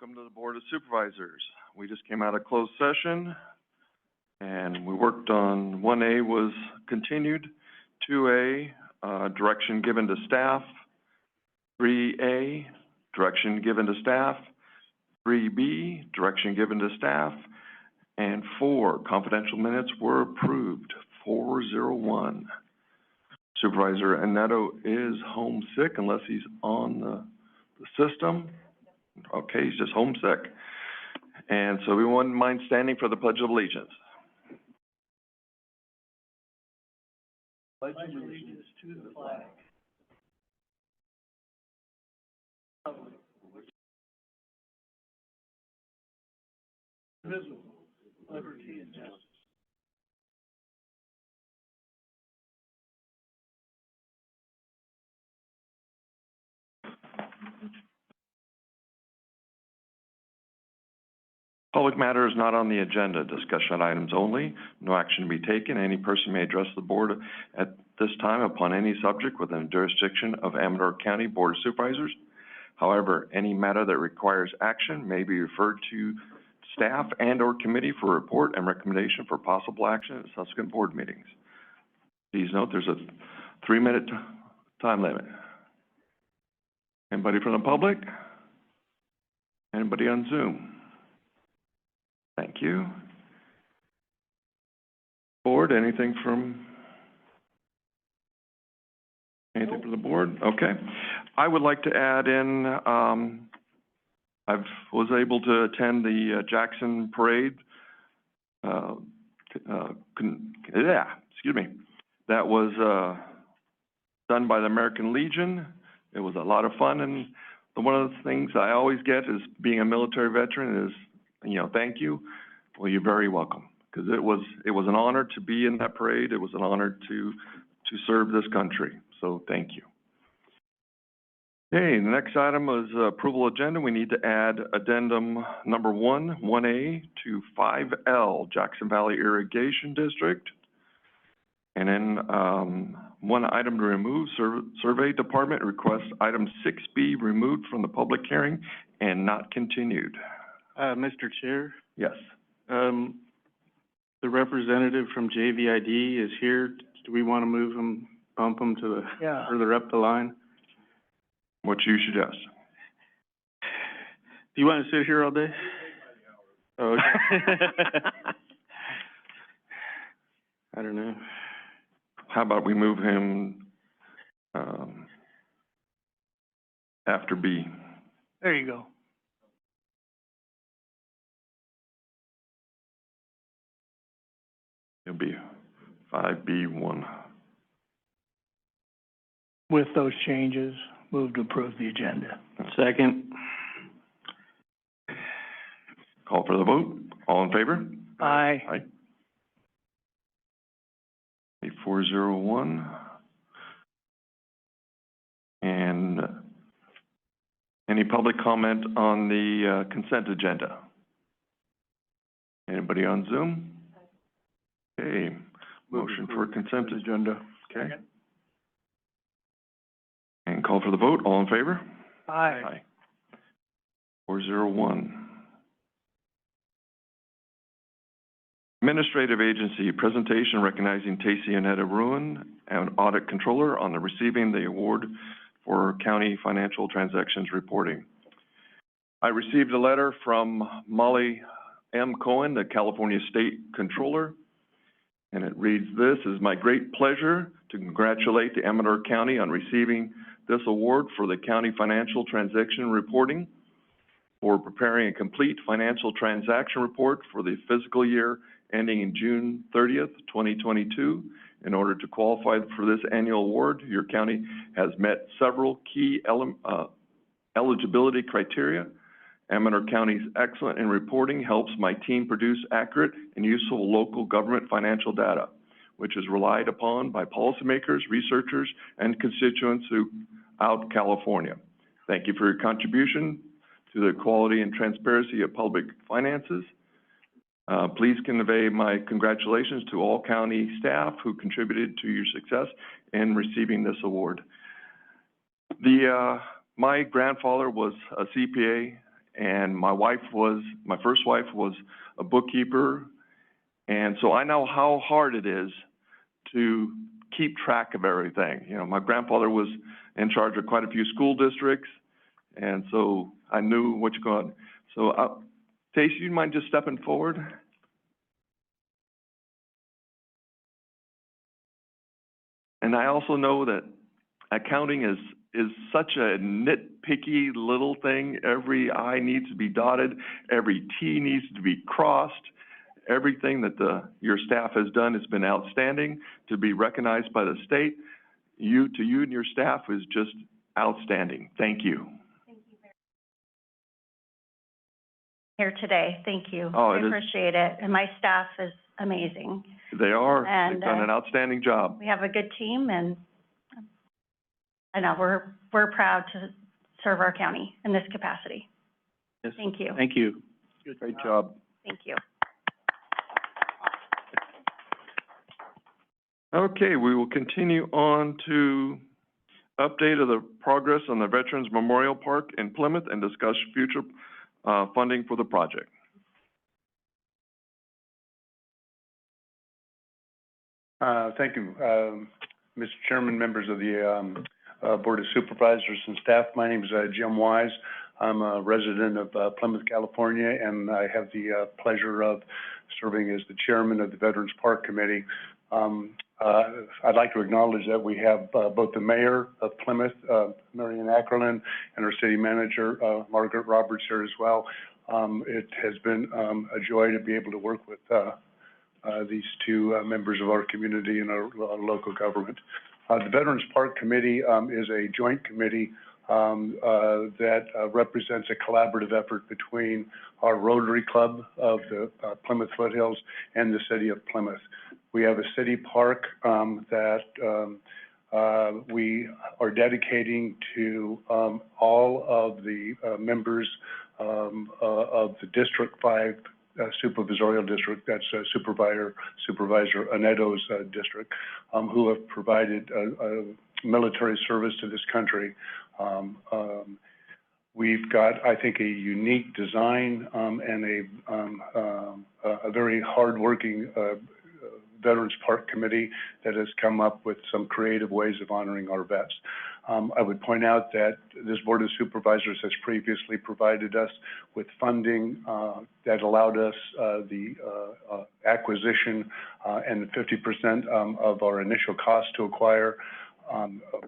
Welcome to the Board of Supervisors. We just came out of closed session and we worked on 1A was continued, 2A, direction given to staff, 3A, direction given to staff, 3B, direction given to staff, and 4, confidential minutes were approved, 401. Supervisor Amador is homesick unless he's on the system. Okay, he's just homesick. And so we wouldn't mind standing for the Pledge of Allegiance. Pledge allegiance to the flag of visible liberty and justice. Public matter is not on the agenda. Discussion items only. No action to be taken. Any person may address the board at this time upon any subject within the jurisdiction of Amador County Board of Supervisors. However, any matter that requires action may be referred to staff and/or committee for report and recommendation for possible action at subsequent board meetings. Please note there's a 3-minute time limit. Anybody from the public? Anybody on Zoom? Thank you. Board, anything from the board? Okay. I would like to add in, I was able to attend the Jackson Parade. That was done by the American Legion. It was a lot of fun, and one of the things I always get is being a military veteran is, thank you. Well, you're very welcome, because it was an honor to be in that parade. It was an honor to serve this country. So thank you. Okay, the next item is approval agenda. We need to add addendum number 1A to 5L, Jackson Valley Irrigation District. And then one item to remove, Survey Department requests item 6B removed from the public hearing and not continued. Mr. Chair? Yes. The representative from JVID is here. Do we want to move him, bump him to the further up the line? What you suggest? Do you want to sit here all day? Oh, okay. I don't know. How about we move him after B? There you go. It'll be 5B1. With those changes, move to approve the agenda. Second. Call for the vote. All in favor? Aye. Aye. 401. And any public comment on the consent agenda? Anybody on Zoom? Okay. Motion for consent agenda. Okay. And call for the vote. All in favor? Aye. Aye. 401. Administrative Agency presentation recognizing Tacey Annetta Ruin, an audit controller, on the receiving the award for county financial transactions reporting. I received a letter from Molly M. Cohen, the California State Controller, and it reads this: "It is my great pleasure to congratulate the Amador County on receiving this award for the county financial transaction reporting for preparing a complete financial transaction report for the fiscal year ending in June 30th, 2022. In order to qualify for this annual award, your county has met several key eligibility criteria. Amador County's excellent in reporting helps my team produce accurate and useful local government financial data, which is relied upon by policymakers, researchers, and constituents throughout California. Thank you for your contribution to the quality and transparency of public finances. Please convey my congratulations to all county staff who contributed to your success in receiving this award." My grandfather was a CPA And my first wife was a bookkeeper, and so I know how hard it is to keep track of everything. You know, my grandfather was in charge of quite a few school districts, and so I knew what you're going. So, Stacey, you mind just stepping forward? And I also know that accounting is such a nitpicky little thing. Every I needs to be dotted, every T needs to be crossed. Everything that your staff has done has been outstanding. To be recognized by the state, you and your staff is just outstanding. Thank you. Thank you very much. Here today, thank you. Oh, I appreciate it, and my staff is amazing. They are. And, they've done an outstanding job. We have a good team, and I know we're proud to serve our county in this capacity. Yes. Thank you. Thank you. Great job. Thank you. Okay, we will continue on to update of the progress on the Veterans Memorial Park in Plymouth and discuss future funding for the project. Thank you, Mr. Chairman, members of the Board of Supervisors and staff. My name is Jim Wise. I'm a resident of Plymouth, California, and I have the pleasure of serving as the chairman of the Veterans Park Committee. I'd like to acknowledge that we have both the mayor of Plymouth, Marion Ackerlin, and our city manager, Margaret Roberts, here as well. It has been a joy to be able to work with these two members of our community and our local government. The Veterans Park Committee is a joint committee that represents a collaborative effort between our Rotary Club of the Plymouth Foothills and the city of Plymouth. We have a city park that we are dedicating to all of the members of the District 5 supervisorial district, that's Supervisor Aneto's district, who have provided military service to this country. We've got, I think, a unique design and a very hardworking Veterans Park Committee that has come up with some creative ways of honoring our vets. I would point out that this Board of Supervisors has previously provided us with funding that allowed us the acquisition and 50% of our initial cost to acquire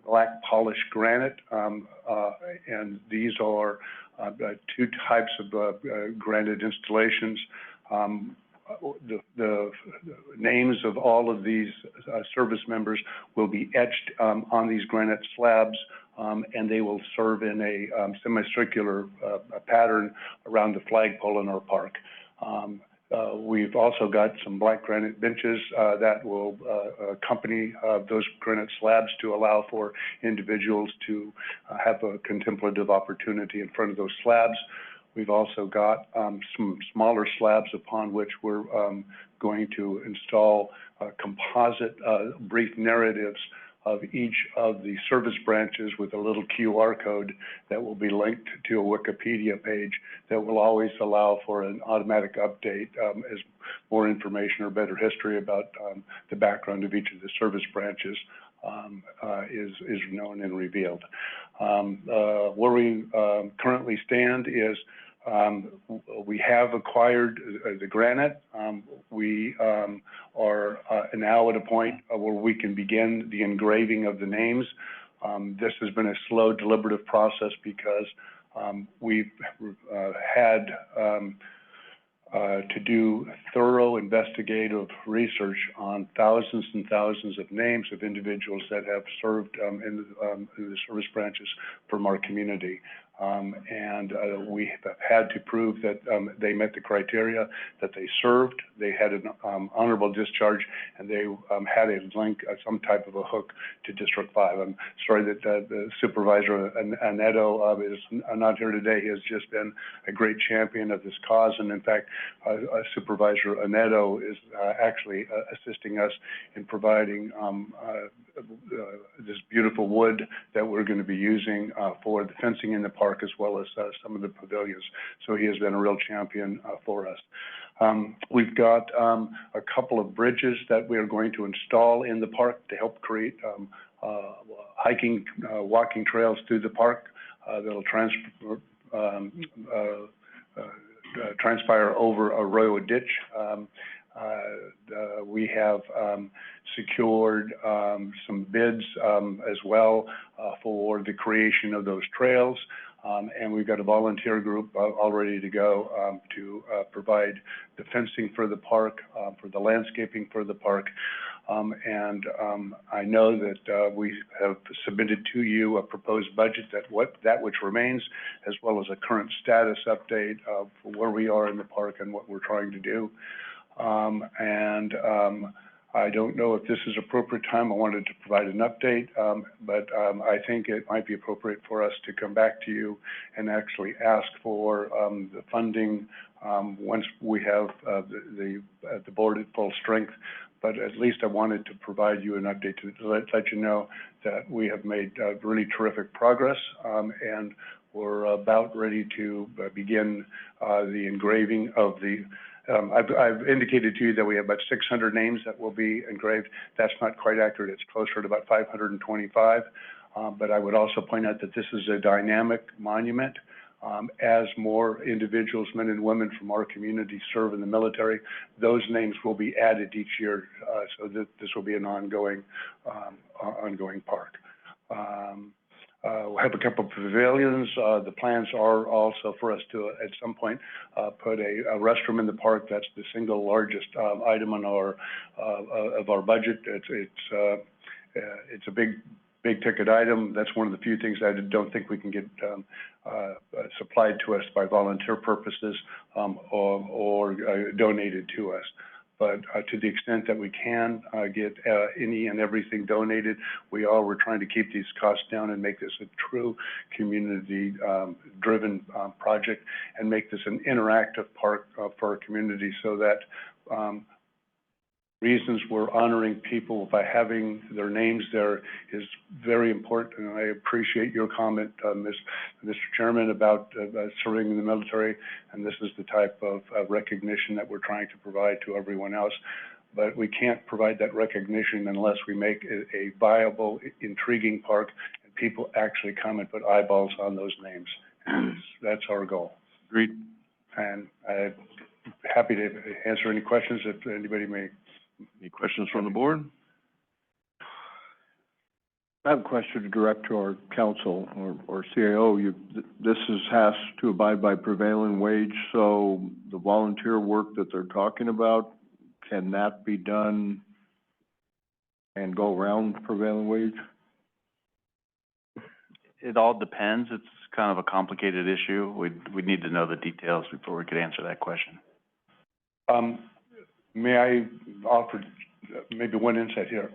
black polished granite, and these are two types of granite installations. The names of all of these service members will be etched on these granite slabs, and they will serve in a semicircular pattern around the flagpole in our park. We've also got some black granite benches that will accompany those granite slabs to allow for individuals to have a contemplative opportunity in front of those slabs. We've also got some smaller slabs upon which we're going to install composite brief narratives of each of the service branches with a little QR code that will be linked to a Wikipedia page that will always allow for an automatic update as more information or better history about the background of each of the service branches is known and revealed. Where we currently stand is we have acquired the granite. We are now at a point where we can begin the engraving of the names. This has been a slow, deliberative process because we've had to do thorough investigative research on thousands and thousands of names of individuals that have served in the service branches from our community. We have had to prove that they met the criteria, that they served, they had an honorable discharge, and they had a link, some type of a hook to District 5. I'm sorry that the Supervisor Anedo is not here today. He has just been a great champion of this cause, and in fact, Supervisor Anedo is actually assisting us in providing this beautiful wood that we're going to be using, for the fencing in the park as well as, some of the pavilions. So he has been a real champion, for us. We've got, a couple of bridges that we are going to install in the park to help create, hiking, walking trails through the park, that'll transpire over a Arroyo ditch. We have secured some bids as well for the creation of those trails. And we've got a volunteer group all ready to go to provide the fencing for the park, for the landscaping for the park. I know that we have submitted to you a proposed budget that which remains, as well as a current status update of where we are in the park and what we're trying to do. I don't know if this is appropriate time. I wanted to provide an update, but I think it might be appropriate for us to come back to you and actually ask for the funding once we have the board at full strength. But at least I wanted to provide you an update to let you know that we have made really terrific progress, and we're about ready to begin the engraving of the I've indicated to you that we have about 600 names that will be engraved. That's not quite accurate. It's closer to about 525. But I would also point out that this is a dynamic monument. As more individuals, men and women from our community serve in the military, those names will be added each year, so that this will be an ongoing park. We'll have a couple of pavilions. The plans are also for us to, at some point, put a restroom in the park. That's the single largest item on our of our budget. It's a big ticket item. That's one of the few things I don't think we can get supplied to us by volunteer purposes or donated to us. But to the extent that we can get any and everything donated, we're trying to keep these costs down and make this a true community driven project and make this an interactive park for our community, so that reasons we're honoring people by having their names there is very important. And I appreciate your comment, Mr. Chairman, about serving in the military. And this is the type of recognition that we're trying to provide to everyone else. But we can't provide that recognition unless we make it a viable, intriguing park and people actually come and put eyeballs on those names. And that's our goal. Agreed. And I'm happy to answer any questions if anybody may. Any questions from the board? I have a question to direct to our council or CAO. This has to abide by prevailing wage, so the volunteer work that they're talking about, can that be done and go around prevailing wage? It all depends. It's kind of a complicated issue. We'd need to know the details before we could answer that question. May I offer maybe one insight here?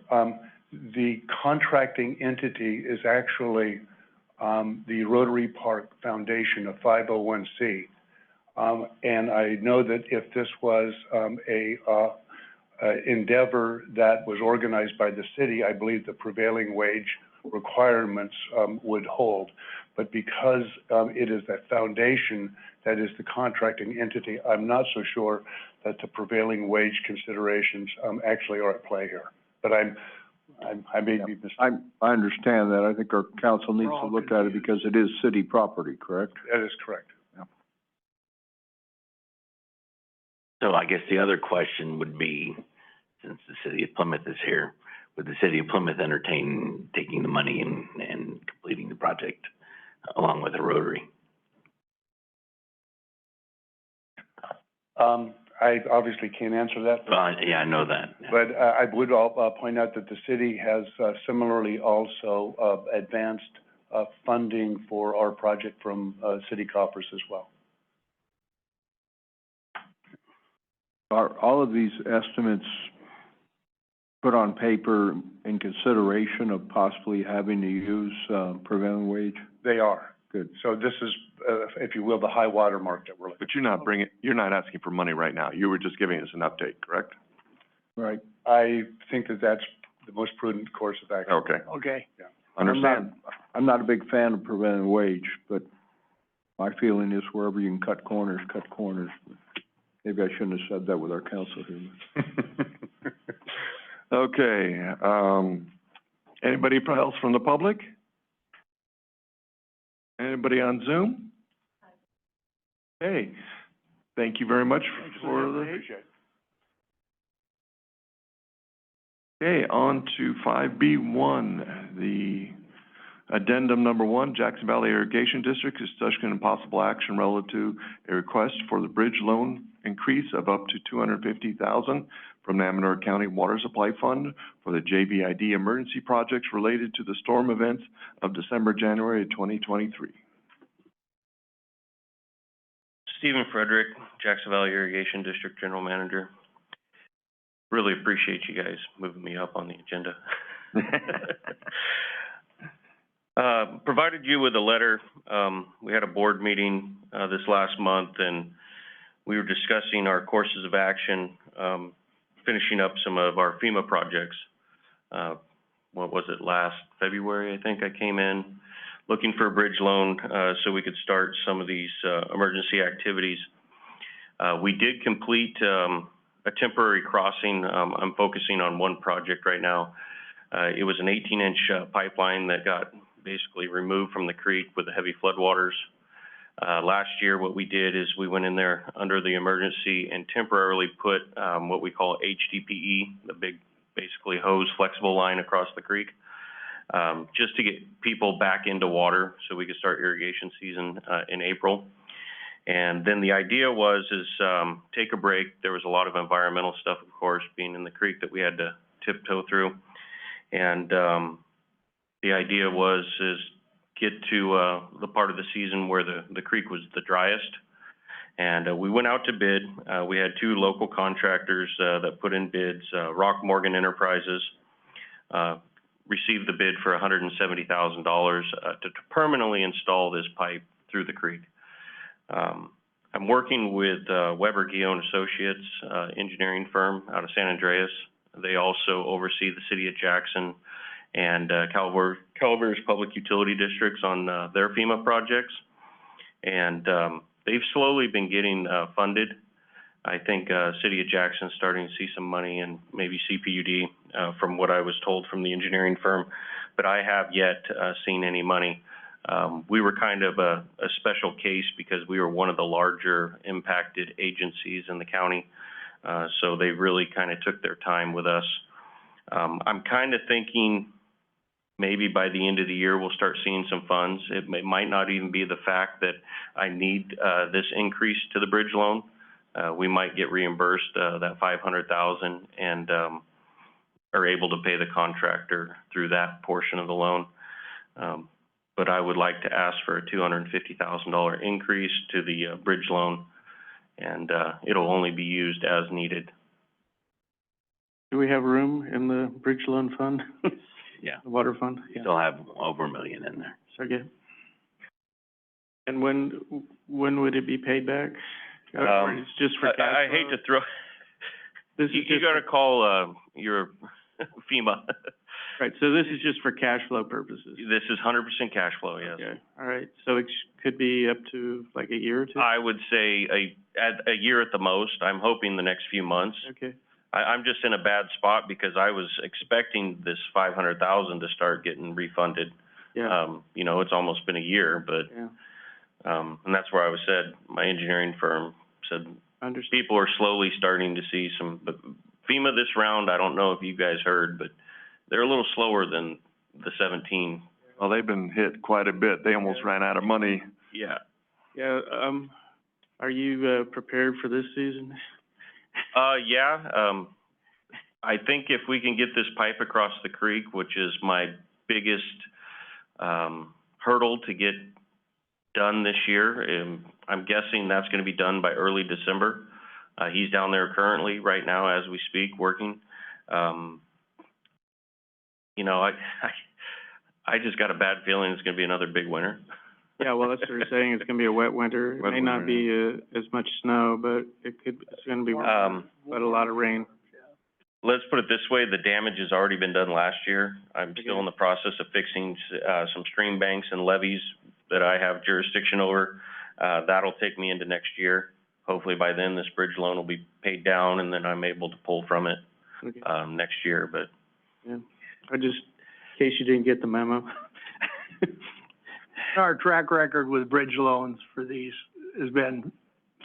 The contracting entity is actually the Rotary Park Foundation, a 501c. And I know that if this was a endeavor that was organized by the city, I believe the prevailing wage requirements would hold. But because it is that foundation that is the contracting entity, I'm not so sure that the prevailing wage considerations actually are at play here. But I may be mistaken. I understand that. I think our council needs to look at it because it is city property, correct? That is correct. Yeah. So I guess the other question would be, since the city of Plymouth is here, would the city of Plymouth entertain taking the money and completing the project along with the Rotary? I obviously can't answer that. Yeah, I know that. Yeah. But I would point out that the city has similarly also advanced funding for our project from city coffers as well. Are all of these estimates put on paper in consideration of possibly having to use prevailing wage? They are. Good. So this is, if you will, the high water mark that we're looking at. But you're not asking for money right now. You were just giving us an update, correct? Right. I think that the most prudent course of action. Okay, Okay. understand. I'm not a big fan of prevailing wage, but my feeling is wherever you can cut corners, cut corners. Maybe I shouldn't have said that with our council here. Okay, anybody else from the public? Anybody on Zoom? Hey, thank you very much for the. Appreciate it. Okay, on to 5B1, the addendum number 1, Jackson Valley Irrigation District, discussion and possible action relative to a request for the bridge loan increase of up to $250,000 from the Amador County Water Supply Fund for the JVID emergency projects related to the storm events of December, January of 2023. Stephen Frederick, Jackson Valley Irrigation District General Manager. Really appreciate you guys moving me up on the agenda. Provided you with a letter. We had a board meeting this last month, and we were discussing our courses of action, finishing up some of our FEMA projects. What was it, last February, I think I came in, looking for a bridge loan so we could start some of these emergency activities. We did complete a temporary crossing. I'm focusing on one project right now. It was an 18-inch pipeline that got basically removed from the creek with the heavy floodwaters. Last year, what we did is we went in there under the emergency and temporarily put what we call HDPE, the big, basically hose flexible line across the creek, just to get people back into water so we could start irrigation season in April. And then the idea was take a break. There was a lot of environmental stuff, of course, being in the creek that we had to tiptoe through. And the idea was get to the part of the season where the creek was the driest. And we went out to bid. We had 2 local contractors that put in bids. Rock Morgan Enterprises received the bid for $170,000 to permanently install this pipe through the creek. I'm working with Weber Guillaume Associates, engineering firm out of San Andreas. They also oversee the city of Jackson and Calaveras Public Utility Districts on their FEMA projects. And they've slowly been getting funded. I think city of Jackson is starting to see some money and maybe CPUD from what I was told from the engineering firm, but I have yet seen any money. We were kind of a special case because we were one of the larger impacted agencies in the county, so they really kind of took their time with us. I'm kind of thinking maybe by the end of the year we'll start seeing some funds. It might not even be the fact that I need this increase to the bridge loan. We might get reimbursed that $500,000 and are able to pay the contractor through that portion of the loan. But I would like to ask for a $250,000 increase to the bridge loan, and it'll only be used as needed. Do we have room in the bridge loan fund? Yeah. The water fund? Yeah. Still have over $1 million in there. So good. And when would it be paid back? Or it's just for cash I hate to throw. You got to call your FEMA. Right. So this is just for cash flow purposes. This is 100% cash flow. Yes. Okay. All right. So it could be up to like a year or 2. I would say a year at the most. I'm hoping the next few months. Okay. I'm just in a bad spot because I was expecting this $500,000 to start getting refunded. Yeah. You know, it's almost been a year, but Yeah. and that's where I was said. My engineering firm said Understood. people are slowly starting to see some. But FEMA this round, I don't know if you guys heard, but they're a little slower than the 17. Well, they've been hit quite a bit. They almost ran out of money. Yeah. Yeah. Are you prepared for this season? Yeah. I think if we can get this pipe across the creek, which is my biggest hurdle to get done this year, I'm guessing that's going to be done by early December. He's down there currently right now as we speak working. You know, I just got a bad feeling it's going to be another big winter. Yeah, well, that's what they're saying. It's going to be a wet winter. It may not be as much snow, but it's going to be but a lot of rain. let's put it this way, the damage has already been done last year. I'm still in the process of fixing, some stream banks and levees that I have jurisdiction over. That'll take me into next year. Hopefully by then, this bridge loan will be paid down, and then I'm able to pull from it, Okay. next year, but. Yeah, in case you didn't get the memo. Our track record with bridge loans for these has been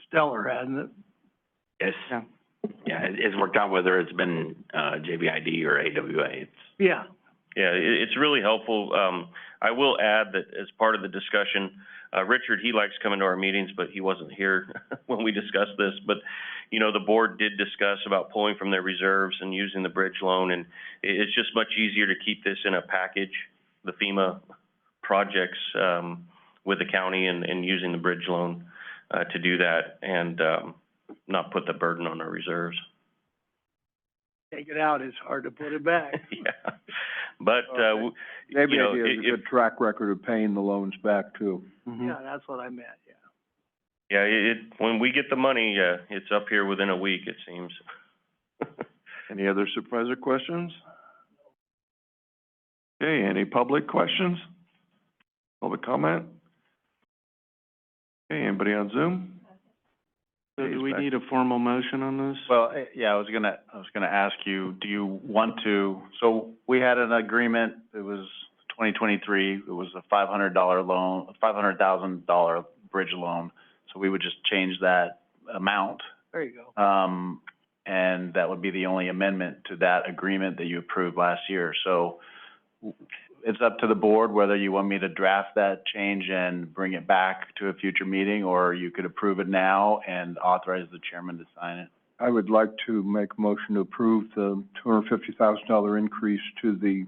stellar, hasn't it? Yes. Yeah. Yeah, it's worked out whether it's been, JVID or AWA. It's, Yeah. Yeah, it's really helpful. I will add that as part of the discussion, Richard, he likes coming to our meetings, but he wasn't here when we discussed this. But, you know, the board did discuss about pulling from their reserves and using the bridge loan, and it's just much easier to keep this in a package, the FEMA projects, with the county and using the bridge loan, to do that and, not put the burden on our reserves. Take it out, it's hard to put it back. Yeah, but, Maybe you know, it has a good track record of paying the loans back too. Mhm. Yeah, that's what I meant, yeah. yeah, when we get the money, it's up here within a week, it seems. Any other supervisor questions? Okay, any public questions? Public comment? Okay, anybody on Zoom? So do we need a formal motion on this? Well, yeah, I was gonna ask you, do you want to, so we had an agreement, it was 2023, it was a $500 loan, a $500,000 bridge loan, so we would just change that amount. There you go. And that would be the only amendment to that agreement that you approved last year. So it's up to the board whether you want me to draft that change and bring it back to a future meeting, or you could approve it now and authorize the chairman to sign it. I would like to make a motion to approve the $250,000 increase to the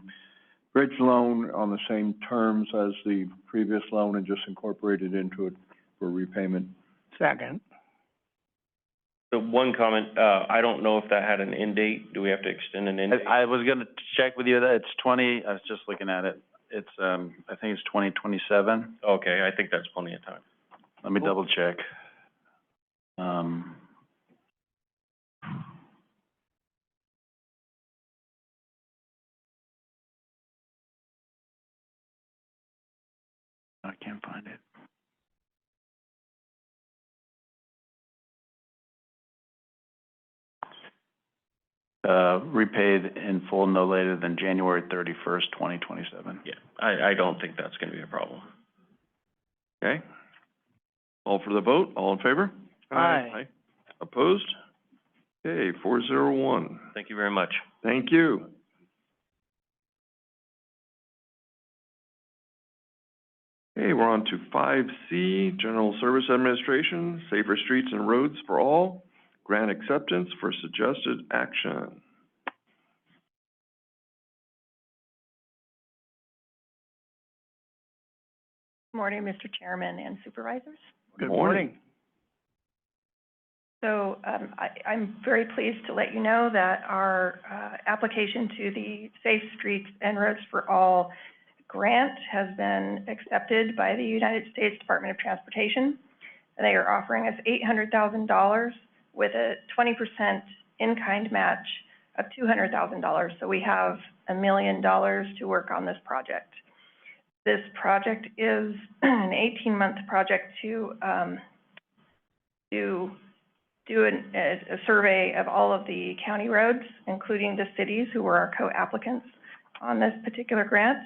bridge loan on the same terms as the previous loan and just incorporate it into it for repayment. Second. So one comment, I don't know if that had an end date. Do we have to extend an end date? I was gonna check with you that it's I was just looking at it, it's, I think it's 2027. Okay, I think that's plenty of time. Let me double check. I can't find it. Repaid in full no later than January 31st, 2027. Yeah, I don't think that's gonna be a problem. Okay. All for the vote, all in favor? Aye. Opposed? Okay, 401. Thank you very much. Thank you. Okay, we're on to 5C, General Service Administration, Safer Streets and Roads for All, Grant Acceptance for Suggested Action. Morning, Mr. Chairman and Supervisors. Good morning. So, I'm very pleased to let you know that our, application to the Safe Streets and Roads for All grant has been accepted by the United States Department of Transportation. They are offering us $800,000 with a 20% in-kind match of $200,000. So we have $1 million to work on this project. This project is an 18-month project to do a survey of all of the county roads, including the cities who were our co-applicants on this particular grant.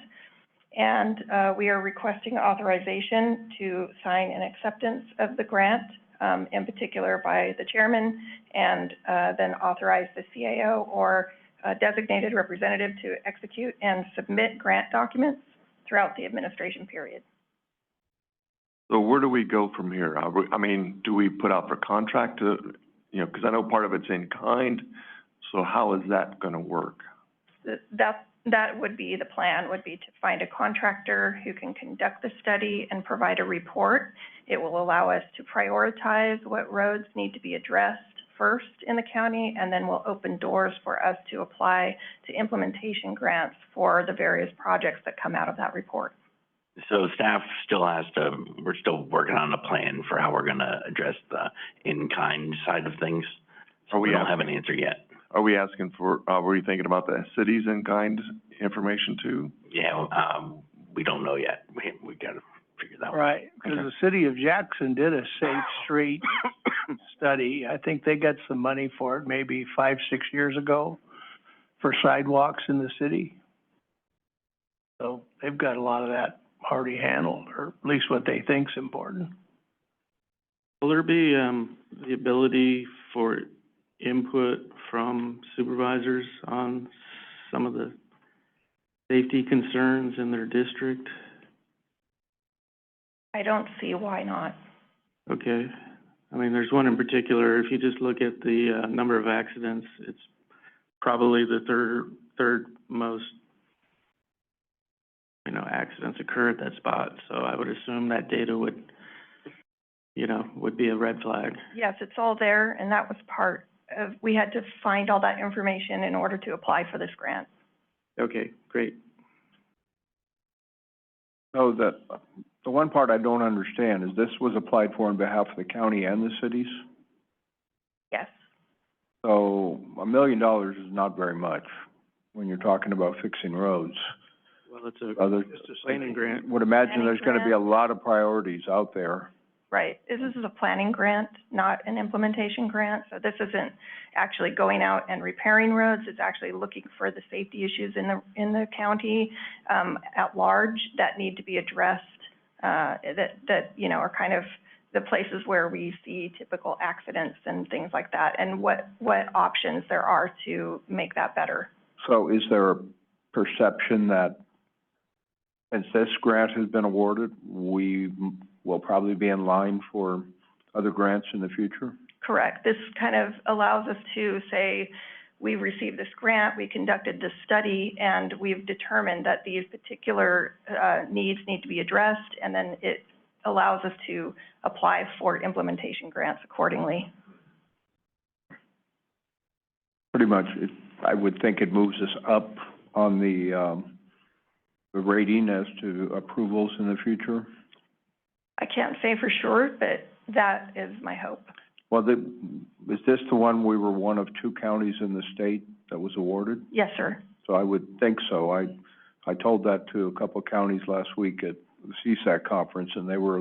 And we are requesting authorization to sign an acceptance of the grant, in particular by the chairman, and then authorize the CAO or a designated representative to execute and submit grant documents throughout the administration period. So where do we go from here? I mean, do we put out for contract to, you know, because I know part of it's in kind, so how is that gonna work? That would be the plan, would be to find a contractor who can conduct the study and provide a report. It will allow us to prioritize what roads need to be addressed first in the county, and then will open doors for us to apply to implementation grants for the various projects that come out of that report. So staff still has to, we're still working on a plan for how we're gonna address the in-kind side of things. So we don't have an answer yet. Are we asking for, were you thinking about the cities in kind information too? Yeah, we don't know yet. We gotta figure that one out. Right, because the city of Jackson did a Safe Street study. I think they got some money for it, maybe 5, 6 years ago, for sidewalks in the city. So they've got a lot of that already handled, or at least what they think's important. Will there be, the ability for input from supervisors on some of the safety concerns in their district? I don't see why not. Okay. I mean, there's one in particular, if you just look at the, number of accidents, it's probably the third most, accidents occur at that spot. So I would assume that data would be a red flag. Yes, it's all there, and that was part of, we had to find all that information in order to apply for this grant. Okay, great. So the one part I don't understand is this was applied for on behalf of the county and the cities? Yes. So $1 million is not very much when you're talking about fixing roads. Well, it's a planning grant. Would imagine there's gonna be a lot of priorities out there. Right. This is a planning grant, not an implementation grant. So this isn't actually going out and repairing roads. It's actually looking for the safety issues in the county at large that need to be addressed, that are kind of the places where we see typical accidents and things like that, and what options there are to make that better. So is there a perception that since this grant has been awarded, we will probably be in line for other grants in the future? Correct. This kind of allows us to say, we received this grant, we conducted this study, and we've determined that these particular needs need to be addressed, and then it allows us to apply for implementation grants accordingly. Pretty much, I would think it moves us up on the rating as to approvals in the future. I can't say for sure, but that is my hope. Well, is this the one we were one of 2 counties in the state that was awarded? Yes, sir. So I would think so. I told that to a couple of counties last week at the CSAC conference, and they were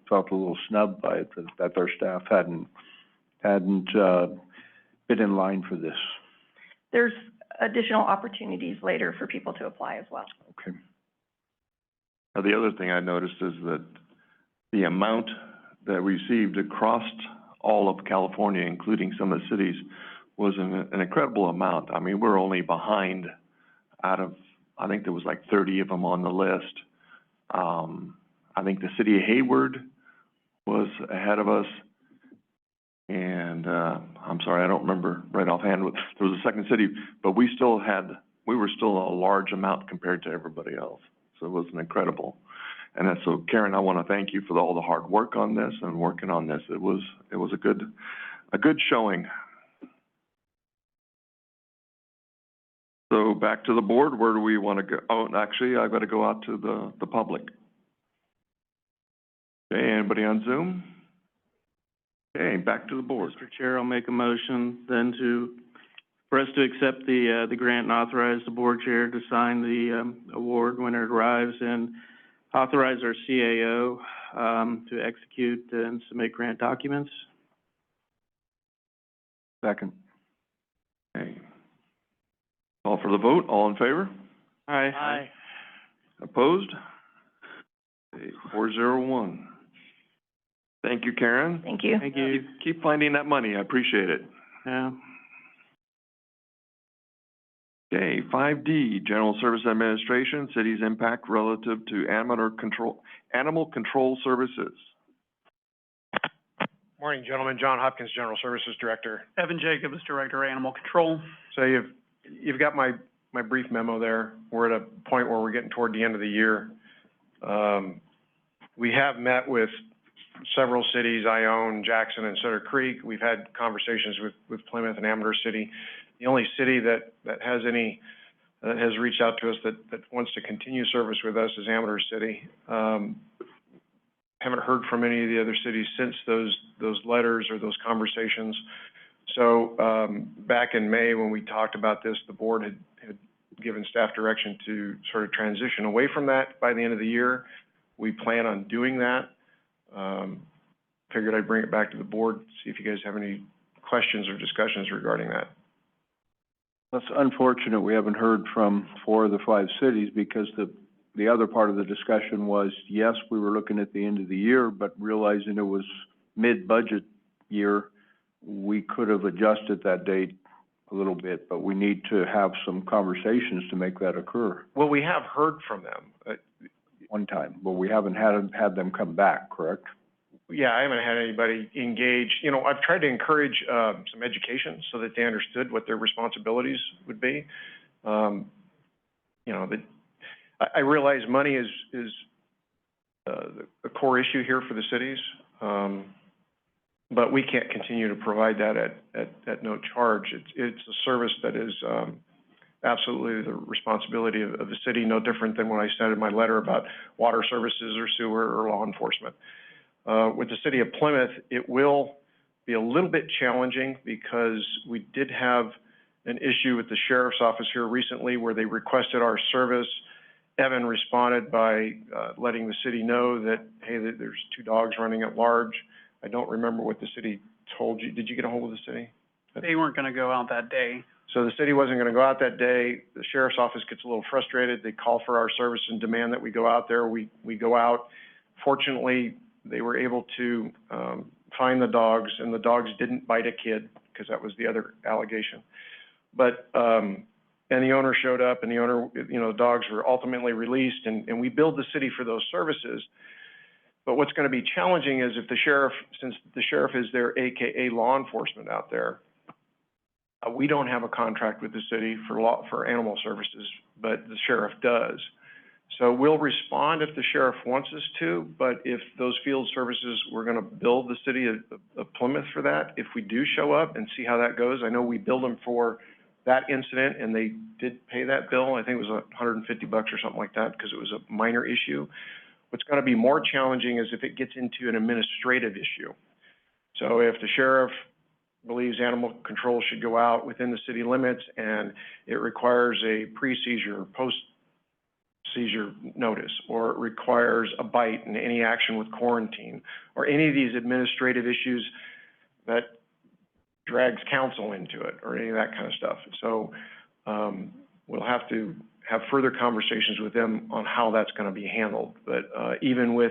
felt a little snubbed by it, that their staff hadn't been in line for this. There's additional opportunities later for people to apply as well. Okay. Now, the other thing I noticed is that the amount that we received across all of California, including some of the cities, was an incredible amount. I mean, we're only behind out of, I think there was like 30 of them on the list. I think the city of Hayward was ahead of us. And, I'm sorry, I don't remember right offhand. There was a second city, but we were still a large amount compared to everybody else. So it was an incredible. And so Karen, I want to thank you for all the hard work on this and working on this. It was a good showing. So back to the board, where do we want to go? Oh, actually, I've got to go out to the public. Okay, anybody on Zoom? Okay, back to the board. Mr. Chair, I'll make a motion then for us to accept the grant and authorize the board chair to sign the award when it arrives, and authorize our CAO to execute and submit grant documents. Second. Okay. Call for the vote. All in favor? Aye. Aye. Opposed? Okay, 401. Thank you, Karen. Thank you. Thank you. Keep finding that money. I appreciate it. Yeah. Okay, 5D, General Service Administration, City's Impact Relative to Animal Control Services. Morning, gentlemen. John Hopkins, General Services Director. Evan Jacobs, Director, Animal Control. So you've got my brief memo there. We're at a point where we're getting toward the end of the year. We have met with several cities, Ione, Jackson, and Sutter Creek. We've had conversations with Plymouth and Amador City. The only city that has reached out to us that wants to continue service with us is Amador City. Haven't heard from any of the other cities since those letters or those conversations. So, back in May, when we talked about this, the board had given staff direction to sort of transition away from that by the end of the year. We plan on doing that. Figured I'd bring it back to the board, see if you guys have any questions or discussions regarding that. That's unfortunate we haven't heard from 4 of the 5 cities, because the other part of the discussion was, yes, we were looking at the end of the year, but realizing it was mid-budget year, we could have adjusted that date a little bit, but we need to have some conversations to make that occur. Well, we have heard from them. One time, but we haven't had them come back, correct? Yeah, I haven't had anybody engage. You know, I've tried to encourage some education so that they understood what their responsibilities would be. You know, I realize money is a core issue here for the cities, but we can't continue to provide that at no charge. It's a service that is absolutely the responsibility of the city, no different than when I said in my letter about water services or sewer or law enforcement. With the city of Plymouth, it will be a little bit challenging because we did have an issue with the sheriff's office here recently where they requested our service. Evan responded by letting the city know that, hey, there's 2 dogs running at large. I don't remember what the city told you. Did you get a hold of the city? They weren't gonna go out that day. So the city wasn't gonna go out that day. The sheriff's office gets a little frustrated. They call for our service and demand that we go out there. We go out. Fortunately, they were able to find the dogs, and the dogs didn't bite a kid, because that was the other allegation. But, and the owner showed up, and the owner, you know, the dogs were ultimately released, and we billed the city for those services. But what's gonna be challenging is if the sheriff, since the sheriff is their AKA law enforcement out there, we don't have a contract with the city for animal services, but the sheriff does. So we'll respond if the sheriff wants us to, but if those field services, we're gonna bill the city of Plymouth for that. If we do show up and see how that goes, I know we billed them for that incident and they did pay that bill. I think it was $150 or something like that, because it was a minor issue. What's gonna be more challenging is if it gets into an administrative issue. So if the sheriff believes animal control should go out within the city limits and it requires a pre-seizure, post-seizure notice, or it requires a bite and any action with quarantine, or any of these administrative issues that drags council into it, or any of that kind of stuff. So we'll have to have further conversations with them on how that's gonna be handled. But even with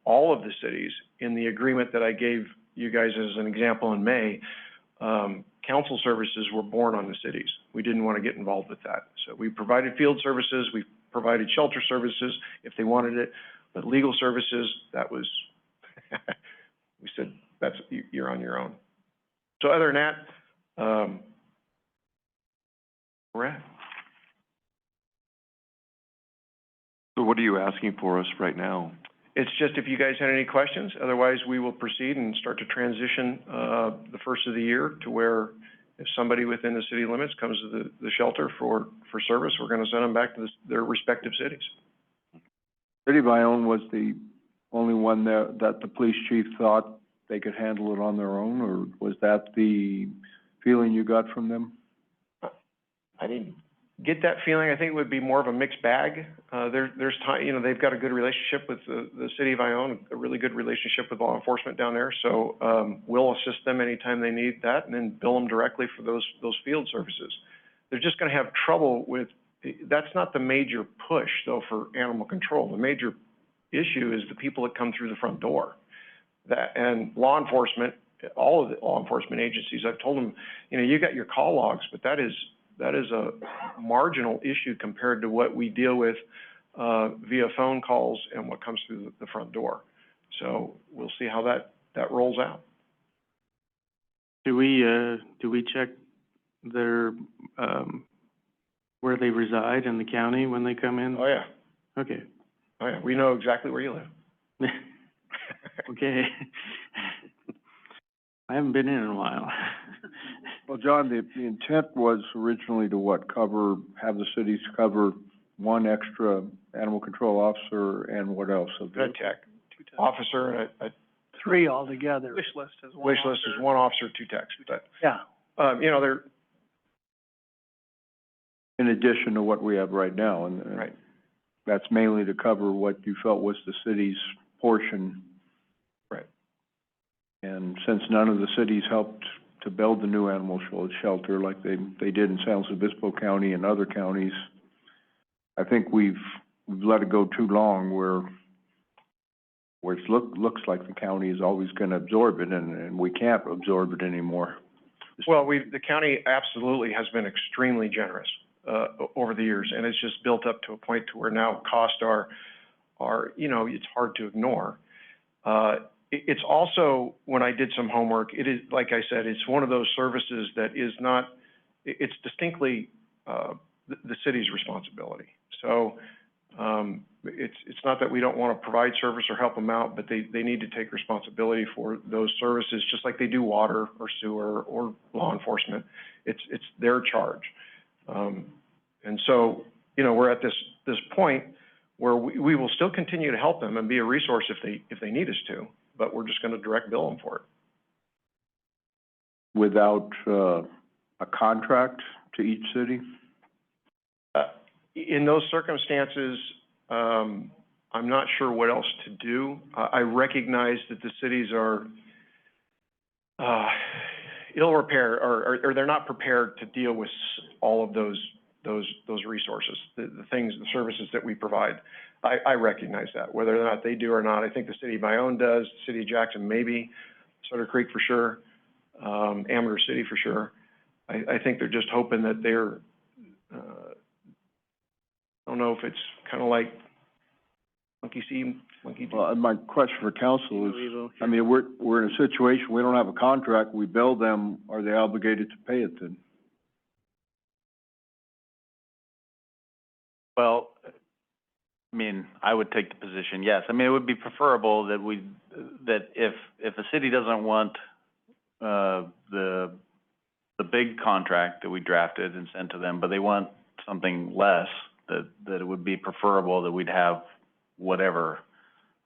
all of the cities, in the agreement that I gave you guys as an example in May, council services were born on the cities. We didn't want to get involved with that. So we provided field services, we provided shelter services if they wanted it, but legal services, that was, we said, you're on your own. So other than that, we're at. So what are you asking for us right now? It's just if you guys had any questions, otherwise we will proceed and start to transition the first of the year to where if somebody within the city limits comes to the shelter for service, we're gonna send them back to their respective cities. City of Ione was the only one that the police chief thought they could handle it on their own, or was that the feeling you got from them? I didn't get that feeling. I think it would be more of a mixed bag. There's time, you know, they've got a good relationship with the city of Ione, a really good relationship with law enforcement down there. So we'll assist them anytime they need that, and then bill them directly for those field services. They're just going to have trouble with. That's not the major push though for animal control. The major issue is the people that come through the front door. That and law enforcement, all of the law enforcement agencies. I've told them, you know, you got your call logs, but that is a marginal issue compared to what we deal with via phone calls and what comes through the front door. So we'll see how that rolls out. Do we check their, where they reside in the county when they come in? Oh, yeah. Okay. Oh, yeah. We know exactly where you live. Okay. I haven't been in a while. Well, John, the intent was originally to have the cities cover one extra animal control officer and what else? A tech officer and a 3 altogether. Wish list is one. wish list is 1 officer, 2 techs. But Yeah. You know, they're, In addition to what we have right now, and right. that's mainly to cover what you felt was the city's portion. Right. And since none of the cities helped to build the new animal shelter like they did in San Luis Obispo County and other counties, I think we've let it go too long where it looks like the county is always gonna absorb it, and we can't absorb it anymore. Well, the county absolutely has been extremely generous, over the years, and it's just built up to a point to where now costs are, you know, it's hard to ignore. It's also, when I did some homework, it is, like I said, it's one of those services that is not, it's distinctly, the city's responsibility. So, it's not that we don't want to provide service or help them out, but they need to take responsibility for those services, just like they do water or sewer or law enforcement. It's their charge. And so, you know, we're at this point where we will still continue to help them and be a resource if they need us to, but we're just going to direct bill them for it. Without, a contract to each city? In those circumstances, I'm not sure what else to do. I recognize that the cities are, ill-prepared, or they're not prepared to deal with all of those resources, the things, the services that we provide. I recognize that, whether or not they do or not. I think the city of Bayonne does, the city of Jackson maybe, Sutter Creek for sure, Amador City for sure. I think they're just hoping that they're, I don't know if it's kind of like monkey see, monkey do. Well, my question for council is, I mean, we're in a situation, we don't have a contract, we bill them, are they obligated to pay it then? Well, I mean, I would take the position, yes. I mean, it would be preferable that if a city doesn't want, the big contract that we drafted and sent to them, but they want something less, that it would be preferable that we'd have whatever,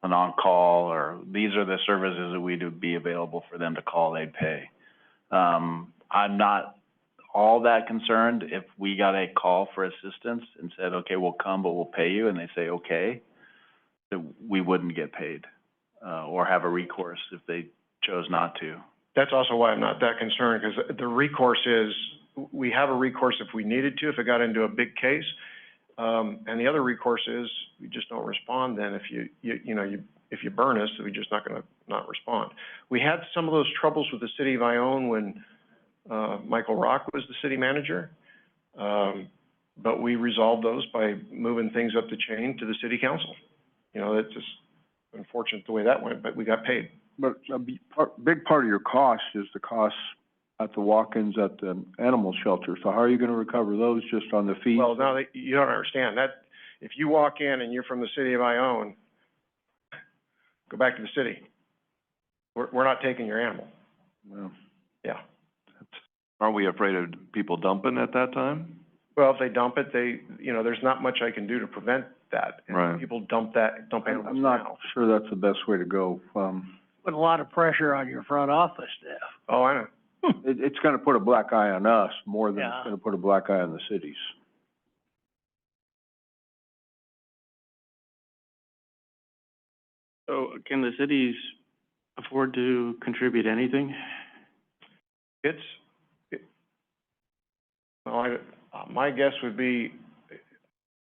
an on-call, or these are the services that would be available for them to call, they'd pay. I'm not all that concerned if we got a call for assistance and said, okay, we'll come, but we'll pay you, and they say, okay, that we wouldn't get paid, or have a recourse if they chose not to. That's also why I'm not that concerned, because the recourse is, we have a recourse if we needed to, if it got into a big case. And the other recourse is, we just don't respond then. If if you burn us, we're just not gonna not respond. We had some of those troubles with the city of Bayonne when, Michael Rock was the city manager. But we resolved those by moving things up the chain to the city council. You know, that's just unfortunate the way that went, but we got paid. But a big part of your cost is the costs at the walk-ins at the animal shelter, so how are you gonna recover those, just on the fees? Well, no, you don't understand. That, if you walk in and you're from the city of Bayonne, go back to the city. We're not taking your animal. Well, Yeah. Aren't we afraid of people dumping at that time? Well, if they dump it, there's not much I can do to prevent that. And Right. people dump animals I'm not now. sure that's the best way to go. Put a lot of pressure on your front office staff. Oh, I know. It's gonna put a black eye on us more than Yeah. it's gonna put a black eye on the cities. So can the cities afford to contribute anything? My guess would be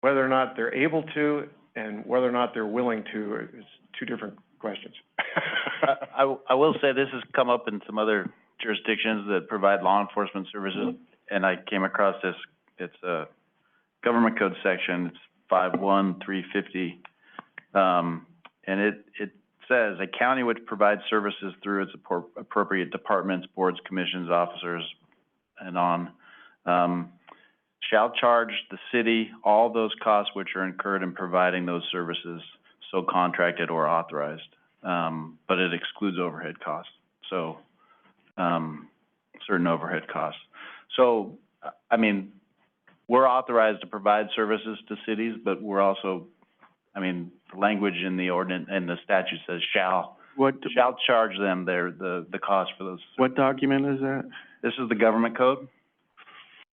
whether or not they're able to and whether or not they're willing to is two different questions. I will say this has come up in some other jurisdictions that provide law enforcement services, and I came across this, it's a government code section, it's 51350. And it says, a county which provides services through its appropriate departments, boards, commissions, officers, and on, shall charge the city all those costs which are incurred in providing those services, so contracted or authorized. But it excludes overhead costs, so, certain overhead costs. So, I mean, we're authorized to provide services to cities, but we're also, I mean, the language in the ordinance and the statute says shall What, shall charge them the cost for those. what document is that? This is the government code.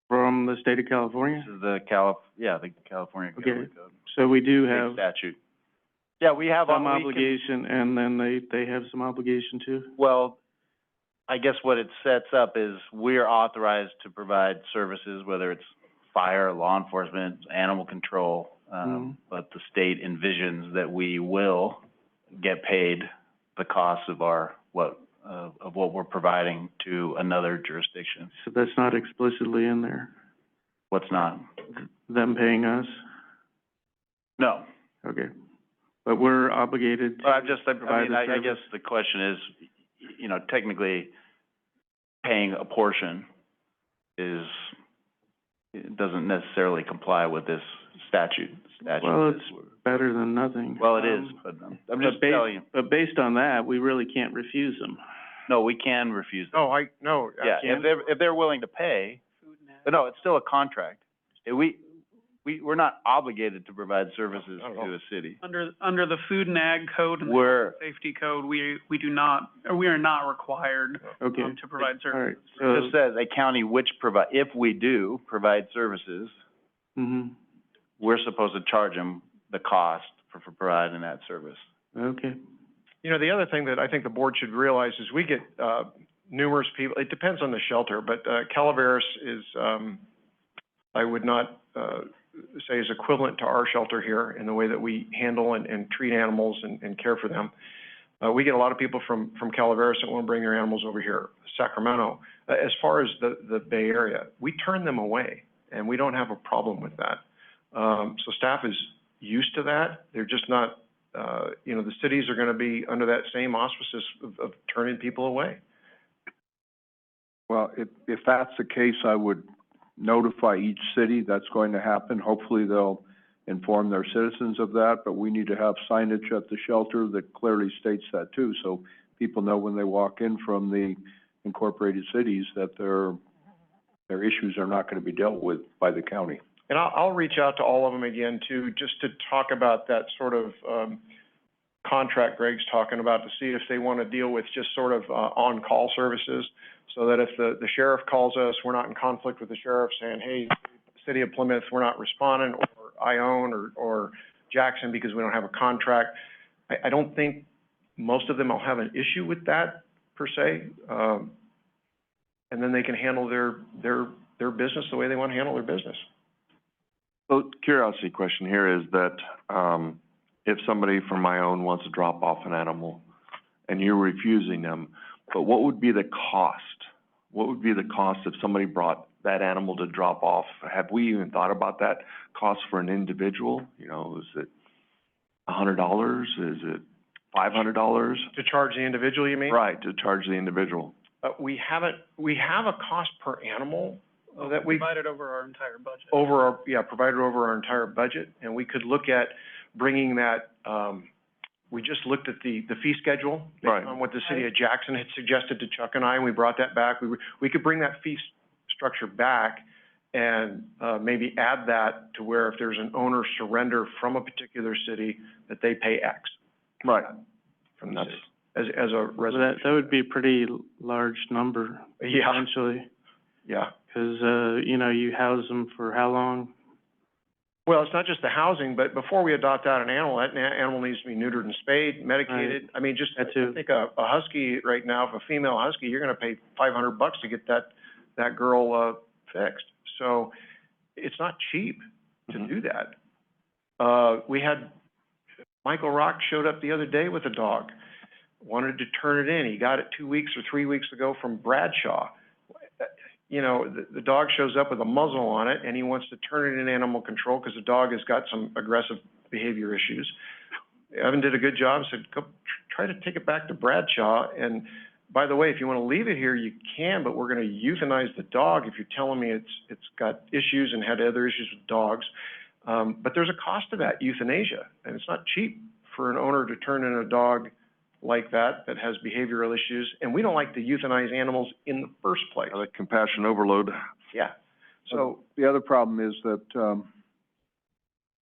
From the state of California? This is the the California Okay. government code. So we do State have statute. Yeah, we have. some we can- obligation, and then they have some obligation too? Well, I guess what it sets up is we're authorized to provide services, whether it's fire, law enforcement, animal control. But the state envisions that we will get paid the cost of what we're providing to another jurisdiction. So that's not explicitly in there, What's not? them paying us? No. Okay. But we're obligated to But I provide mean, the I service. guess the question is, you know, technically, paying a portion it doesn't necessarily comply with this statute. Well, it's better than nothing. Well, it is, but I'm just telling you, But based on that, we really can't refuse them. no, we can refuse them. No, Yeah, if they're willing to pay, but no, it's still a contract. We're not obligated to provide services Not at all. to a city. Under the Food and Ag Code and the We're, Safety Code, we do not, or we are not required, Okay. to provide All right. services. So, just says a county which if we do provide services, we're supposed to charge them the cost for providing that service. okay. You know, the other thing that I think the board should realize is we get, numerous people, it depends on the shelter, but, Calaveras is, I would not, say is equivalent to our shelter here in the way that we handle and treat animals and care for them. We get a lot of people from Calaveras that want to bring their animals over here. Sacramento, as far as the Bay Area, we turn them away, and we don't have a problem with that. So staff is used to that. They're just not, you know, the cities are gonna be under that same auspices of turning people away. Well, if that's the case, I would notify each city that's going to happen. Hopefully, they'll inform their citizens of that, but we need to have signage at the shelter that clearly states that too, so people know when they walk in from the incorporated cities that their issues are not gonna be dealt with by the county. And I'll reach out to all of them again too, just to talk about that sort of, contract Greg's talking about, to see if they want to deal with just sort of, on-call services, so that if the sheriff calls us, we're not in conflict with the sheriff saying, hey, City of Plymouth, we're not responding, or Ione or Jackson, because we don't have a contract. I don't think most of them will have an issue with that, per se. And then they can handle their business the way they want to handle their business. So, curiosity question here is that, if somebody from my own wants to drop off an animal and you're refusing them, but what would be the cost? What would be the cost if somebody brought that animal to drop off? Have we even thought about that cost for an individual? You know, is it $100? Is it $500? To charge the individual, you mean? Right, to charge the individual. We have a cost per animal that we Provided over our entire budget. provided over our entire budget, and we could look at bringing that, we just looked at the fee schedule Right. based on what the city of Jackson had suggested to Chuck and I, and we brought that back. We could bring that fee structure back and, maybe add that to where if there's an owner surrender from a particular city, that they pay X. Right. From the city, as a Well, resident. that would be a pretty large number, Yeah. potentially, Yeah. because, you know, you house them for how long? Well, it's not just the housing, but before we adopt out an animal, that animal needs to be neutered and spayed, medicated. Right. I mean, just, That too. I think a husky right now, if a female husky, you're gonna pay $500 to get that girl, fixed. So it's not cheap to do that. We had, Michael Rock showed up the other day with a dog, wanted to turn it in. He got it 2 weeks or 3 weeks ago from Bradshaw. You know, the dog shows up with a muzzle on it, and he wants to turn it in animal control because the dog has got some aggressive behavior issues. Evan did a good job, said, go try to take it back to Bradshaw. And by the way, if you want to leave it here, you can, but we're going to euthanize the dog if you're telling me it's got issues and had other issues with dogs. But there's a cost to that euthanasia, and it's not cheap for an owner to turn in a dog like that has behavioral issues, and we don't like to euthanize animals in the first place. The compassion overload. Yeah. So, The other problem is that,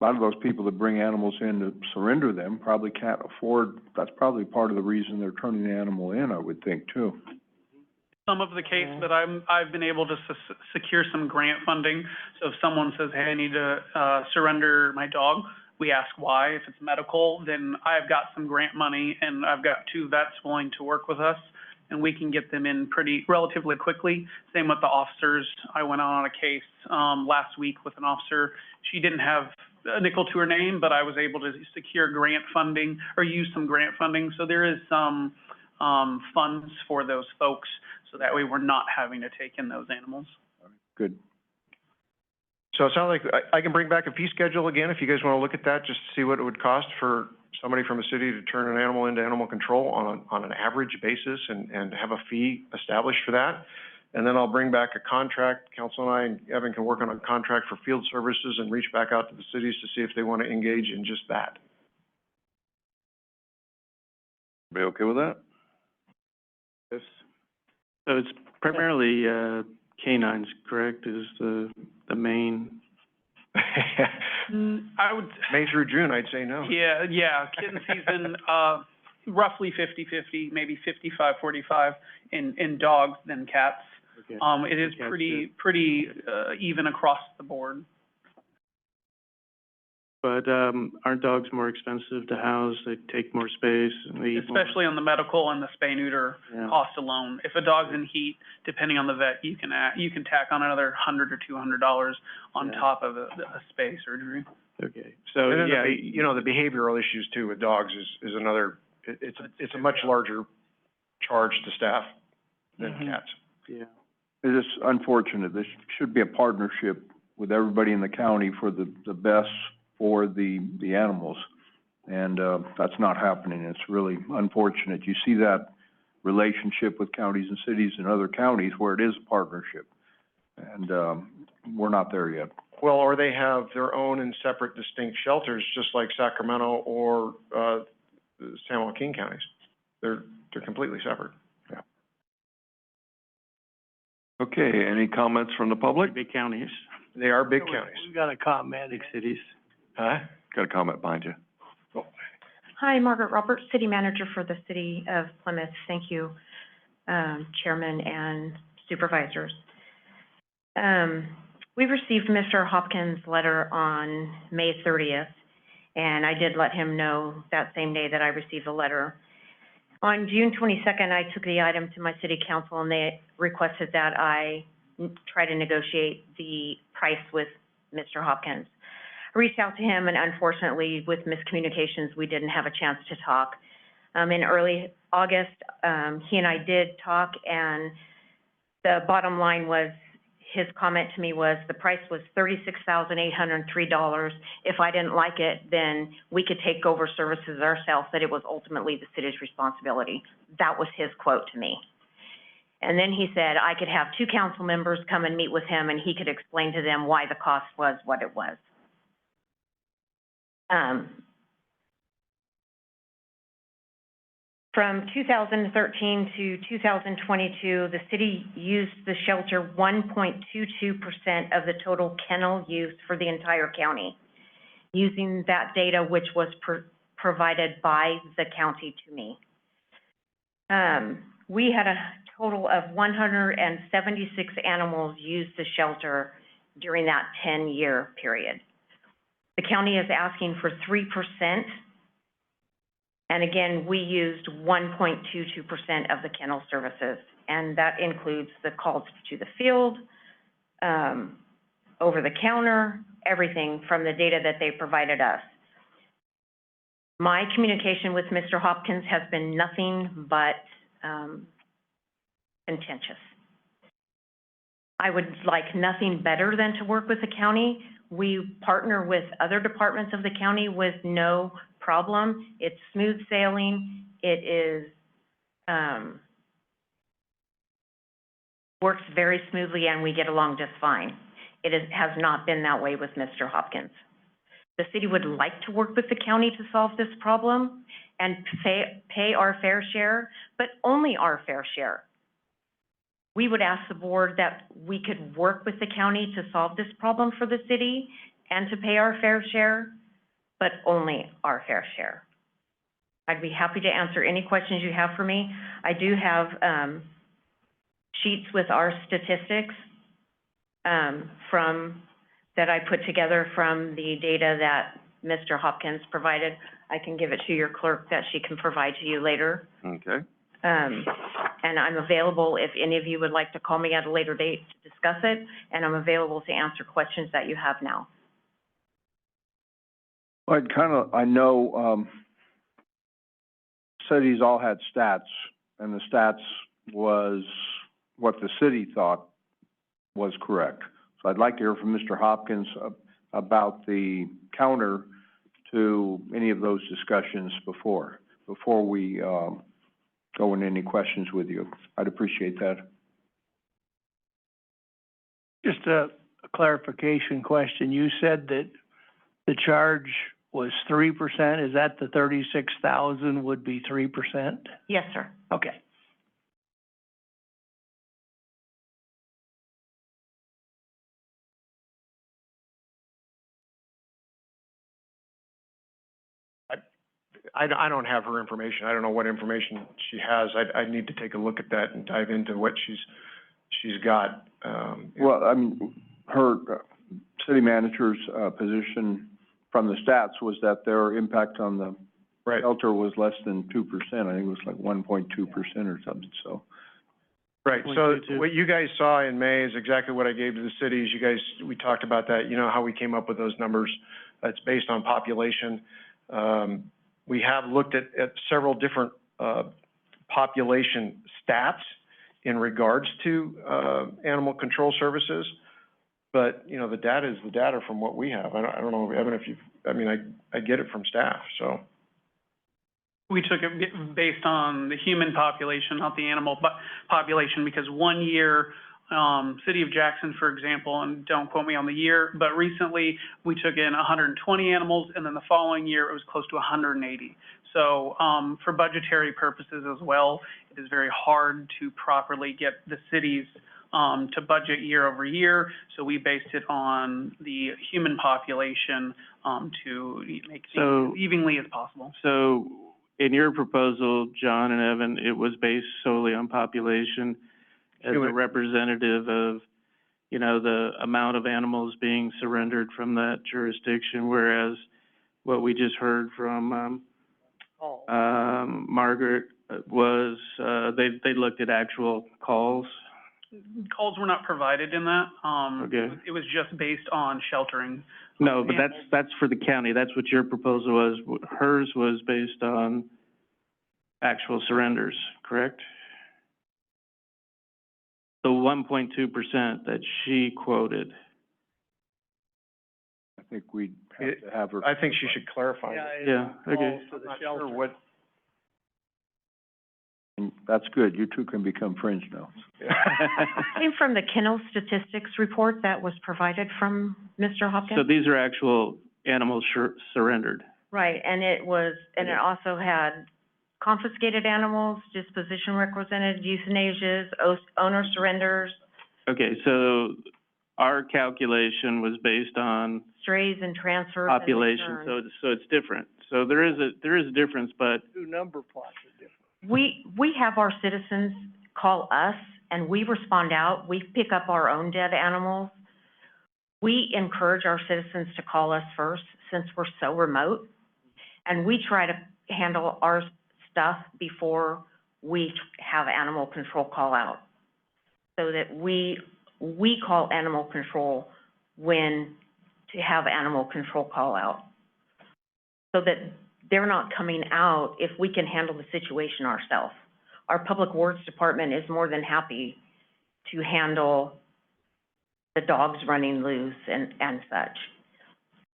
a lot of those people that bring animals in to surrender them probably can't afford, that's probably part of the reason they're turning the animal in, I would think, too. Some of the case that I've been able to secure some grant funding. So if someone says, hey, I need to, surrender my dog, we ask why. If it's medical, then I've got some grant money and I've got 2 vets willing to work with us, and we can get them in relatively quickly. Same with the officers. I went out on a case, last week with an officer. She didn't have a nickel to her name, but I was able to secure grant funding or use some grant funding. So there is some, funds for those folks, so that way we're not having to take in those animals. Good. So it sounds like I can bring back a fee schedule again, if you guys want to look at that, just to see what it would cost for somebody from a city to turn an animal into animal control on an average basis and have a fee established for that. And then I'll bring back a contract. Council and I and Evan can work on a contract for field services and reach back out to the cities to see if they want to engage in just that. Be okay with that? Yes. So it's primarily, canines, correct, is the main? I would, May through June, I'd say no. yeah, kitten season, roughly 50-50, maybe 55-45 in dogs than cats. Okay. It is pretty even across the board. But, aren't dogs more expensive to house? They take more space and they eat more? Especially on the medical and the spay-neuter Yeah. cost alone. If a dog's in heat, depending on the vet, you can tack on another $100 or $200 on top of a spay surgery. Okay, so, And then yeah. you know, the behavioral issues too with dogs is another, it's a much larger charge to staff than cats. Yeah. It is unfortunate. This should be a partnership with everybody in the county for the best for the animals. And, that's not happening. It's really unfortunate. You see that relationship with counties and cities and other counties where it is a partnership. And, we're not there yet. Well, or they have their own and separate distinct shelters, just like Sacramento or, San Joaquin counties. They're completely separate. Yeah. Okay, any comments from the public? Big counties. They are big counties. We got a comment. Big cities. Huh? Got a comment behind you. Hi, Margaret Roberts, City Manager for the City of Plymouth. Thank you, Chairman and Supervisors. We received Mr. Hopkins' letter on May 30th, and I did let him know that same day that I received the letter. On June 22nd, I took the item to my city council, and they requested that I try to negotiate the price with Mr. Hopkins. I reached out to him, and unfortunately, with miscommunications, we didn't have a chance to talk. In early August, he and I did talk, and the bottom line was, his comment to me was, the price was $36,803. If I didn't like it, then we could take over services ourselves, that it was ultimately the city's responsibility. That was his quote to me. And then he said I could have 2 council members come and meet with him, and he could explain to them why the cost was what it was. From 2013 to 2022, the city used the shelter 1.22% of the total kennel use for the entire county, using that data which was provided by the county to me. We had a total of 176 animals use the shelter during that 10-year period. The county is asking for 3%. And again, we used 1.22% of the kennel services, and that includes the calls to the field, over the counter, everything from the data that they provided us. My communication with Mr. Hopkins has been nothing but contentious. I would like nothing better than to work with the county. We partner with other departments of the county with no problem. It's smooth sailing. It is, works very smoothly, and we get along just fine. It has not been that way with Mr. Hopkins. The city would like to work with the county to solve this problem and pay our fair share, but only our fair share. We would ask the board that we could work with the county to solve this problem for the city and to pay our fair share, but only our fair share. I'd be happy to answer any questions you have for me. I do have, sheets with our statistics, that I put together from the data that Mr. Hopkins provided. I can give it to your clerk that she can provide to you later. Okay. And I'm available if any of you would like to call me at a later date to discuss it, and I'm available to answer questions that you have now. I know, cities all had stats, and the stats was what the city thought was correct. So I'd like to hear from Mr. Hopkins about the counter to any of those discussions before we, go into any questions with you. I'd appreciate that. Just a clarification question. You said that the charge was 3%. Is that the 36,000 would be 3%? Yes, sir. Okay. I don't have her information. I don't know what information she has. I need to take a look at that and dive into what she's got. Well, I mean, her city manager's position from the stats was that their impact on the shelter was less than 2%. I think it was like 1.2% or something, so. Right, so what you guys saw in May is exactly what I gave to the cities. You guys, we talked about that, you know, how we came up with those numbers. It's based on population. We have looked at several different population stats in regards to animal control services, but, you know, the data is the data from what we have. I don't know, Evan, if you've, I mean, I get it from staff, so. We took it based on the human population, not the animal population, because 1 year, City of Jackson, for example, and don't quote me on the year, but recently we took in 120 animals, and then the following year it was close to 180. So for budgetary purposes as well, it is very hard to properly get the cities to budget year over year. So we based it on the human population to make things as evenly as possible. So in your proposal, John and Evan, it was based solely on population as a representative of, you know, the amount of animals being surrendered from that jurisdiction, whereas what we just heard from Margaret was they looked at actual calls. Calls were not provided in that. Okay. It was just based on sheltering. No, but that's for the county. That's what your proposal was. Hers was based on actual surrenders, correct? The 1.2% that she quoted. I think we'd have to have her. I think she should clarify. Yeah, okay. I'm not sure what. That's good. You two can become friends now. Came from the kennel statistics report that was provided from Mr. Hopkins. So these are actual animals surrendered. Right, and it was, and it also had confiscated animals, disposition represented, euthanasias, owner surrenders. Okay, so our calculation was based on Strays and transfers population, and returns. so it's different. So there is a difference, but Two number plots are different. We have our citizens call us, and we respond out. We pick up our own dead animals. We encourage our citizens to call us first, since we're so remote, and we try to handle our stuff before we have animal control call out, so that we call animal control when to have animal control call out, so that they're not coming out if we can handle the situation ourselves. Our Public Works Department is more than happy to handle the dogs running loose and such.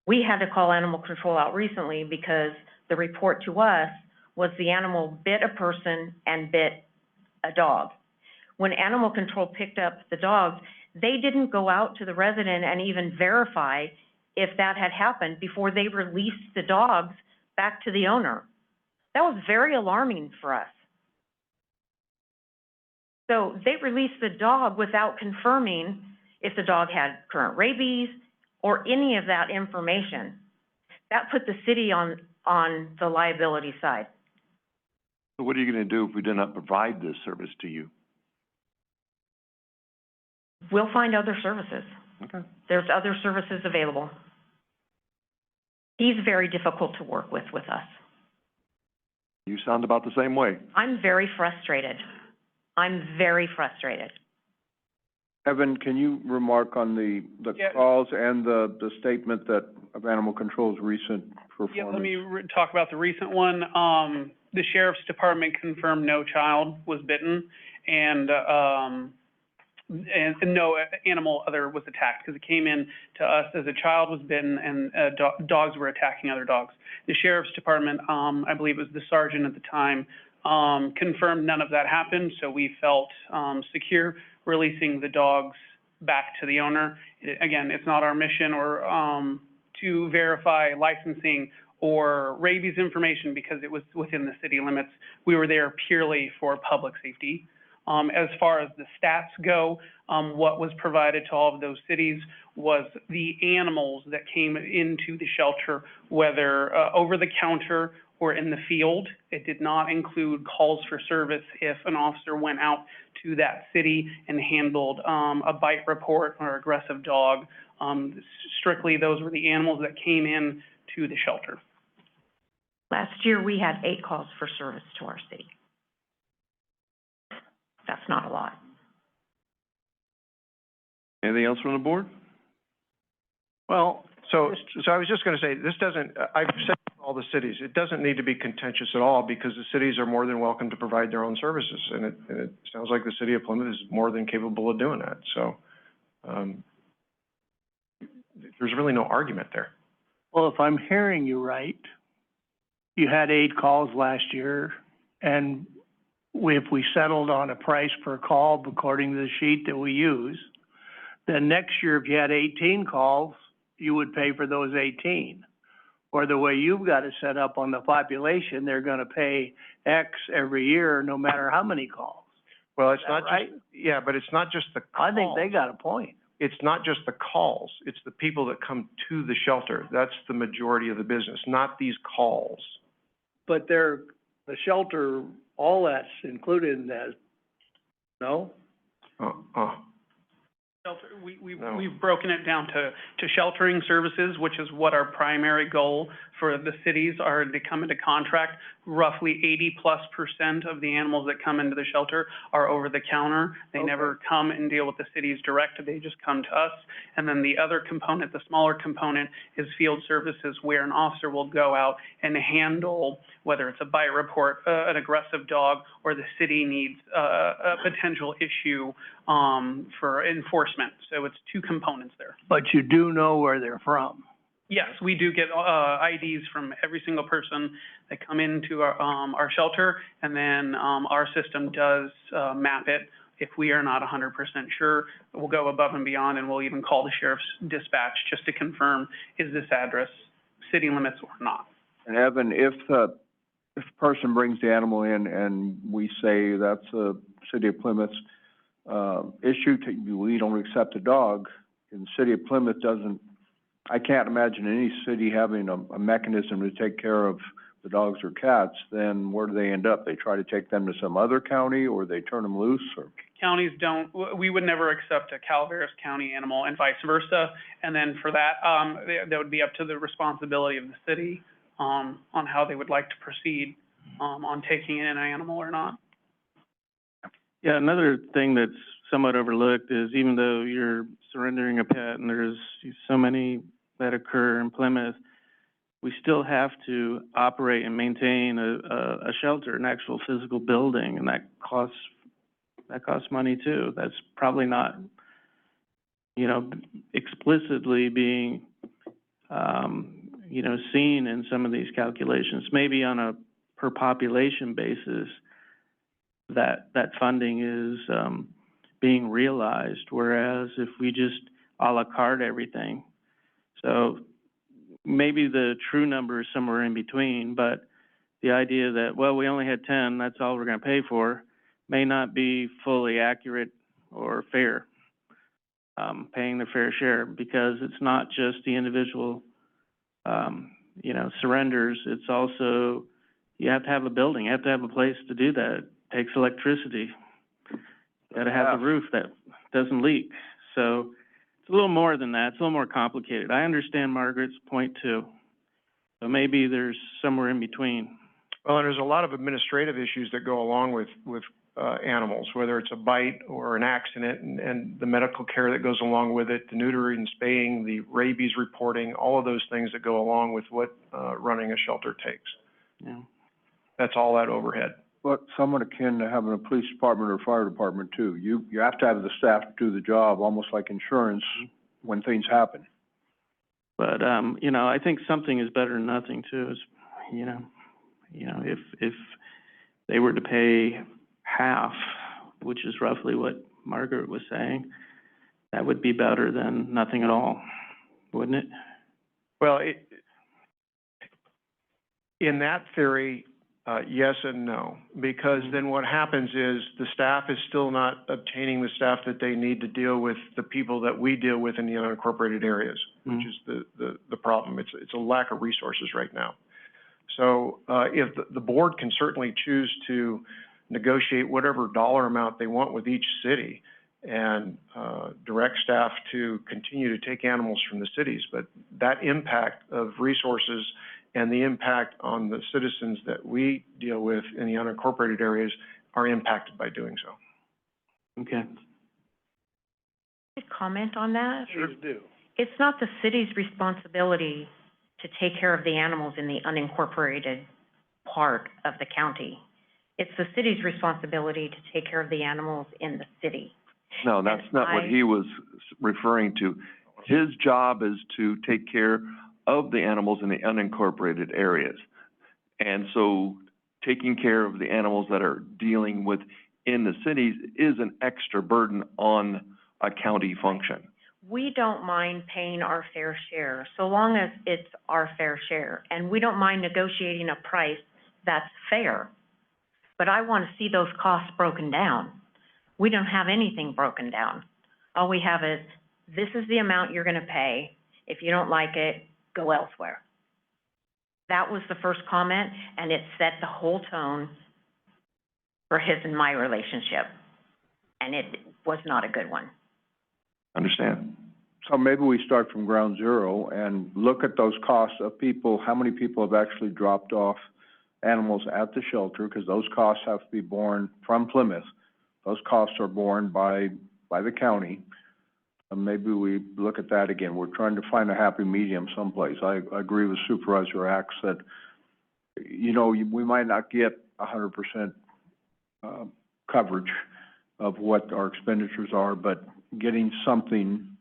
We had to call animal control out recently because the report to us was the animal bit a person and bit a dog. When animal control picked up the dogs, they didn't go out to the resident and even verify if that had happened before they released the dogs back to the owner. That was very alarming for us. So they released the dog without confirming if the dog had current rabies or any of that information, that put the city on the liability side. So what are you gonna do if we do not provide this service to you? We'll find other services. Okay. There's other services available. He's very difficult to work with us. You sound about the same way. I'm very frustrated. Evan, can you remark on the Yeah. calls and the statement that of Animal Control's recent performance? Yeah, let me talk about the recent one. The sheriff's department confirmed no child was bitten, and no animal other was attacked, because it came in to us as a child was bitten and dogs were attacking other dogs. The sheriff's department, I believe it was the sergeant at the time, confirmed none of that happened, so we felt secure releasing the dogs back to the owner. Again, it's not our mission or to verify licensing or rabies information, because it was within the city limits. We were there purely for public safety. As far as the stats go, what was provided to all of those cities was the animals that came into the shelter, whether over the counter or in the field. It did not include calls for service if an officer went out to that city and handled a bite report or aggressive dog. Strictly, those were the animals that came in to the shelter. Last year, we had 8 calls for service to our city. That's not a lot. Anything else from the board? Well, so I was just gonna say, this doesn't, I've said to all the cities, it doesn't need to be contentious at all, because the cities are more than welcome to provide their own services, and it sounds like the city of Plymouth is more than capable of doing that, so, there's really no argument there. Well, if I'm hearing you right, you had 8 calls last year, and if we settled on a price per call according to the sheet that we use, then next year, if you had 18 calls, you would pay for those 18. Or the way you've got it set up on the population, they're gonna pay X every year, no matter how many calls. Well, it's Is that not right? just, yeah, but it's not just the calls. I think they got a point. It's not just the calls, it's the people that come to the shelter. That's the majority of the business, not these calls. But the shelter, all that's included in that, no? Shelter, No. we've broken it down to sheltering services, which is what our primary goal for the cities are to come into contract. Roughly 80+% of the animals that come into the shelter are over the counter. They never come and deal with the cities direct, they just come to us. And then the other component, the smaller component, is field services, where an officer will go out and handle, whether it's a bite report, an aggressive dog, or the city needs a potential issue for enforcement. So it's 2 components there. But you do know where they're from. Yes, we do get IDs from every single person that come into our shelter, and then our system does map it. If we are not 100% sure, we'll go above and beyond, and we'll even call the sheriff's dispatch just to confirm, is this address city limits or not? And Evan, if a person brings the animal in and we say that's a City of Plymouth's issue, we don't accept the dog, and the City of Plymouth doesn't, I can't imagine any city having a mechanism to take care of the dogs or cats, then where do they end up? They try to take them to some other county, or they turn them loose, or? Counties don't, we would never accept a Calaveras County animal and vice versa. And then for that, that would be up to the responsibility of the city on how they would like to proceed on taking in an animal or not. Yeah, another thing that's somewhat overlooked is, even though you're surrendering a pet, and there's so many that occur in Plymouth, we still have to operate and maintain a shelter, an actual physical building, and that costs money too. That's probably not, explicitly being, seen in some of these calculations. Maybe on a per population basis, that funding is being realized, whereas if we just a la carte everything, so maybe the true number is somewhere in between, but the idea that, well, we only had 10, that's all we're going to pay for, may not be fully accurate or fair. paying their fair share, because it's not just the individual, surrenders, it's also, you have to have a building, you have to have a place to do that. It takes electricity. You gotta have the roof that doesn't leak. So it's a little more than that, it's a little more complicated. I understand Margaret's point too, but maybe there's somewhere in between. Well, and there's a lot of administrative issues that go along with animals, whether it's a bite or an accident, and the medical care that goes along with it, the neutering and spaying, the rabies reporting, all of those things that go along with what running a shelter takes. Yeah. That's all that overhead. But somewhat akin to having a police department or fire department too. You have to have the staff to do the job, almost like insurance, when things happen. But, I think something is better than nothing too, if they were to pay half, which is roughly what Margaret was saying, that would be better than nothing at all, wouldn't it? Well, in that theory, yes and no, because then what happens is the staff is still not obtaining the staff that they need to deal with the people that we deal with in the unincorporated areas, which is the problem. It's a lack of resources right now. So if the board can certainly choose to negotiate whatever dollar amount they want with each city and direct staff to continue to take animals from the cities, but that impact of resources and the impact on the citizens that we deal with in the unincorporated areas are impacted by doing so. Okay. Comment on that? Sure do. It's not the city's responsibility to take care of the animals in the unincorporated part of the county. It's the city's responsibility to take care of the animals in the city. No, that's not what he was referring to. His job is to take care of the animals in the unincorporated areas. And so taking care of the animals that are dealing with in the cities is an extra burden on a county function. We don't mind paying our fair share, so long as it's our fair share. And we don't mind negotiating a price that's fair. But I want to see those costs broken down. We don't have anything broken down. All we have is, this is the amount you're going to pay. If you don't like it, go elsewhere. That was the first comment, and it set the whole tone for his and my relationship. And it was not a good one. Understand? So maybe we start from ground zero and look at those costs of people, how many people have actually dropped off animals at the shelter, because those costs have to be borne from Plymouth. Those costs are borne by the county. And maybe we look at that again. We're trying to find a happy medium someplace. I agree with Supervisor Axe that, we might not get 100% coverage of what our expenditures are, but getting some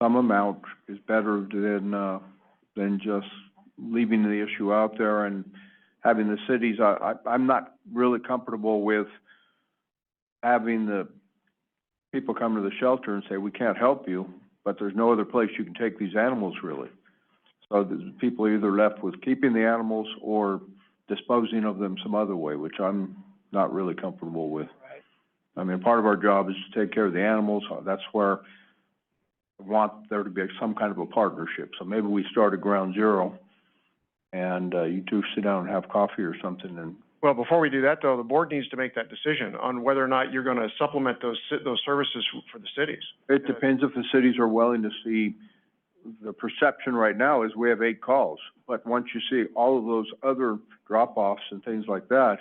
amount is better than just leaving the issue out there and having the cities. I'm not really comfortable with having the people come to the shelter and say, we can't help you, but there's no other place you can take these animals, really. So the people are either left with keeping the animals or disposing of them some other way, which I'm not really comfortable with. Right. I mean, part of our job is to take care of the animals. That's where I want there to be some kind of a partnership. So maybe we start at ground zero and you two sit down and have coffee or something. And Well, before we do that, though, the board needs to make that decision on whether or not you're going to supplement those services for the cities. it depends if the cities are willing to see. The perception right now is we have 8 calls, but once you see all of those other drop-offs and things like that,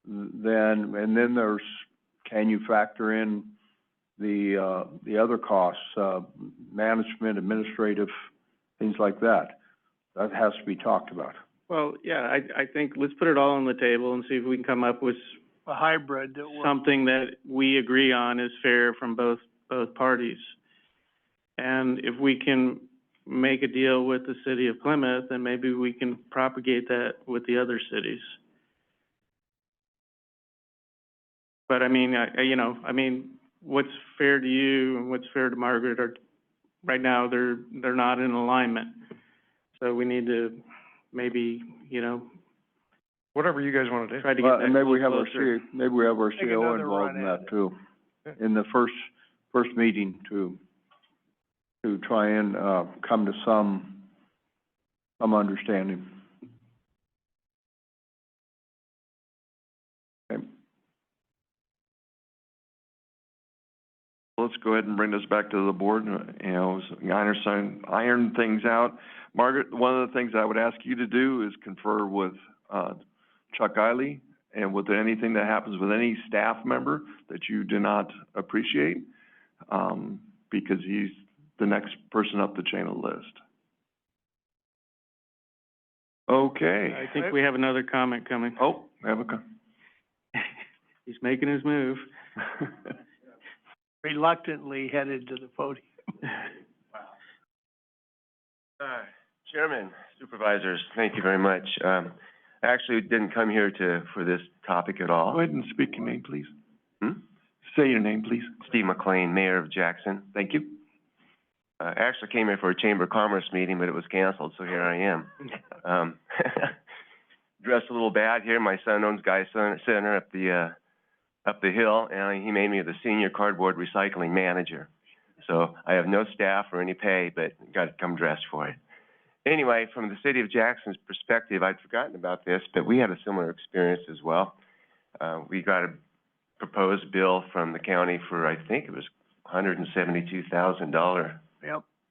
then there's, can you factor in the other costs, management, administrative, things like that? That has to be talked about. Well, yeah, I think let's put it all on the table and see if we can come up with A hybrid that works. something that we agree on is fair from both parties. And if we can make a deal with the city of Plymouth, then maybe we can propagate that with the other cities. But I mean, what's fair to you and what's fair to Margaret are, right now, they're not in alignment. So we need to maybe, Whatever you guys want to do. try to get that And maybe we have closer. our CO Take involved another in run that at it. too. In the first first meeting to try and, come to some understanding. Okay. Let's go ahead and bring this back to the board, you know, iron things out. Margaret, one of the things I would ask you to do is confer with, Chuck Eiley, and with anything that happens with any staff member that you do not appreciate, because he's the next person up the chain of the list. Okay. I think we have another comment coming. Oh, we have He's making his move. Reluctantly headed to the podium. Chairman, Supervisors, thank you very much. I actually didn't come here for this topic at all. Go ahead and speak your name, please. Hmm? Say your name, please. Steve McLean, Mayor of Jackson. Thank you. I actually came here for a Chamber of Commerce meeting, but it was canceled, so here I am. Dressed a little bad here. My son owns Guy Center up the hill, and he made me the senior cardboard recycling manager. So I have no staff or any pay, but got to come dressed for it. Anyway, from the city of Jackson's perspective, I'd forgotten about this, but we had a similar experience as well. We got a proposed bill from the county for, I think it was $172,000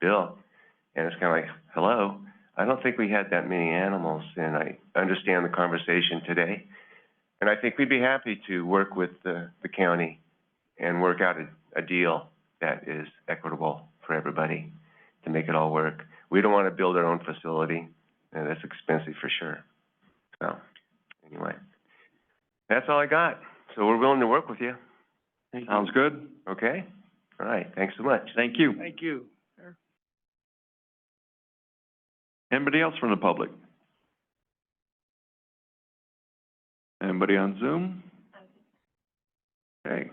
bill. And it's kind of like, hello, I don't think we had that many animals, and I understand the conversation today. And I think we'd be happy to work with the county and work out a deal that is equitable for everybody to make it all work. We don't want to build our own facility, and that's expensive for sure. So, anyway, that's all I got. So we're willing to work with you. Sounds good. Okay? All right, thanks so much. Thank you. Thank you. Anybody else from the public? Anybody on Zoom? Okay.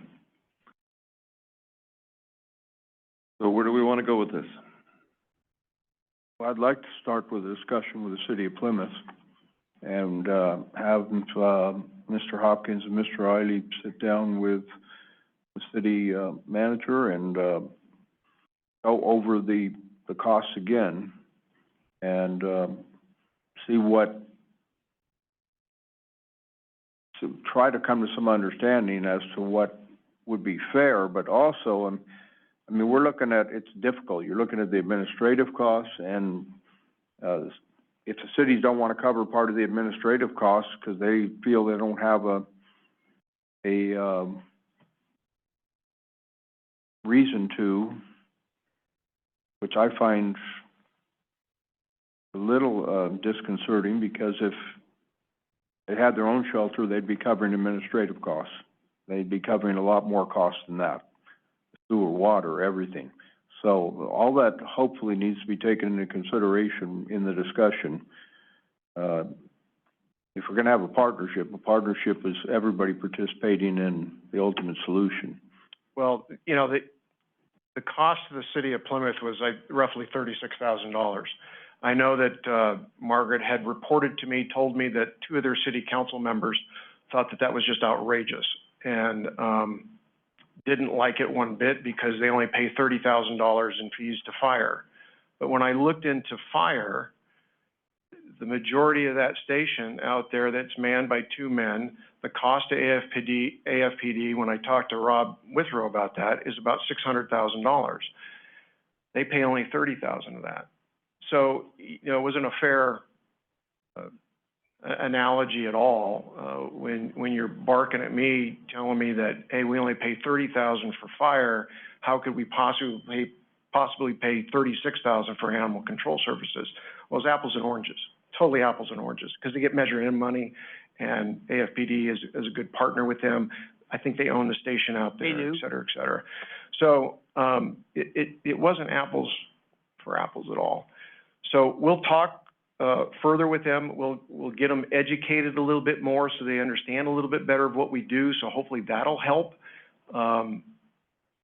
So where do we want to go with this? Well, I'd like to start with a discussion with the city of Plymouth and, have, Mr. Hopkins and Mr. Eiley sit down with the city, manager and, go over the costs again and, see to try to come to some understanding as to what would be fair, but also, I mean, we're looking at, it's difficult. You're looking at the administrative costs, and if the cities don't want to cover part of the administrative costs because they feel they don't have a reason to, which I find a little disconcerting, because if they had their own shelter, they'd be covering administrative costs. They'd be covering a lot more costs than that. Sewer, water, everything. So all that hopefully needs to be taken into consideration in the discussion. If we're gonna have a partnership is everybody participating in the ultimate solution. Well, you know, the cost to the city of Plymouth was like roughly $36,000. I know that, Margaret had reported to me, told me that 2 of their city council members thought that was just outrageous, and, didn't like it one bit because they only pay $30,000 in fees to fire. But when I looked into fire, the majority of that station out there that's manned by 2 men, the cost to AFPD, when I talked to Rob Withrow about that, is about $600,000. They pay only $30,000 of that. So, you know, it wasn't a fair analogy at all, when you're barking at me, telling me that, hey, we only pay $30,000 for fire, how could we possibly pay $36,000 for animal control services? Well, it's apples and oranges, totally apples and oranges, because they get measured in money, and AFPD is a good partner with them. I think they own the station out there, et cetera, et cetera. So, it wasn't apples for apples at all. So we'll talk further with them. We'll get them educated a little bit more so they understand a little bit better of what we do. So hopefully that'll help. And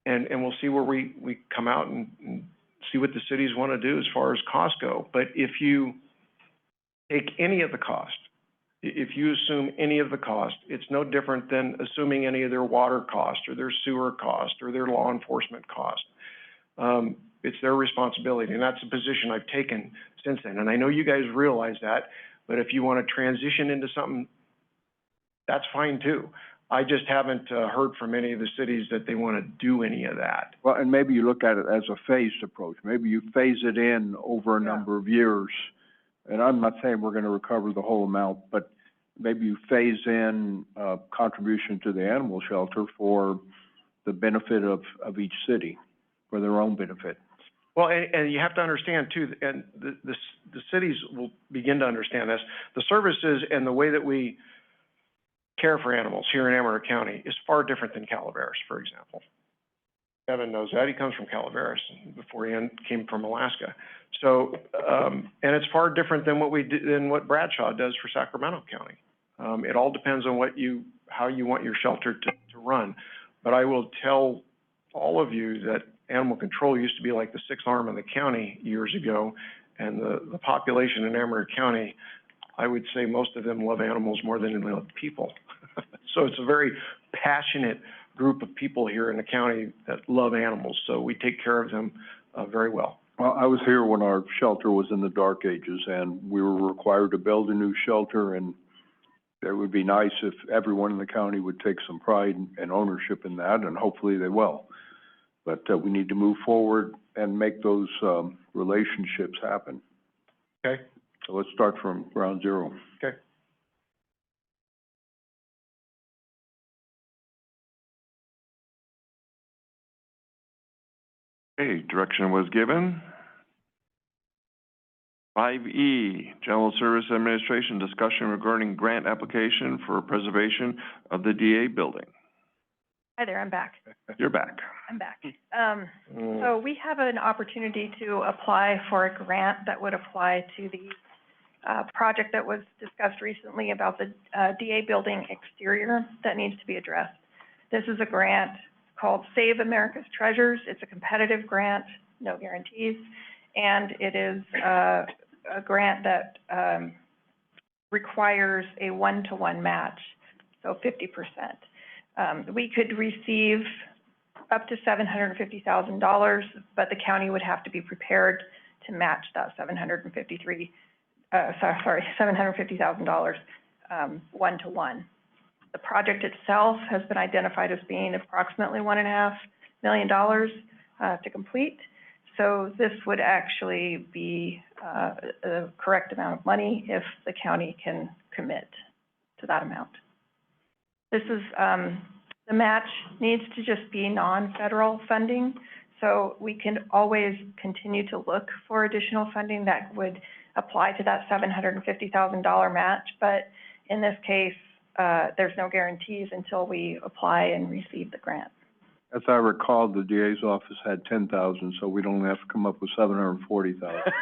we'll see where we come out and see what the cities want to do as far as costs go. But if you take any of the cost If you assume any of the cost, it's no different than assuming any of their water cost or their sewer cost or their law enforcement cost. It's their responsibility, and that's the position I've taken since then. And I know you guys realize that, but if you want to transition into something, that's fine too. I just haven't heard from any of the cities that they want to do any of that. Well, and maybe you look at it as a phased approach. Maybe you phase it in over a number of years. And I'm not saying we're gonna recover the whole amount, but maybe you phase in, contribution to the animal shelter for the benefit of each city, for their own benefit. Well, and you have to understand too, and the cities will begin to understand this, the services and the way that we care for animals here in Amador County is far different than Calaveras, for example. Kevin knows that. He comes from Calaveras before he came from Alaska. So, and it's far different than what Bradshaw does for Sacramento County. It all depends on how you want your shelter to run. But I will tell all of you that animal control used to be like the sixth arm of the county years ago, and the population in Amador County, I would say most of them love animals more than they love people. So it's a very passionate group of people here in the county that love animals, so we take care of them very well. Well, I was here when our shelter was in the dark ages, and we were required to build a new shelter, and it would be nice if everyone in the county would take some pride and ownership in that, and hopefully they will. But we need to move forward and make those relationships happen. Okay. So let's start from ground zero. Okay. Okay, direction was given. 5E, General Service Administration, discussion regarding grant application for preservation of the DA building. Hi there, I'm back. You're back. I'm back. So we have an opportunity to apply for a grant that would apply to the project that was discussed recently about the DA building exterior that needs to be addressed. This is a grant called Save America's Treasures. It's a competitive grant, no guarantees, and it is a grant that requires a one-to-one match, so 50%. We could receive up to $750,000, but the county would have to be prepared to match that $750,000 one-to-one. The project itself has been identified as being approximately $1.5 million to complete. So this would actually be a correct amount of money if the county can commit to that amount. This is, the match needs to just be non-federal funding. So we can always continue to look for additional funding that would apply to that $750,000 match. But in this case, there's no guarantees until we apply and receive the grant. As I recall, the DA's office had 10,000, so we don't have to come up with 740,000.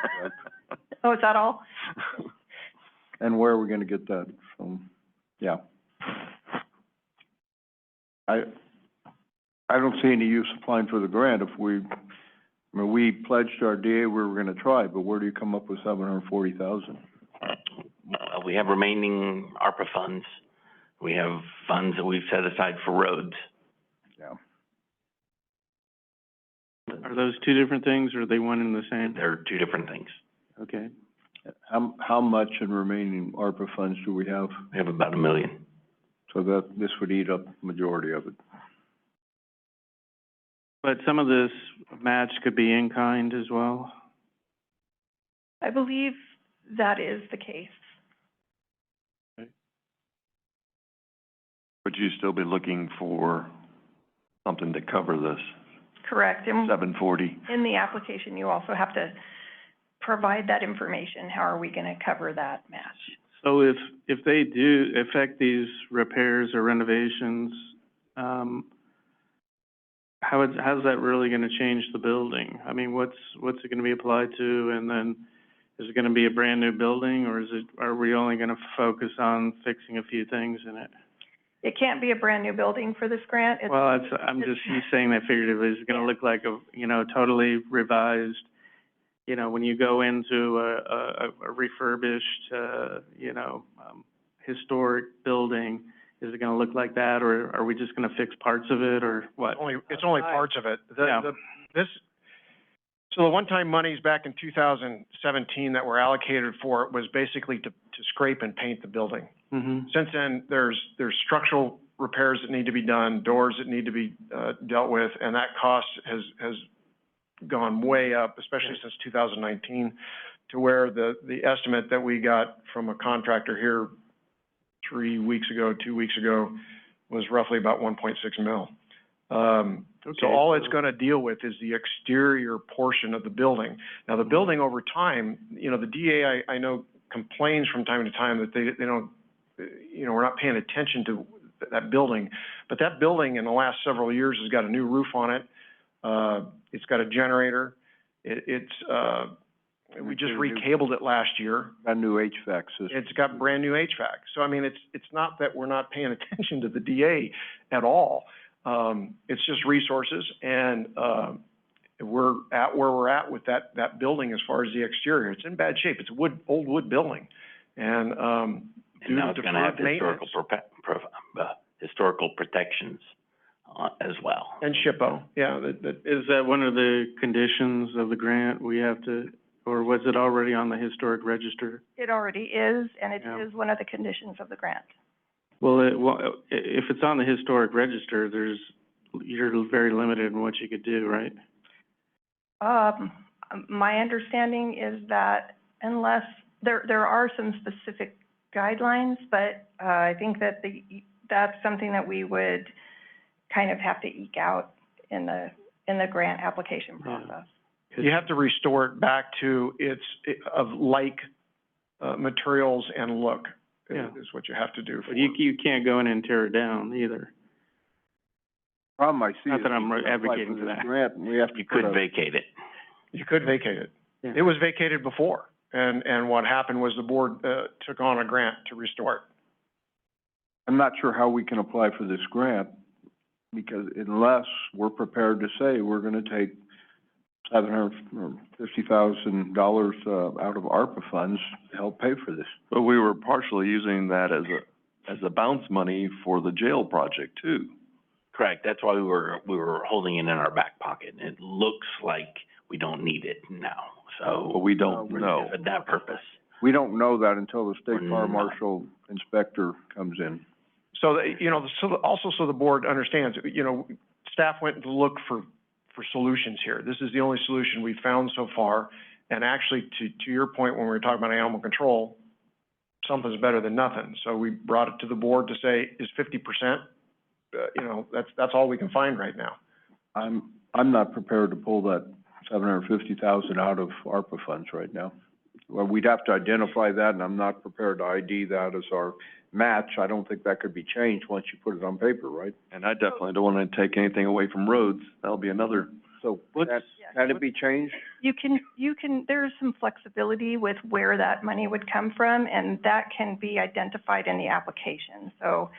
Oh, is that all? And where are we gonna get that from? Yeah. I don't see any use applying for the grant if we pledged our DA we were gonna try, but where do you come up with 740,000? We have remaining ARPA funds. We have funds that we've set aside for roads. Yeah. Are those two different things, or are they one and the same? They're two different things. Okay. How much in remaining ARPA funds do we have? We have about $1 million. So that this would eat up the majority of it. But some of this match could be in kind as well? I believe that is the case. Would you still be looking for something to cover this Correct. And 740? in the application, you also have to provide that information. How are we going to cover that match? So if they do affect these repairs or renovations, how's that really going to change the building? I mean, what's it going to be applied to, and then is it going to be a brand new building, or are we only going to focus on fixing a few things in it? It can't be a brand new building for this grant. Well, I'm just saying that figuratively. It's going to look like a, totally revised, when you go into a refurbished, historic building, is it gonna look like that, or are we just gonna fix parts of it, or what? It's only parts of it. Yeah. So the one-time monies back in 2017 that were allocated for it was basically to scrape and paint the building. Mm-hmm. Since then, there's structural repairs that need to be done, doors that need to be, dealt with, and that cost has gone way up, especially since 2019, to where the estimate that we got from a contractor here 2 weeks ago, was roughly about 1.6 mil. So all it's gonna deal with is the exterior portion of the building. Now, the building over time, you know, the DA, I know, complains from time to time that they don't, you know, we're not paying attention to that building. But that building in the last several years has got a new roof on it. It's got a generator. We just recabled it last year. A new HVAC system. It's got brand new HVAC. So, I mean, it's not that we're not paying attention to the DA at all. It's just resources, and, we're at where we're at with that building as far as the exterior. It's in bad shape. It's a old wood building. And now it's gonna have historical protections, as well. And SHPO, yeah, Is that one of the conditions of the grant, we have to, or was it already on the historic register? It already is, and it Yeah. is one of the conditions of the grant. Well, if it's on the historic register, you're very limited in what you could do, right? My understanding is that unless, there are some specific guidelines, but, I think that that's something that we would kind of have to eke out in the grant application process. you have to restore it back to its, of like, materials and look, is what you have to do. But you can't go in and tear it down either. Problem I see Not is that I'm we apply advocating for for this that. grant, and we have to You put could vacate it. You could vacate it. Yeah. It was vacated before, and what happened was the board, took on a grant to restore it. I'm not sure how we can apply for this grant, because unless we're prepared to say we're gonna take $750,000 out of ARPA funds to help pay for this. But we were partially using that as a bounce money for the jail project too. Correct, that's why we were holding it in our back pocket. It looks like we don't need it now, so. But we don't know. For that purpose. We don't know that until the state We're fire not. marshal inspector comes in. So, you know, so the board understands, you know, staff went to look for solutions here. This is the only solution we've found so far. And actually, to your point, when we were talking about animal control, something's better than nothing. So we brought it to the board to say, is 50%, you know, that's all we can find right now. I'm not prepared to pull that $750,000 out of ARPA funds right now. Well, we'd have to identify that, and I'm not prepared to ID that as our match. I don't think that could be changed once you put it on paper, right? And I definitely don't want to take anything away from roads. That'll be another. So can it be changed? You can, there's some flexibility with where that money would come from, and that can be identified in the application. So,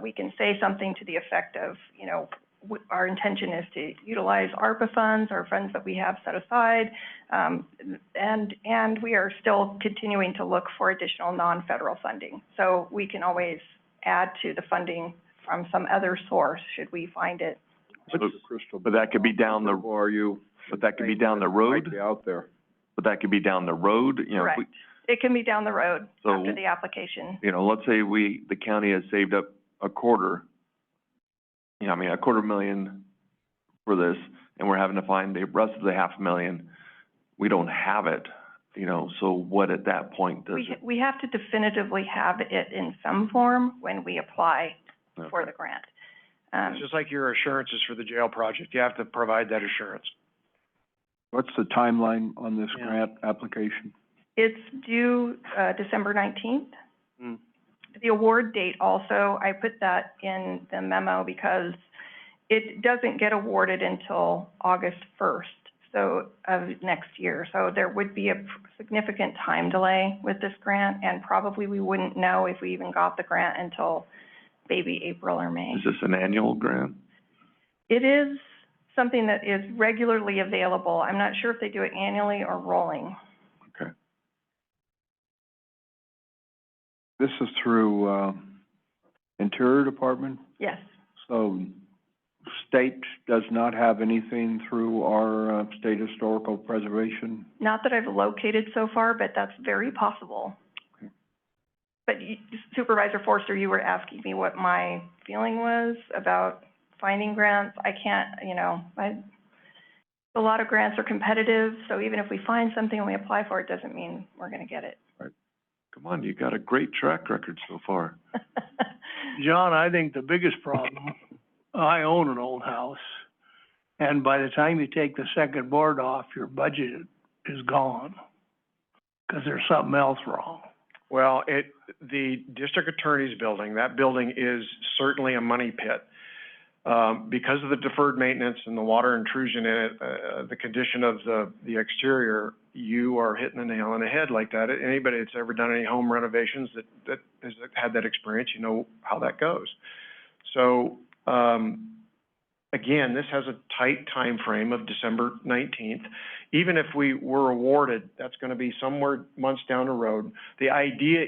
we can say something to the effect of, you know, our intention is to utilize ARPA funds, or funds that we have set aside, and we are still continuing to look for additional non-federal funding. So we can always add to the funding from some other source, should we find it. But that could be down the. Or are you? But that could be down the road. Might be out there. But that could be down the road, you know. Correct. It can be down the road So, after the application. You know, let's say the county has saved up a quarter, you know, $250,000 for this, and we're having to find the rest of the $500,000. We don't have it, you know, so what at that point does it? We have to definitively have it in some form when we apply for the grant. It's just like your assurances for the jail project. You have to provide that assurance. What's the timeline on this grant application? It's due, December 19th. Mm. The award date also, I put that in the memo because it doesn't get awarded until August 1st, so, of next year. So there would be a significant time delay with this grant, and probably we wouldn't know if we even got the grant until maybe April or May. Is this an annual grant? It is something that is regularly available. I'm not sure if they do it annually or rolling. Okay. This is through, Interior Department, Yes. so state does not have anything through our, state historical preservation? Not that I've located so far, but that's very possible. Okay. But Supervisor Forster, you were asking me what my feeling was about finding grants. I can't, a lot of grants are competitive, so even if we find something and we apply for it, doesn't mean we're gonna get it. Right. Come on, you got a great track record so far. John, I think the biggest problem, I own an old house, and by the time you take the second board off, your budget is gone, 'cause there's something else wrong. Well, the district attorney's building, that building is certainly a money pit. Because of the deferred maintenance and the water intrusion in it, the condition of the exterior, you are hitting the nail on the head like that. Anybody that's ever done any home renovations that has had that experience, you know how that goes. So, again, this has a tight time frame of December 19th. Even if we were awarded, that's gonna be somewhere months down the road. The idea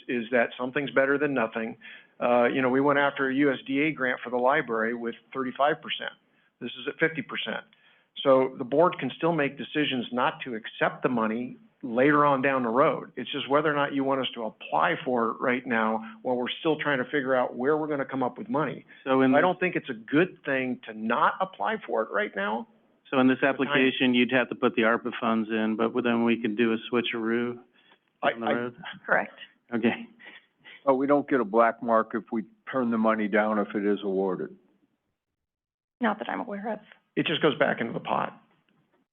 is that something's better than nothing. We went after a USDA grant for the library with 35%. This is at 50%. So the board can still make decisions not to accept the money later on down the road. It's just whether or not you want us to apply for it right now while we're still trying to figure out where we're gonna come up with money. So I don't think it's a good thing to not apply for it right now. So in this application, you'd have to put the ARPA funds in, but then we could do a switcheroo down the road? Correct. Okay. Oh, we don't get a black mark if we turn the money down if it is awarded. Not that I'm aware of. It just goes back into the pot,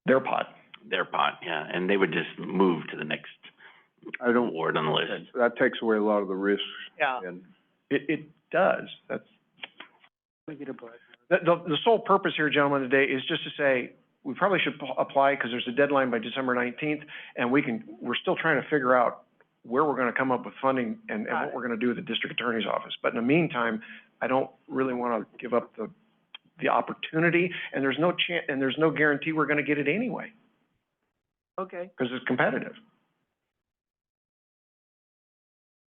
their pot. Their pot, yeah, and they would just move to the next award on the list. That takes away a lot of the risks. Yeah. And It does, that's. The sole purpose here, gentlemen, today is just to say, we probably should apply, because there's a deadline by December 19th, and we're still trying to figure out where we're gonna come up with funding and what we're gonna do with the district attorney's office. But in the meantime, I don't really wanna give up the opportunity, and there's no guarantee we're gonna get it anyway. Okay. Because it's competitive.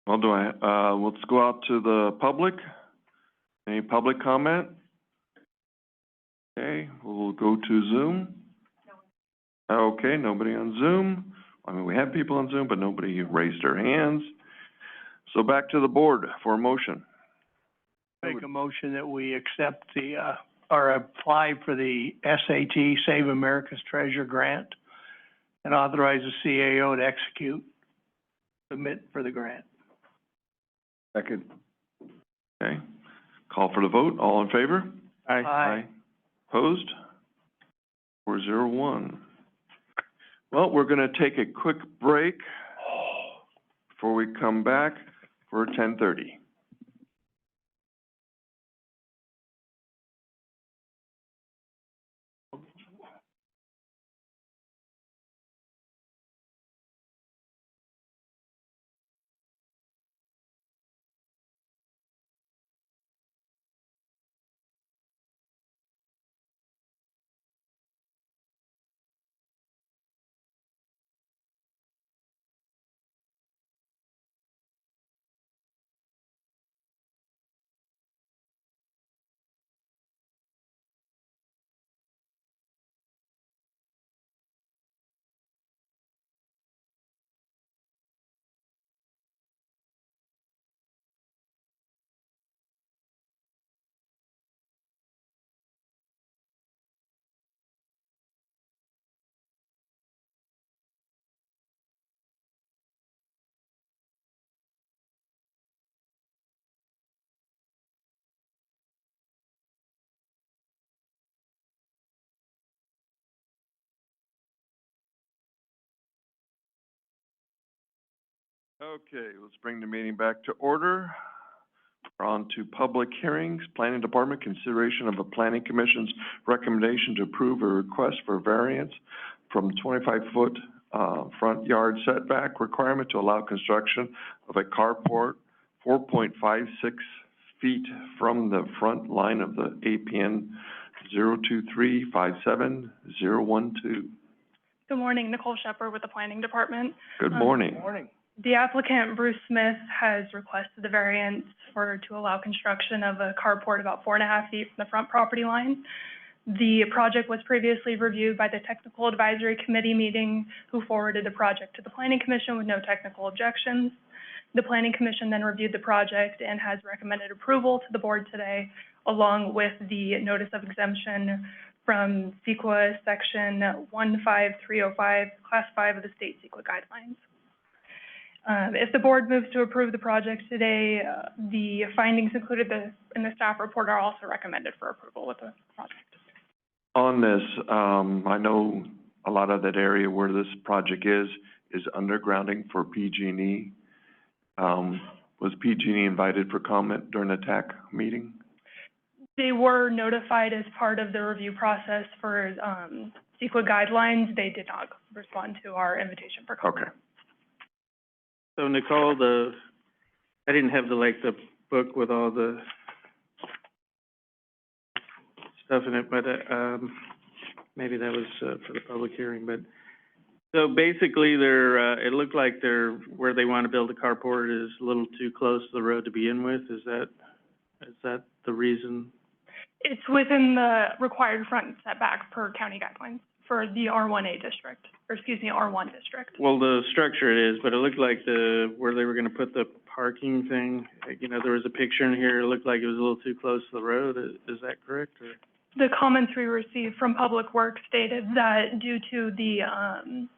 Well, let's go out to the public. Any public comment? Okay, we'll go to Zoom. Okay, nobody on Zoom. I mean, we have people on Zoom, but nobody raised their hands. So back to the board for a motion. Make a motion that we accept or apply for the SAT Save America's Treasure Grant and authorize the CAO to submit for the grant. second, Okay, call for the vote. All in favor? Aye. Opposed? 401. Well, we're gonna take a quick break before we come back for 10:30. Okay, let's bring the meeting back to order. We're on to public hearings. Planning Department, consideration of a planning commission's recommendation to approve a request for variance from 25-foot, front yard setback requirement to allow construction of a carport 4.56 feet from the front line of the APN 02357-012. Good morning, Nicole Shepherd with the Planning Department. Good morning. Morning. The applicant, Bruce Smith, has requested the variance to allow construction of a carport about 4.5 feet from the front property line. The project was previously reviewed by the Technical Advisory Committee meeting, who forwarded the project to the Planning Commission with no technical objections. The Planning Commission then reviewed the project and has recommended approval to the board today, along with the notice of exemption from CEQA Section 15305, Class 5 of the state CEQA guidelines. If the board moves to approve the project today, the findings included in the staff report are also recommended for approval with the project. On this, I know a lot of that area where this project is undergrounding for PG&E. Was PG&E invited for comment during the TAC meeting? They were notified as part of the review process for CEQA guidelines. They did not respond to our invitation for comment. Okay. So Nicole, I didn't have the book with all the stuff in it, but, maybe that was, for the public hearing, but, so basically it looked like where they want to build a carport is a little too close to the road to begin with. Is that the reason? It's within the required front setback per county guidelines for the R1A district, or excuse me, R1 district. Well, the structure it is, but it looked like where they were going to put the parking thing, you know, there was a picture in here, it looked like it was a little too close to the road. Is that correct? Or? The comments we received from Public Works stated that due to the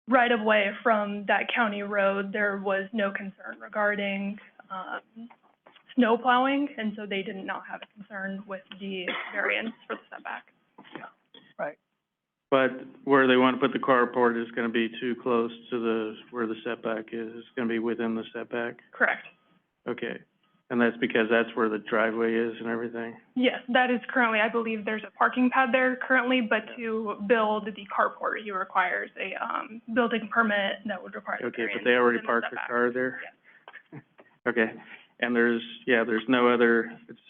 right-of-way from that county road, there was no concern regarding snow plowing, and so they did not have a concern with the variance for the setback. Yeah, right. But where they want to put the carport is going to be too close to where the setback is. It's going to be within the setback? Correct. Okay. And that's because that's where the driveway is and everything? Yes, that is currently, I believe there's a parking pad there currently, but to build the carport, he requires a building permit that would require. Okay, but they already parked their car there? Yes. Okay. And there's no other, it's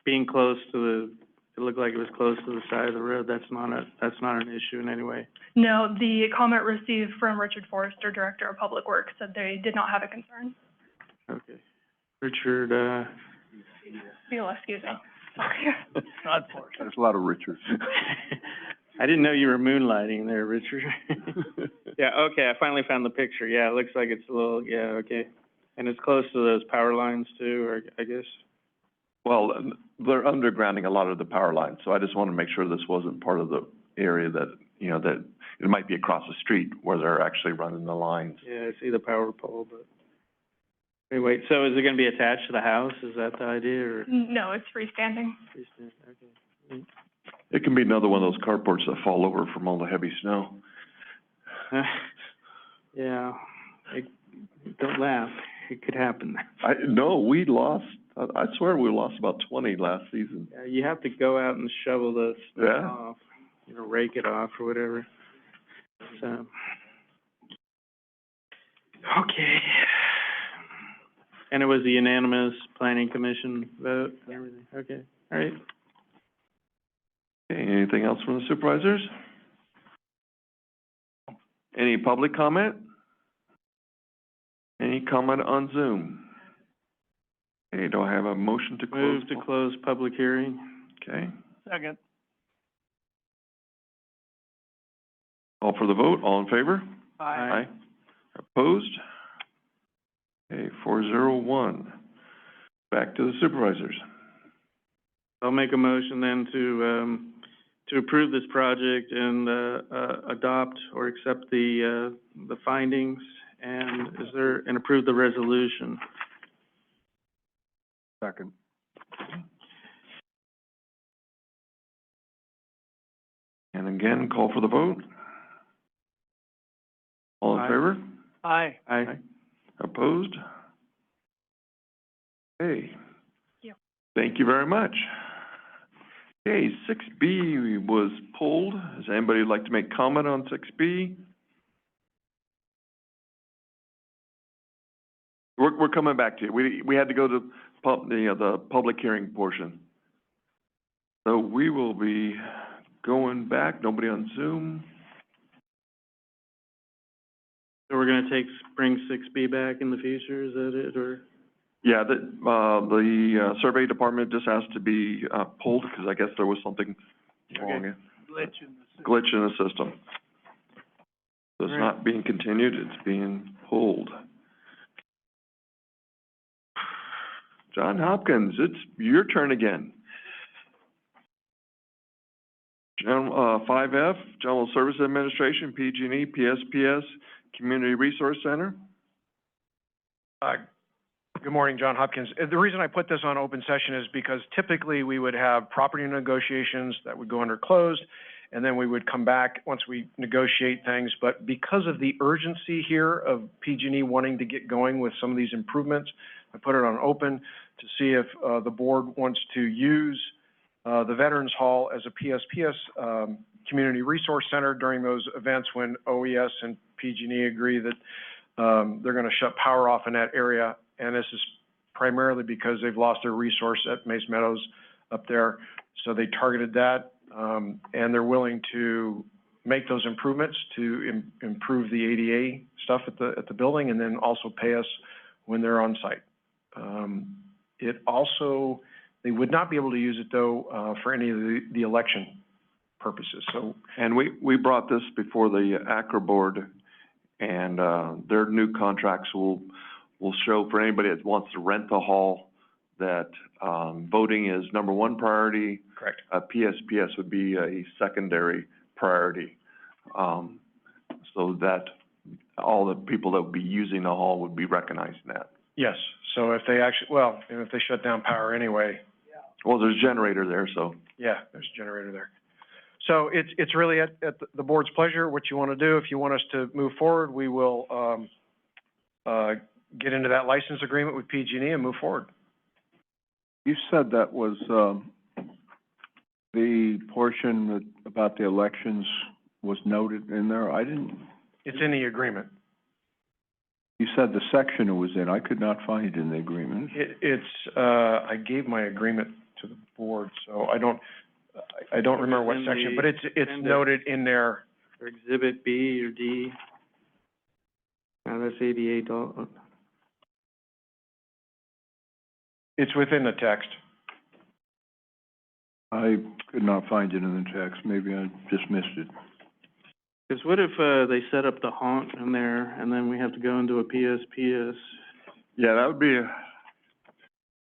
being close to it looked like it was close to the side of the road. That's not an issue in any way? No, the comment received from Richard Forrester, Director of Public Works, said they did not have a concern. Okay. Richard, excuse me. Sorry. Not Forrester. There's a lot of Richards. I didn't know you were moonlighting there, Richard. Yeah, okay, I finally found the picture. Yeah, it looks like it's a little, yeah, okay. And it's close to those power lines too, or I guess? Well, they're undergrounding a lot of the power lines, so I just want to make sure this wasn't part of the area that, you know, that it might be across the street where they're actually running the lines. Yeah, I see the power pole, but anyway, so is it going to be attached to the house? Is that the idea, or? No, it's freestanding. Freestanding, okay. It can be another one of those carports that fall over from all the heavy snow. Yeah, don't laugh. It could happen. No, we lost. I swear we lost about 20 last season. Yeah, you have to go out and shovel the snow Yeah. off, you know, rake it off or whatever. So, okay. And it was a unanimous planning commission vote and everything? Okay, all right. Okay, anything else from the supervisors? Any public comment? Any comment on Zoom? Okay, do I have a motion to close? Move to close public hearing. Okay, Second. call for the vote, all in favor? Aye. Opposed? Okay, 401. Back to the supervisors. I'll make a motion then to approve this project and, adopt or accept the findings and approve the resolution. Second. And again, call for the vote. All in Aye. favor? Aye. Aye. Opposed? Okay. Yeah. Thank you very much. Okay, 6B was pulled. Does anybody like to make comment on 6B? We're coming back to you. We had to go to the public hearing portion. So we will be going back. Nobody on Zoom. So we're gonna bring 6B back in the future, is that it, or? Yeah, the survey department just has to be, pulled, because I guess there was something wrong, glitch in the system. So it's Right. not being continued, it's being pulled. John Hopkins, it's your turn again. General, 5F, General Services Administration, PG&E, PSPS, Community Resource Center. Good morning, John Hopkins. The reason I put this on open session is because typically we would have property negotiations that would go under closed, and then we would come back once we negotiate things. But because of the urgency here of PG&E wanting to get going with some of these improvements, I put it on open to see if the board wants to use the Veterans Hall as a PSPS Community Resource Center during those events when OES and PG&E agree that they're going to shut power off in that area. And this is primarily because they've lost their resource at Mace Meadows up there. So they targeted that, and they're willing to make those improvements to improve the ADA stuff at the building, and then also pay us when they're on site. It also, they would not be able to use it though for any of the election purposes. So, and we brought this before the ACRA board, and their new contracts will show for anybody that wants to rent the hall that voting is number one priority. correct. PSPS would be a secondary priority. So that all the people that would be using the hall would be recognizing that. Yes. So if they actually, well, and if they shut down power anyway. Well, there's a generator there, so. Yeah, there's a generator there. So it's really at the board's pleasure, what you want to do. If you want us to move forward, we will get into that license agreement with PG&E and move forward. You said that was, the portion about the elections was noted in there. I didn't. It's in the agreement. You said the section it was in. I could not find it in the agreement. I gave my agreement to the board, so I don't remember what section, but it's noted in there. Or Exhibit B or D. That's $88. It's within the text. I could not find it in the text. Maybe I just missed it. Because what if they set up the haunt in there and then we have to go into a PSPS? Yeah, that would be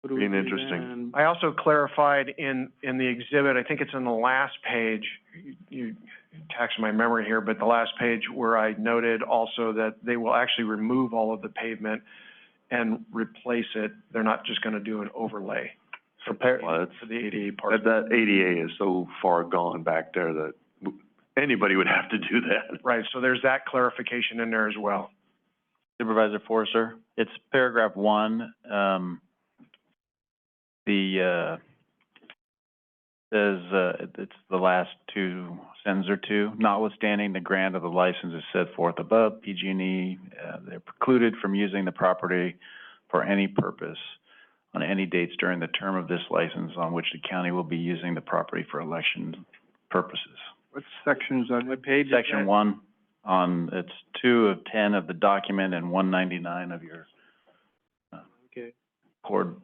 What do we do interesting. then? I also clarified in the exhibit, I think it's in the last page, you taxed my memory here, but the last page where I noted also that they will actually remove all of the pavement and replace it. They're not just going to do an overlay for the ADA part. That ADA is so far gone back there that anybody would have to do that. Right, so there's that clarification in there as well. Supervisor Forster, it's paragraph 1, says, it's the last two sentences or two. Notwithstanding the grant of the license is set forth above, PG&E, they're precluded from using the property for any purpose on any dates during the term of this license on which the county will be using the property for election purposes. What section is that? What page is Section that? 1 on, it's 2 of 10 of the document and 199 of your Okay.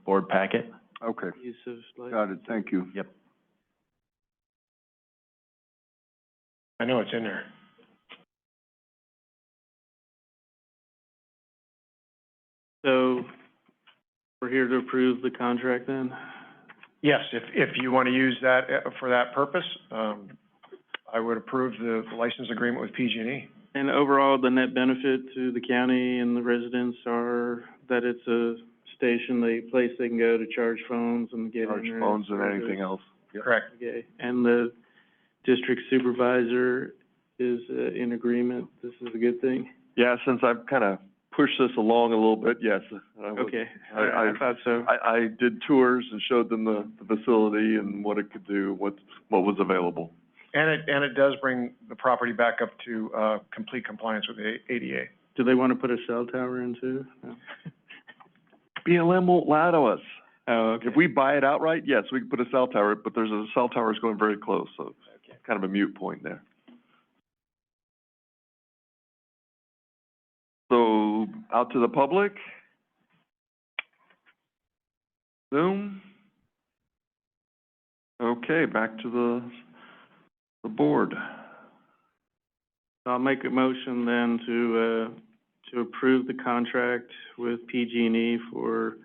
board packet. Okay, Use of license. got it. Thank you. Yep. I know it's in there. So, we're here to approve the contract then? Yes, if you want to use that for that purpose, I would approve the license agreement with PG&E. And overall, the net benefit to the county and the residents are that it's a station, a place they can go to charge phones and get Charge internet phones and service. anything else. Yep. Correct. Okay, and the district supervisor is in agreement, this is a good thing? Yeah, since I've kind of pushed this along a little bit, yes. Okay, I thought so. I did tours and showed them the facility and what it could do, what was available. And it does bring the property back up to, complete compliance with the ADA. Do they want to put a cell tower in too? No. BLM won't allow us. Oh, okay. If we buy it outright, yes, we can put a cell tower, but there's a cell tower that's going very close, so it's kind of a moot point there. So, out to the public? Zoom? Okay, back to the board. I'll make a motion then to approve the contract with PG&E for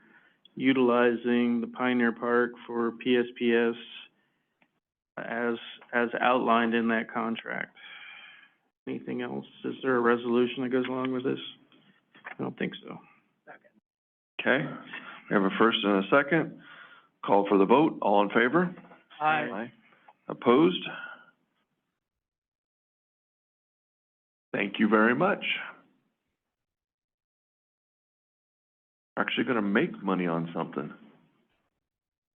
utilizing the Pioneer Park for PSPS as outlined in that contract. Anything else? Is there a resolution that goes along with this? I don't think so. Okay, we have a first and a second. Call for the vote. All in favor? Aye. Opposed? Thank you very much. We're actually gonna make money on something.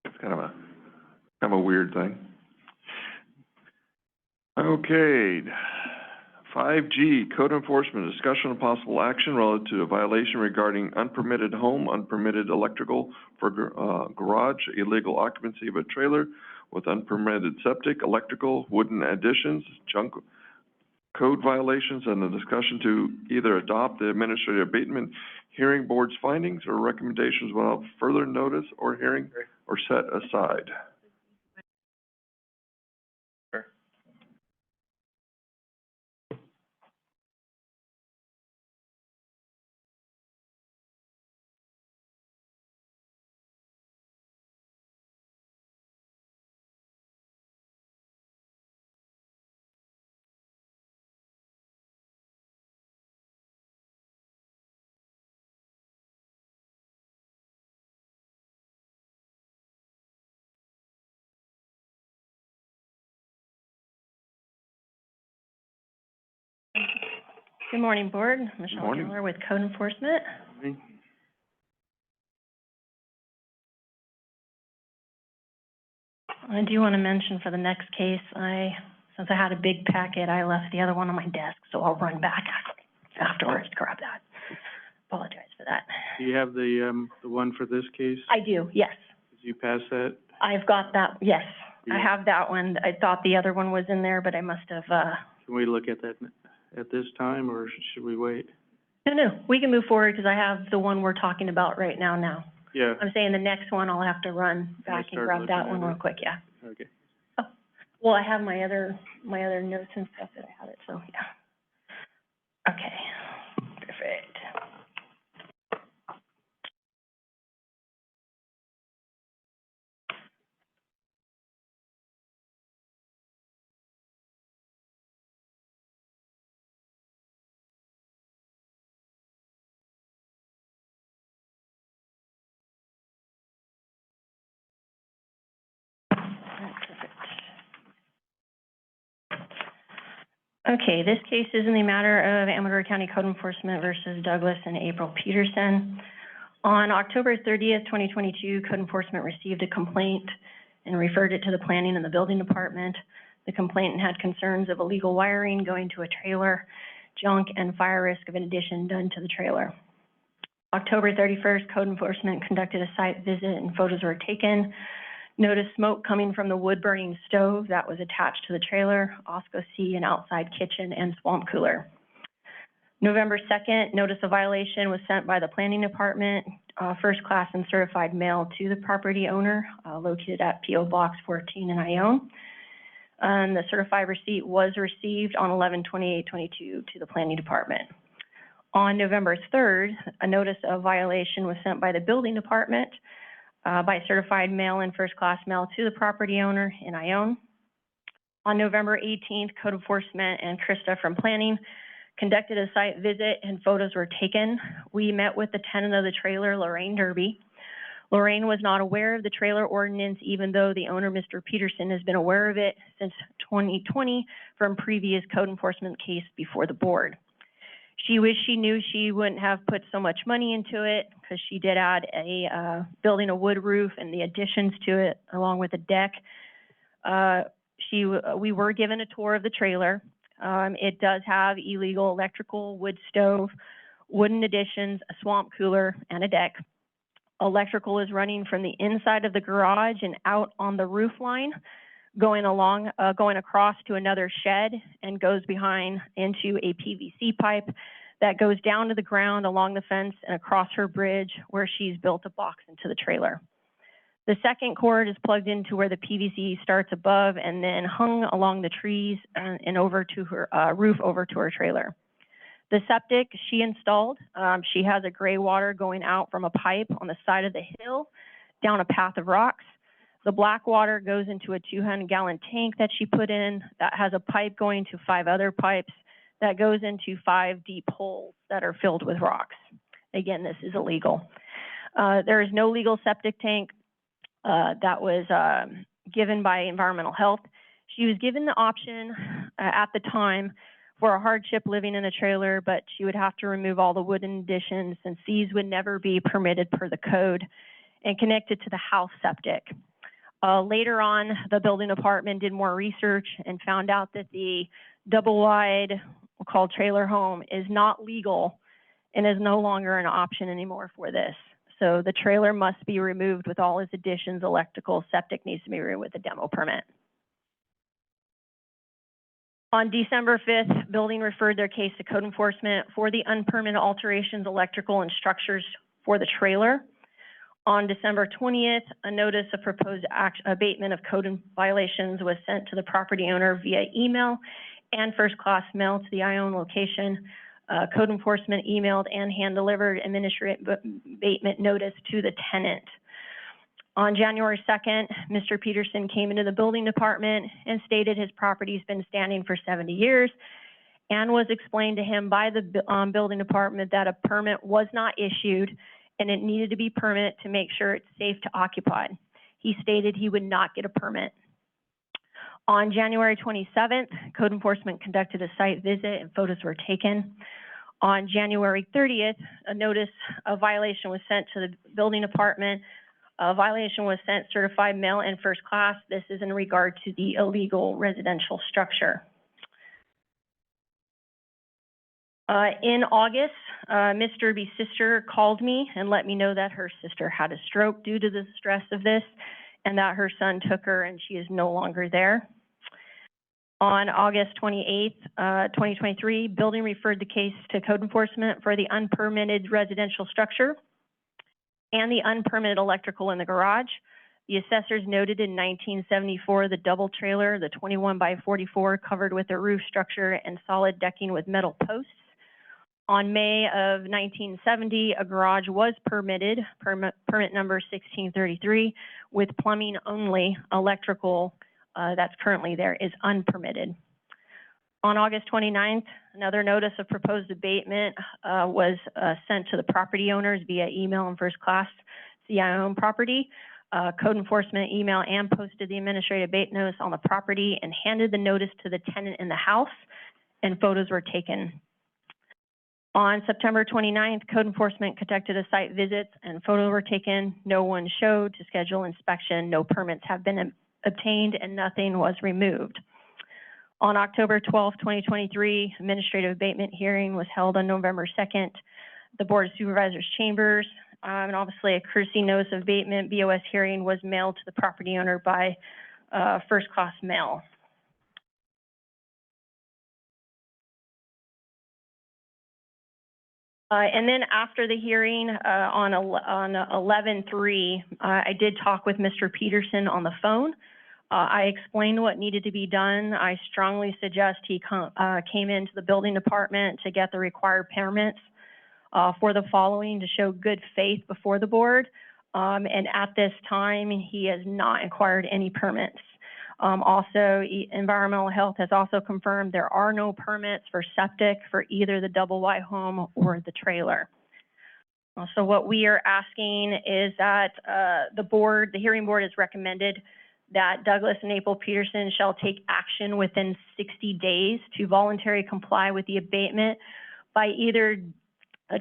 It's kind of a weird thing. Okay, 5G, code enforcement, discussion of possible action relative to a violation regarding unpermitted home, unpermitted electrical for garage, illegal occupancy of a trailer with unpermitted septic, electrical, wooden additions, junk code violations, and the discussion to either adopt the administrative abatement hearing board's findings or recommendations without further notice or hearing or set aside. Good morning, Board. Michelle Morning. Keller with Code Enforcement. I do want to mention for the next case, since I had a big packet, I left the other one on my desk, so I'll run back afterwards to grab that. Apologize for that. Do you have the one for this case? I do, yes. Did you pass that? I've got that, yes. I Yeah. have that one. I thought the other one was in there, but I must have, Can we look at that at this time, or should we wait? No, we can move forward because I have the one we're talking about right now. Yeah, I'm saying the next one, I'll have to run back and start grab that looking one at real it. quick, yeah. okay. Well, I have my other notes and stuff that I had it, so, yeah. Okay, perfect. Perfect. Okay, this case is in the matter of Amador County Code Enforcement versus Douglas and April Peterson. On October 30th, 2022, Code Enforcement received a complaint and referred it to the Planning and the Building Department. The complainant had concerns of illegal wiring going to a trailer, junk, and fire risk of an addition done to the trailer. October 31st, Code Enforcement conducted a site visit and photos were taken. Noticed smoke coming from the wood-burning stove that was attached to the trailer. Also see an outside kitchen and swamp cooler. November 2nd, notice of violation was sent by the Planning Department, first class and certified mail to the property owner, located at P.O. Box 14 in Ione. And the certified receipt was received on 11/28/22 to the Planning Department. On November 3rd, a notice of violation was sent by the Building Department, by certified mail and first class mail to the property owner in Ione. On November 18th, Code Enforcement and Krista from Planning conducted a site visit and photos were taken. We met with the tenant of the trailer, Lorraine Derby. Lorraine was not aware of the trailer ordinance, even though the owner, Mr. Peterson, has been aware of it since 2020 from previous code enforcement case before the board. She wished she knew she wouldn't have put so much money into it because she did add building a wood roof and the additions to it along with a deck. We were given a tour of the trailer. It does have illegal electrical, wood stove, wooden additions, a swamp cooler, and a deck. Electrical is running from the inside of the garage and out on the roof line, going across to another shed and goes behind into a PVC pipe that goes down to the ground along the fence and across her bridge where she's built a box into the trailer. The second cord is plugged into where the PVC starts above and then hung along the trees and over to her roof over to her trailer. The septic she installed, she has a gray water going out from a pipe on the side of the hill down a path of rocks. The black water goes into a 200-gallon tank that she put in that has a pipe going to 5 other pipes that goes into 5 deep holes that are filled with rocks. Again, this is illegal. There is no legal septic tank that was given by environmental health. She was given the option at the time for a hardship living in a trailer, but she would have to remove all the wooden additions since these would never be permitted per the code and connected to the house septic. Later on, the building department did more research and found out that the double-wide, we'll call trailer home, is not legal and is no longer an option anymore for this. So the trailer must be removed with all its additions, electrical, septic needs to be removed with a demo permit. On December 5th, building referred their case to code enforcement for the unpermitted alterations, electrical, and structures for the trailer. On December 20th, a notice of proposed abatement of code violations was sent to the property owner via email and first-class mail to the I-own location. Code enforcement emailed and hand-delivered administrative abatement notice to the tenant. On January 2nd, Mr. Peterson came into the building department and stated his property's been standing for 70 years and was explained to him by the building department that a permit was not issued and it needed to be permit to make sure it's safe to occupy. He stated he would not get a permit. On January 27th, code enforcement conducted a site visit and photos were taken. On January 30th, a notice of violation was sent to the building department. A violation was sent certified mail and first class. This is in regard to the illegal residential structure. In August, Ms. Derby's sister called me and let me know that her sister had a stroke due to the stress of this and that her son took her and she is no longer there. On August 28th, 2023, building referred the case to code enforcement for the unpermitted residential structure and the unpermitted electrical in the garage. The assessors noted in 1974 the double trailer, the 21 by 44, covered with a roof structure and solid decking with metal posts. On May of 1970, a garage was permitted, permit number 1633, with plumbing only. Electrical that's currently there is unpermitted. On August 29th, another notice of proposed abatement was sent to the property owners via email and first class CI-owned property. Code enforcement email and posted the administrative abatement notice on the property and handed the notice to the tenant in the house, and photos were taken. On September 29th, code enforcement conducted a site visit and photos were taken. No one showed to schedule inspection. No permits have been obtained and nothing was removed. On October 12, 2023, administrative abatement hearing was held on November 2nd. The Board of Supervisors chambers, and obviously a courtesy notice of abatement BOS hearing was mailed to the property owner by first class mail. And then after the hearing on 11/3, I did talk with Mr. Peterson on the phone. I explained what needed to be done. I strongly suggest he came into the building department to get the required permits for the following to show good faith before the board. And at this time, he has not acquired any permits. Also, environmental health has also confirmed there are no permits for septic for either the double wide home or the trailer. So what we are asking is that the hearing board has recommended that Douglas and April Peterson shall take action within 60 days to voluntarily comply with the abatement by either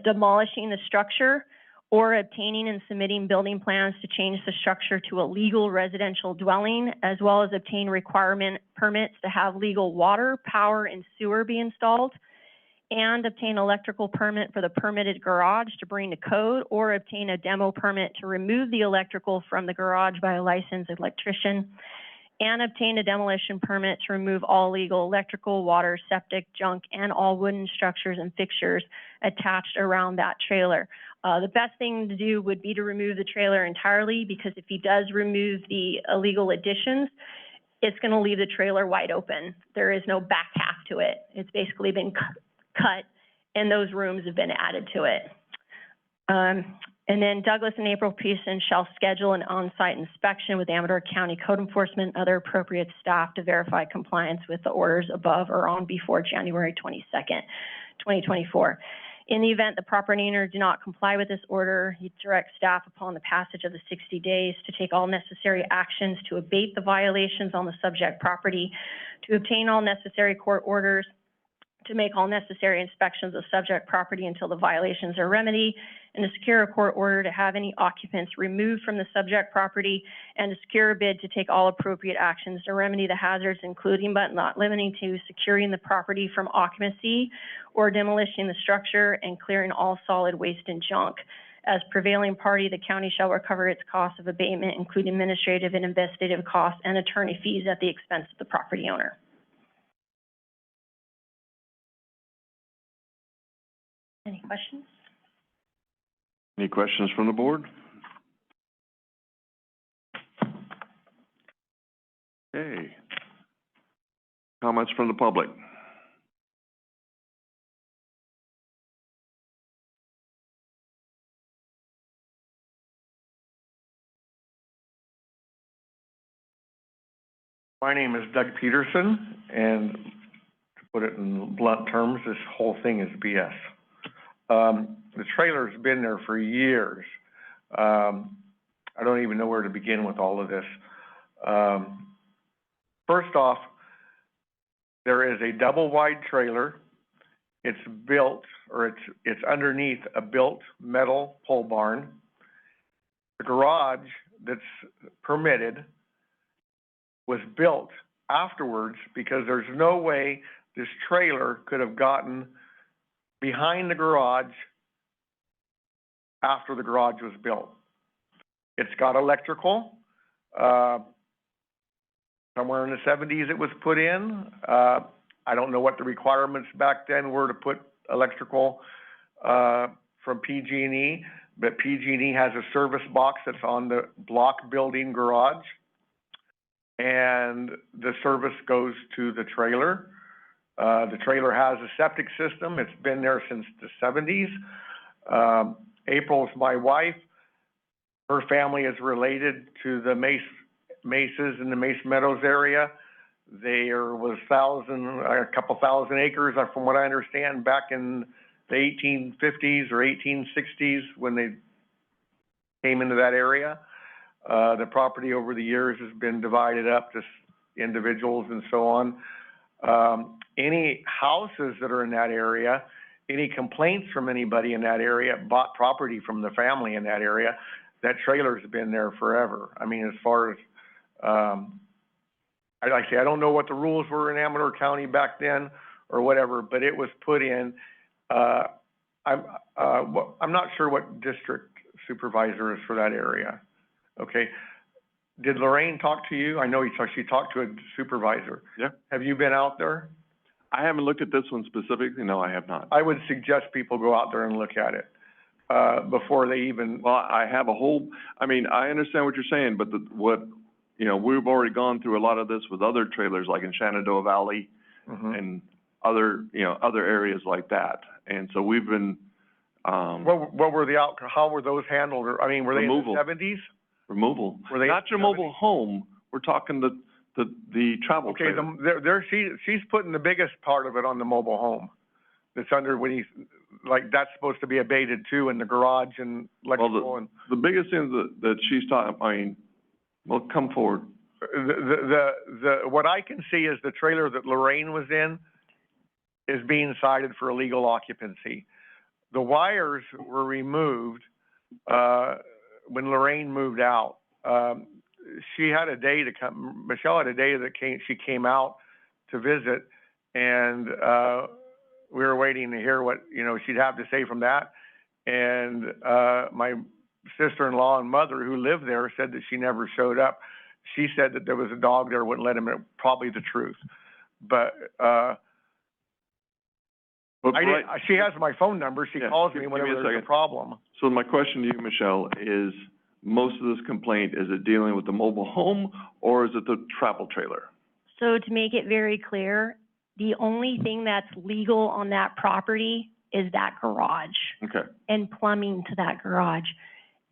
demolishing the structure or obtaining and submitting building plans to change the structure to a legal residential dwelling, as well as obtain requirement permits to have legal water, power, and sewer be installed, and obtain electrical permit for the permitted garage to bring to code, or obtain a demo permit to remove the electrical from the garage by a licensed electrician, and obtained a demolition permit to remove all illegal electrical, water, septic, junk, and all wooden structures and fixtures attached around that trailer. The best thing to do would be to remove the trailer entirely, because if he does remove the illegal additions, it's going to leave the trailer wide open. There is no back half to it. It's basically been cut, and those rooms have been added to it. And then Douglas and April Pearson shall schedule an on-site inspection with Amador County Code Enforcement and other appropriate staff to verify compliance with the orders above or on before January 22nd, 2024. In the event the property owner do not comply with this order, he directs staff upon the passage of the 60 days to take all necessary actions to abate the violations on the subject property, to obtain all necessary court orders, to make all necessary inspections of subject property until the violations are remedied, and to secure a court order to have any occupants removed from the subject property, and to secure a bid to take all appropriate actions to remedy the hazards, including but not limiting to securing the property from occupancy or demolishing the structure and clearing all solid waste and junk. As prevailing party, the county shall recover its costs of abatement, including administrative and investigative costs and attorney fees at the expense of the property owner. Any questions? Any questions from the board? Okay. Comments from the public? My name is Doug Peterson, and to put it in blunt terms, this whole thing is BS. The trailer's been there for years. I don't even know where to begin with all of this. First off, there is a double-wide trailer. It's built, or it's underneath a built metal pole barn. The garage that's permitted was built afterwards, because there's no way this trailer could have gotten behind the garage after the garage was built. It's got electrical. Somewhere in the 70s it was put in. I don't know what the requirements back then were to put electrical from PG&E, but PG&E has a service box that's on the block building garage, and the service goes to the trailer. The trailer has a septic system. It's been there since the 70s. April's my wife. Her family is related to the Mesas in the Mesa Meadows area. There was a couple thousand acres, from what I understand, back in the 1850s or 1860s when they came into that area. The property over the years has been divided up to individuals and so on. Any houses that are in that area, any complaints from anybody in that area, bought property from the family in that area, that trailer's been there forever. I mean, as far as, like I say, I don't know what the rules were in Amador County back then or whatever, but it was put in. I'm not sure what district supervisor is for that area. Okay. Did Lorraine talk to you? I know she talked to a supervisor. Yeah. Have you been out there? I haven't looked at this one specifically. No, I have not. I would suggest people go out there and look at it, before they even. Well, I have a whole, I mean, I understand what you're saying, but we've already gone through a lot of this with other trailers, like in Shenandoah Valley and other areas like that. And so we've been, what were how were those handled? I mean, were they in the 70s? Removal. Were they not your mobile home? We're talking the travel trailer. Okay, she's putting the biggest part of it on the mobile home. That's under that's supposed to be abated too, in the garage and electrical. Well, the biggest thing that she's talking, I mean, well, come forward. What I can see is the trailer that Lorraine was in is being cited for illegal occupancy. The wires were removed when Lorraine moved out. She had a day to come. Michelle had a day that she came out to visit, and we were waiting to hear what she'd have to say from that. And my sister-in-law and mother, who lived there, said that she never showed up. she said that there was a dog there, wouldn't let him in, probably the truth. But, she has my phone number, she calls me whenever there's a problem. So my question to you, Michelle, is most of this complaint, is it dealing with the mobile home or is it the travel trailer? So to make it very clear, the only thing that's legal on that property is that garage Okay. and plumbing to that garage.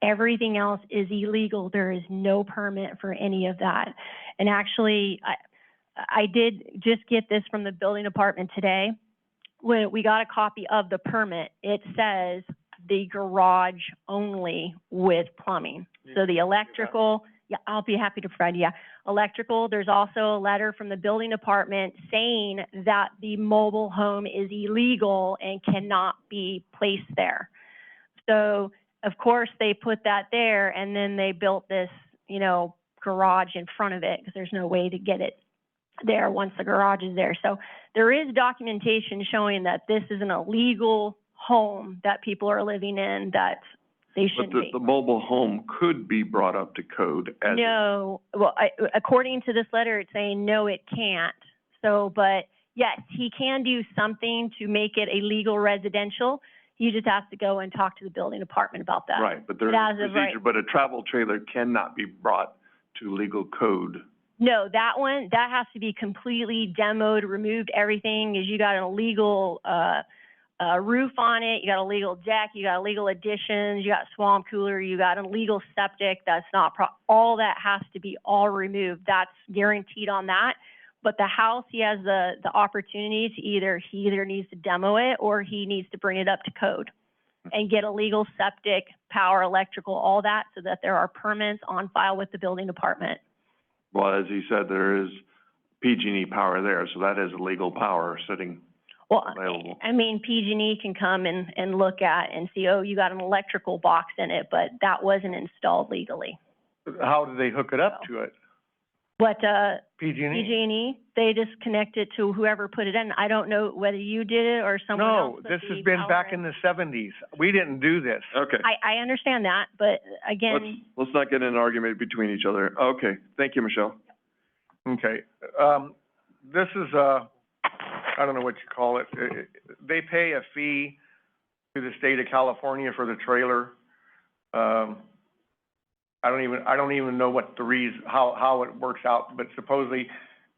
Everything else is illegal. There is no permit for any of that. And actually, I did just get this from the building department today. When we got a copy of the permit, it says the garage only with plumbing. So the electrical, yeah, I'll be happy to provide you. Yeah. Electrical, there's also a letter from the building department saying that the mobile home is illegal and cannot be placed there. So, of course, they put that there, and then they built this, you know, garage in front of it because there's no way to get it there once the garage is there. So there is documentation showing that this is an illegal home that people are living in that they shouldn't be. But the mobile home could be brought up to code as... No, well, according to this letter, it's saying no, it can't. So, but yes, he can do something to make it a legal residential. He just has to go and talk to the building department about that. Right, but there's a procedure, but a travel trailer cannot be brought to legal code. No, that one, that has to be completely demoed, removed everything, is you got an illegal, roof on it, you got a legal deck, you got illegal additions, you got swamp cooler, you got an illegal septic, that's not all that has to be all removed. That's guaranteed on that. But the house, he has the opportunity to he either needs to demo it or he needs to bring it up to code and get a legal septic, power, electrical, all that, so that there are permits on file with the building department. Well, as he said, there is PG&E power there, so that is legal power sitting available. I mean, PG&E can come and look at and see, oh, you got an electrical box in it, but that wasn't installed legally. How do they hook it up to it? What, PG&E? PG&E, they just connect it to whoever put it in. I don't know whether you did it or someone else. No, this has been back in the 70s. We didn't do this. Okay. I understand that, but again. Let's not get in an argument between each other. Okay, thank you, Michelle. Okay, this is I don't know what you call it. They pay a fee to the state of California for the trailer. I don't even know what the reason, how it works out, but supposedly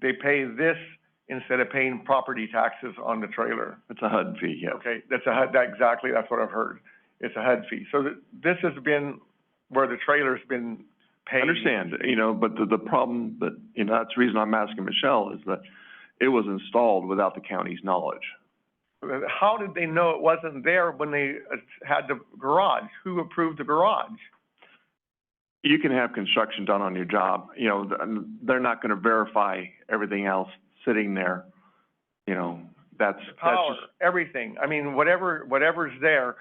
they pay this instead of paying property taxes on the trailer. It's a HUD fee, yeah. Okay, that's a HUD, exactly, that's what I've heard. It's a HUD fee. So this has been where the trailer's been paid. I understand, you know, but the problem that, you know, that's the reason I'm asking Michelle is that it was installed without the county's knowledge. How did they know it wasn't there when they had the garage? Who approved the garage? You can have construction done on your job, you know, they're not gonna verify everything else sitting there. You know, that's Power, just... everything. I mean, whatever's there,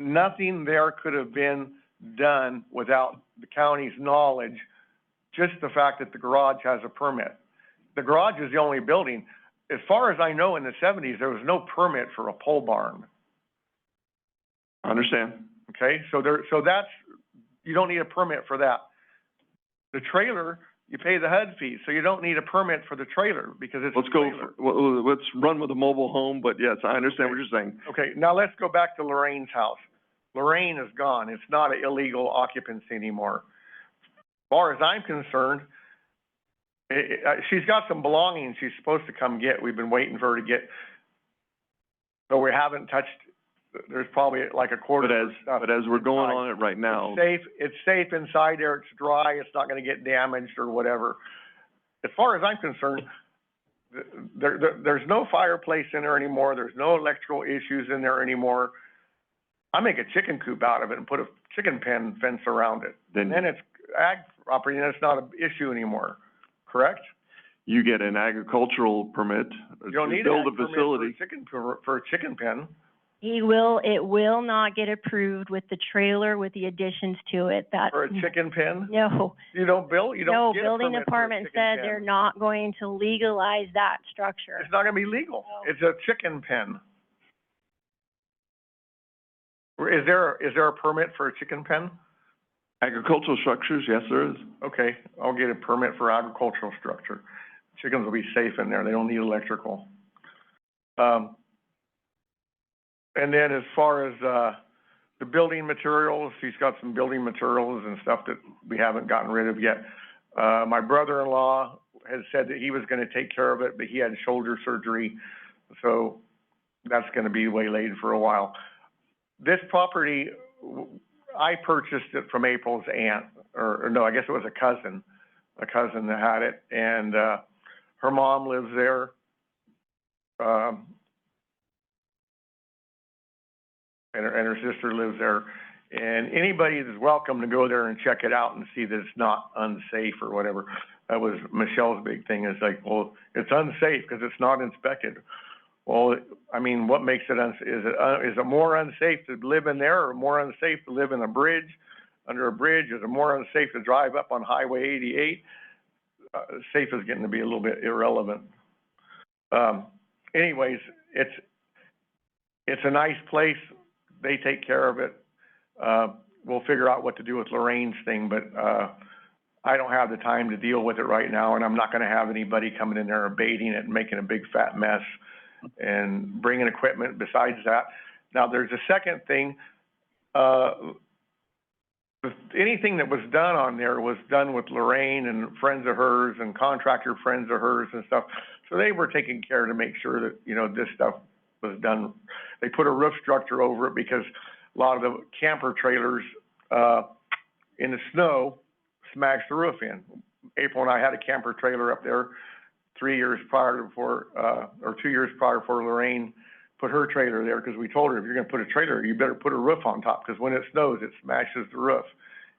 nothing there could have been done without the county's knowledge, just the fact that the garage has a permit. The garage is the only building. As far as I know, in the 70s, there was no permit for a pole barn. I understand. Okay, so that's, you don't need a permit for that. The trailer, you pay the HUD fee, so you don't need a permit for the trailer because it's Let's run with a mobile home, but yes, I understand what you're saying. Okay, now let's go back to Lorraine's house. Lorraine is gone. It's not an illegal occupancy anymore. As far as I'm concerned, she's got some belongings she's supposed to come get. We've been waiting for her to get, so we haven't touched. There's probably like a quarter. But as we're going on it right now, it's safe inside there. It's dry. It's not going to get damaged or whatever. As far as I'm concerned, there's no fireplace in there anymore. There's no electrical issues in there anymore. I make a chicken coop out of it and put a chicken pen fence around it. Then it's ag property and it's not an issue anymore. Correct? You get an agricultural permit You don't need to build a facility. For a chicken pen. It will not get approved with the trailer with the additions to it. For a chicken pen? No. You don't build, you don't get a permit for a chicken pen? No, building department said they're not going to legalize that structure. It's not gonna be legal. No. It's a chicken pen. Is there a permit for a chicken pen? Agricultural structures, yes, there is. Okay, I'll get a permit for agricultural structure. Chickens will be safe in there, they don't need electrical. And then as far as, the building materials, he's got some building materials and stuff that we haven't gotten rid of yet. My brother-in-law has said that he was gonna take care of it, but he had shoulder surgery, so that's gonna be waylaid for a while. This property, I purchased it from April's aunt, or no, I guess it was a cousin that had it, and, her mom lives there. And her sister lives there, and anybody is welcome to go there and check it out and see that it's not unsafe or whatever. That was Michelle's big thing, is like, well, it's unsafe because it's not inspected. Well, I mean, what makes it is it more unsafe to live in there, or more unsafe to live in a bridge, under a bridge? Is it more unsafe to drive up on Highway 88? Safe is getting to be a little bit irrelevant. Anyways, it's a nice place. They take care of it. We'll figure out what to do with Lorraine's thing, but, I don't have the time to deal with it right now, and I'm not gonna have anybody coming in there abating it and making a big fat mess and bringing equipment besides that. Now, there's a second thing. Anything that was done on there was done with Lorraine and friends of hers and contractor friends of hers and stuff. So they were taking care to make sure that, you know, this stuff was done. They put a roof structure over it because a lot of the camper trailers, in the snow smashed the roof in. April and I had a camper trailer up there 2 years prior before Lorraine put her trailer there, because we told her, if you're gonna put a trailer, you better put a roof on top, because when it snows, it smashes the roof.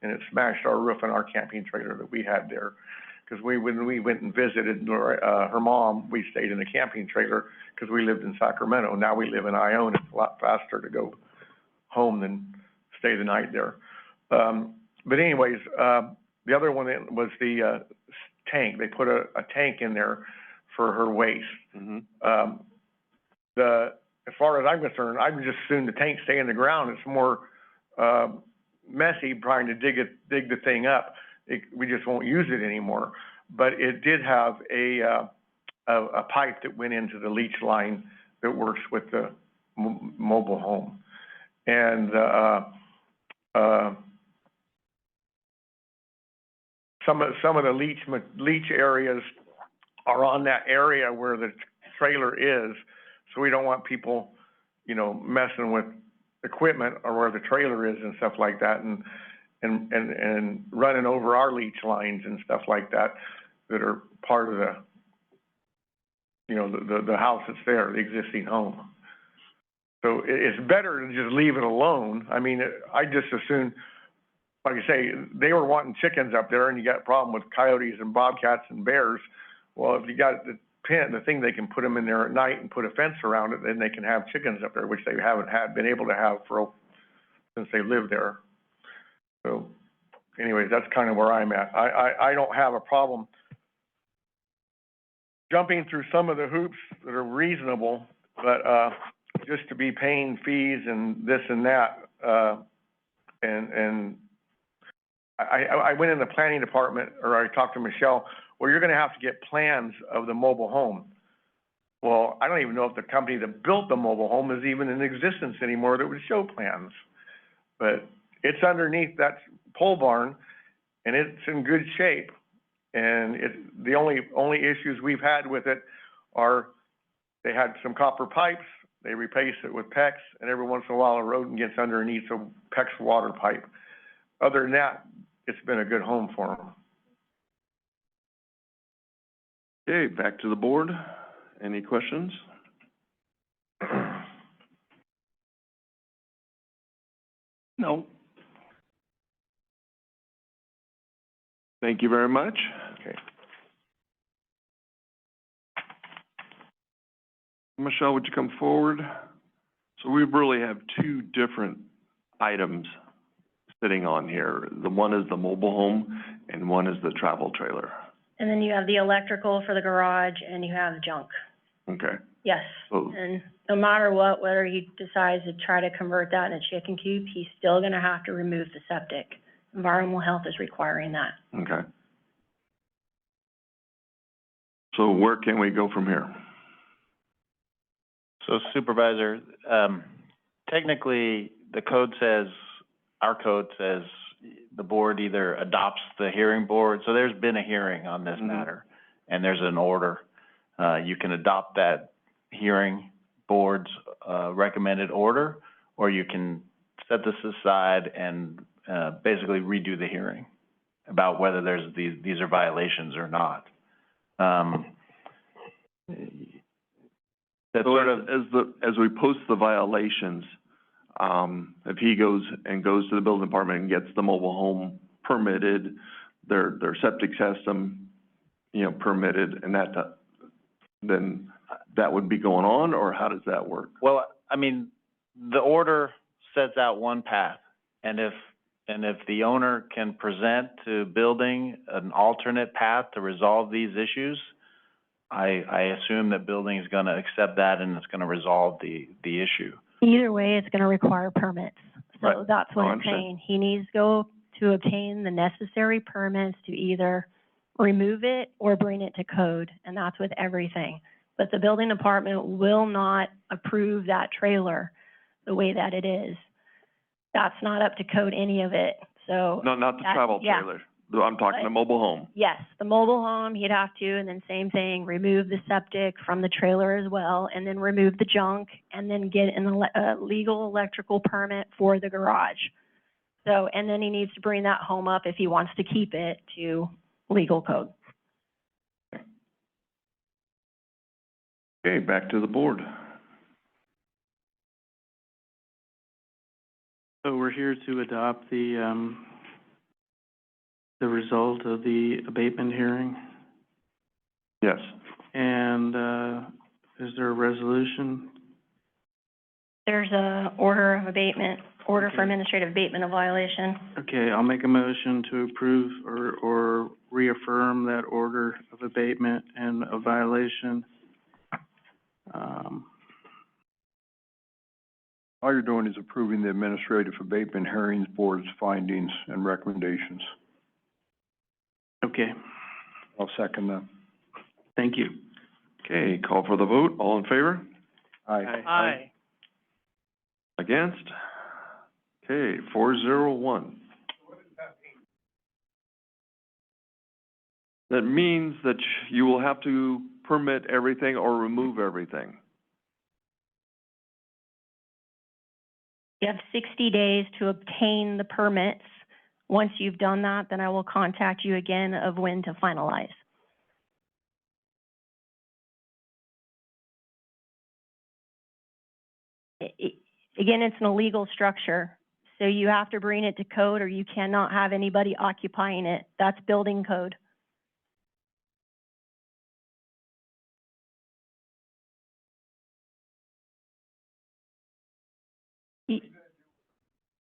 And it smashed our roof in our camping trailer that we had there. Because when we went and visited her mom, we stayed in a camping trailer because we lived in Sacramento. Now we live in Ione. It's a lot faster to go home than stay the night there. But anyways, the other one was the tank. They put a tank in there for her waste. As far as I'm concerned, I would just assume the tank stay in the ground. It's more messy trying to dig the thing up. We just won't use it anymore. But it did have a pipe that went into the leach line that works with the mobile home. And some of the leach areas are on that area where the trailer is, so we don't want people, you know, messing with equipment or where the trailer is and stuff like that, and running over our leach lines and stuff like that are part of the, you know, the house that's there, the existing home. So it's better to just leave it alone. I mean, I just assume, like I say, they were wanting chickens up there, and you got a problem with coyotes and bobcats and bears. Well, if you got the thing, they can put them in there at night and put a fence around it, then they can have chickens up there, which they haven't been able to have since they lived there. So anyways, that's kind of where I'm at. I don't have a problem jumping through some of the hoops that are reasonable, but, just to be paying fees and this and that, and I went in the planning department, or I talked to Michelle, well, you're gonna have to get plans of the mobile home. Well, I don't even know if the company that built the mobile home is even in existence anymore that would show plans. But it's underneath that pole barn, and it's in good shape. And the only issues we've had with it are they had some copper pipes, they replaced it with PEX, and every once in a while a rodent gets underneath a PEX water pipe. Other than that, it's been a good home for them. Okay, back to the board. Any questions? No. Thank you very much. Okay. Michelle, would you come forward? So we really have two different items sitting on here. The one is the mobile home, and one is the travel trailer. And then you have the electrical for the garage, and you have junk. Okay. Yes, So, and no matter what, whether he decides to try to convert that in a chicken coop, he's still gonna have to remove the septic environmental health is requiring that. Okay. So where can we go from here? So Supervisor, technically, the code says, our code says, the board either adopts the hearing board, so there's been a hearing on this matter, and there's an order. You can adopt that hearing board's, recommended order, or you can set this aside and, basically redo the hearing about whether these are violations or not. That's So sort of, as we post the violations, if he goes to the building department and gets the mobile home permitted, their septic system, permitted, and then that would be going on, or how does that work? well, I mean, the order sets out one path, and if the owner can present to building an alternate path to resolve these issues, I assume that building is gonna accept that and it's gonna resolve the issue. Either way, it's gonna require permits. So Right. that's what Oh, I I'm understand. saying. He needs to go to obtain the necessary permits to either remove it or bring it to code, and that's with everything. But the building department will not approve that trailer the way that it is. That's not up to code, any of it, so. No, not the that- travel yeah. trailer. I'm talking the But- mobile home. Yes, the mobile home, he'd have to, and then same thing, remove the septic from the trailer as well, and then remove the junk, and then get a legal electrical permit for the garage. So, and then he needs to bring that home up if he wants to keep it to legal code. Okay, back to the board. So we're here to adopt the result of the abatement hearing, Yes. and, is there a resolution? There's a order of abatement, order for Okay. administrative abatement of violation. Okay, I'll make a motion to approve or reaffirm that order of abatement and a violation. All you're doing is approving the administrative abatement hearings board's findings and recommendations. Okay, I'll second that. thank you. Okay, call for the vote. All in favor? Aye. Aye. Against? Okay, 401. That means that you will have to permit everything or remove everything. You have 60 days to obtain the permits. Once you've done that, then I will contact you again of when to finalize. Again, it's an illegal structure, so you have to bring it to code or you cannot have anybody occupying it. That's building code.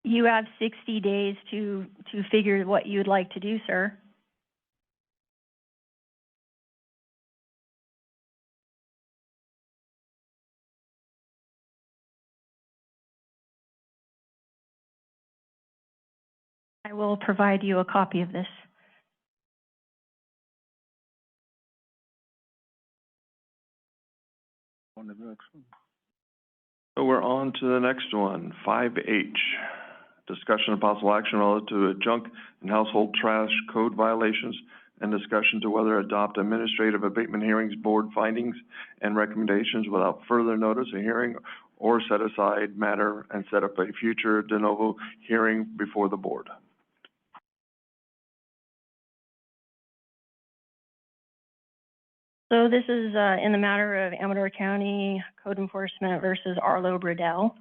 You have 60 days to figure what you'd like to do, sir. I will provide you a copy of this. On to the next one. So we're on to the next one, 5H. Discussion of possible action relative to junk and household trash code violations and discussion to whether adopt administrative abatement hearings board findings and recommendations without further notice of hearing or set aside matter and set up a future de novo hearing before the board. So this is in the matter of Amador County Code Enforcement versus Arlo Bradell.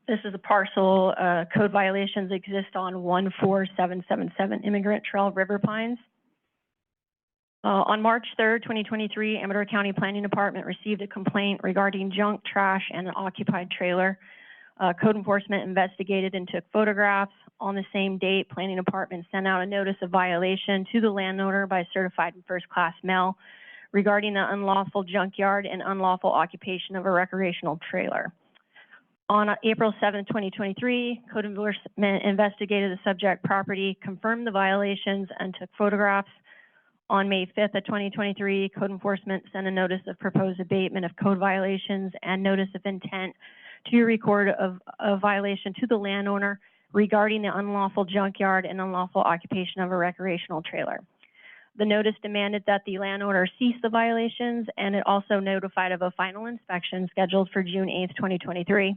This is a parcel, code violations exist on 14777 Immigrant Trail, River Pines. On March 3rd, 2023, Amador County Planning Department received a complaint regarding junk, trash, and an occupied trailer. Code enforcement investigated and took photographs. On the same date, Planning Department sent out a notice of violation to the landowner by certified and first-class mail regarding the unlawful junkyard and unlawful occupation of a recreational trailer. On April 7th, 2023, code enforcement investigated the subject property, confirmed the violations, and took photographs. On May 5th of 2023, code enforcement sent a notice of proposed abatement of code violations and notice of intent to record a violation to the landowner regarding the unlawful junkyard and unlawful occupation of a recreational trailer. The notice demanded that the landowner cease the violations, and it also notified of a final inspection scheduled for June 8th, 2023.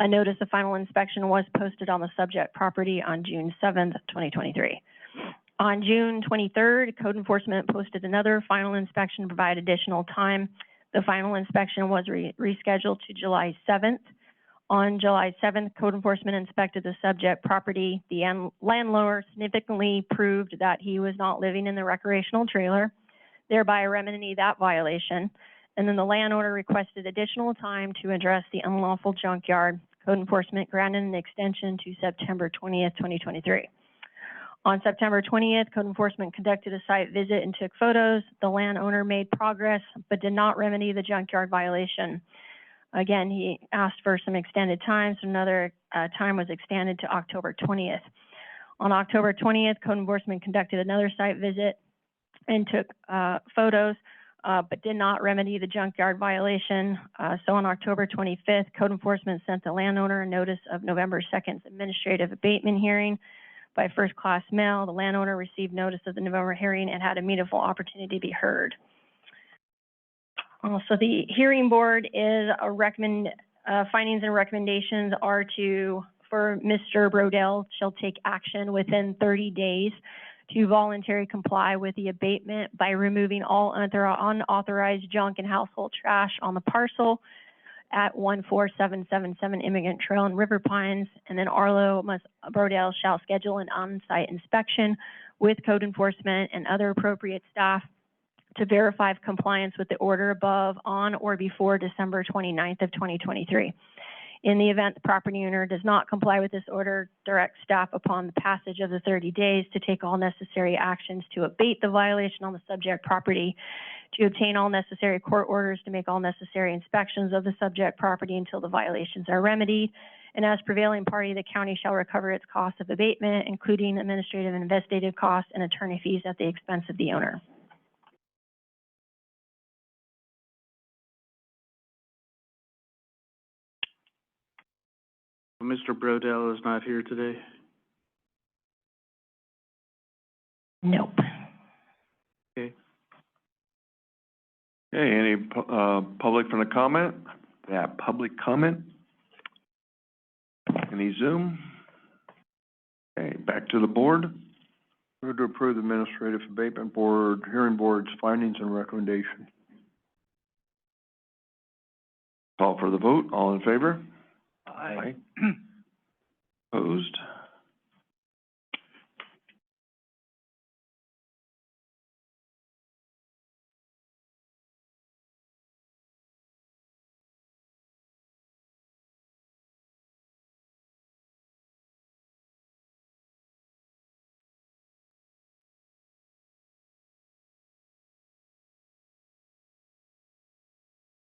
A notice of final inspection was posted on the subject property on June 7th, 2023. On June 23rd, code enforcement posted another final inspection to provide additional time. The final inspection was rescheduled to July 7th. On July 7th, code enforcement inspected the subject property. The landlord significantly proved that he was not living in the recreational trailer, thereby remedying that violation. And then the landowner requested additional time to address the unlawful junkyard. Code enforcement granted an extension to September 20th, 2023. On September 20th, code enforcement conducted a site visit and took photos. The landowner made progress, but did not remedy the junkyard violation. Again, he asked for some extended time, so another time was extended to October 20th. On October 20th, code enforcement conducted another site visit and took photos, but did not remedy the junkyard violation. So on October 25th, code enforcement sent the landowner a notice of November 2nd's administrative abatement hearing by first-class mail. The landowner received notice of the November hearing and had a meaningful opportunity to be heard. So the hearing board is findings and recommendations are for Mr. Brodell shall take action within 30 days to voluntarily comply with the abatement by removing all unauthorized junk and household trash on the parcel at 14777 Immigrant Trail in River Pines. And then Arlo Brodell shall schedule an on-site inspection with code enforcement and other appropriate staff to verify compliance with the order above on or before December 29th of 2023. In the event the property owner does not comply with this order, direct staff upon the passage of the 30 days to take all necessary actions to abate the violation on the subject property, to obtain all necessary court orders to make all necessary inspections of the subject property until the violations are remedied. And as prevailing party, the county shall recover its cost of abatement, including administrative and investigative costs and attorney fees at the expense of the owner. Mr. Brodell is not here today. Nope. Okay. Okay, any, public from the comment? Yeah, public comment? Any Zoom? Okay, back to the board. Move to approve the administrative abatement board, hearing board's findings and recommendation. Call for the vote. All in favor? Aye. Opposed?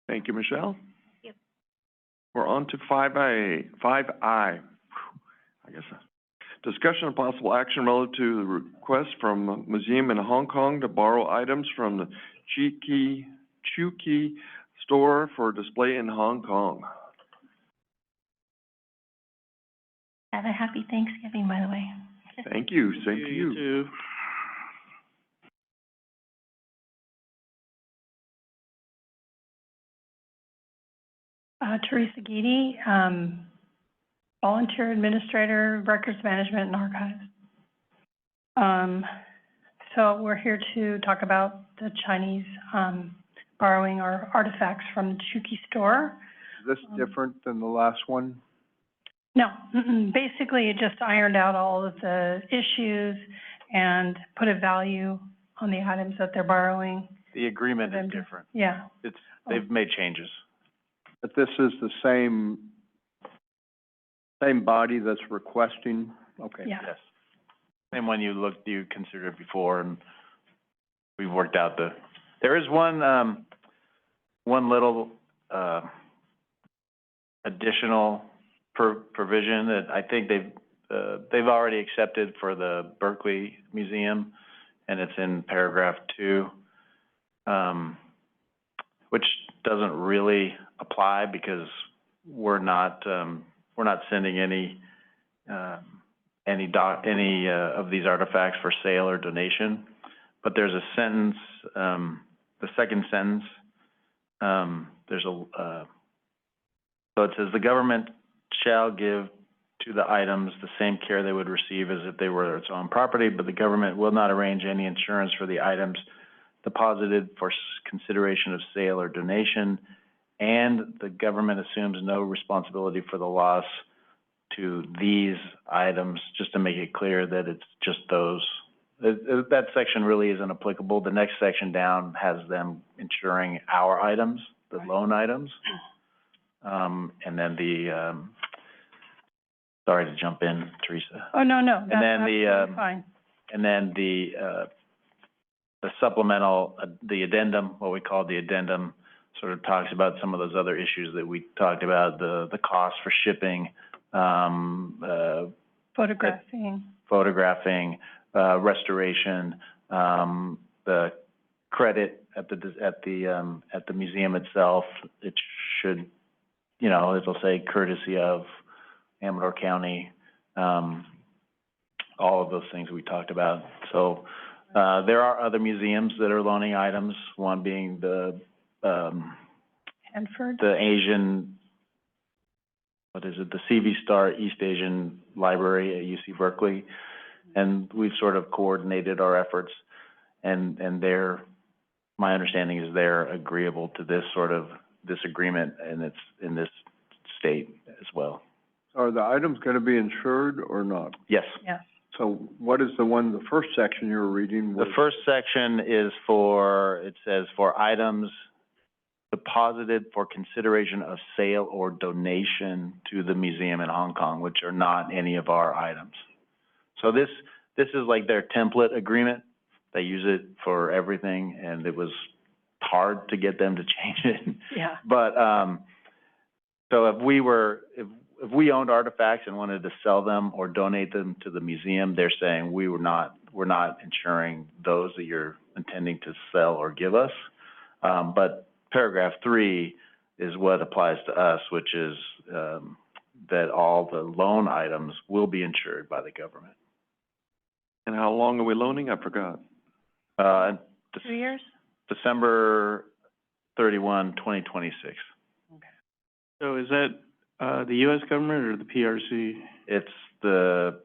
Thank you, Michelle. Yep. We're on to 5I. I guess. Discussion of possible action relative to the request from a museum in Hong Kong to borrow items from the Chuki store for display in Hong Kong. Have a happy Thanksgiving, by the way. Thank you. Same to you. You too. Teresa Guidi, volunteer administrator, records management and archives. So we're here to talk about the Chinese borrowing our artifacts from the Chuki store. Is this different than the last one? No, basically it just ironed out all of the issues and put a value on the items that they're borrowing. The agreement is different. Yeah. They've made changes. But this is the same body that's requesting, okay. Yeah. Yes. Same one you considered before, and we've worked out there is one little, additional provision that I think they've already accepted for the Berkeley Museum, and it's in paragraph 2, which doesn't really apply because we're not sending any of these artifacts for sale or donation. But there's a sentence, the second sentence, so it says, the government shall give to the items the same care they would receive as if they were its own property, but the government will not arrange any insurance for the items deposited for consideration of sale or donation, and the government assumes no responsibility for the loss to these items, just to make it clear that it's just those. That section really isn't applicable. The next section down has them insuring our items, the loan items. And then sorry to jump in, Teresa. Oh, no, that's absolutely fine. And then the supplemental, the addendum, what we call the addendum, sort of talks about some of those other issues that we talked about, the cost for shipping, photographing, restoration, the credit at the museum itself. It should, it'll say courtesy of Amador County, all of those things we talked about. So there are other museums that are loaning items, one being the Hanford? the Asian, the CV Star East Asian Library at UC Berkeley. And we've sort of coordinated our efforts, and my understanding is they're agreeable to this agreement, and it's in this state as well. Are the items going to be insured or not? Yes. Yes. So what is the first section you were reading? The first section is it says for items deposited for consideration of sale or donation to the museum in Hong Kong, which are not any of our items. So this is like their template agreement. They use it for everything, and it was hard to get them to change it. Yeah. But so if we owned artifacts and wanted to sell them or donate them to the museum, they're saying we're not insuring those that you're intending to sell or give us. But paragraph 3 is what applies to us, which is that all the loan items will be insured by the government. And how long are we loaning? I forgot. 2 years? December 31, 2026. Okay. So is that, the US government or the PRC? It's the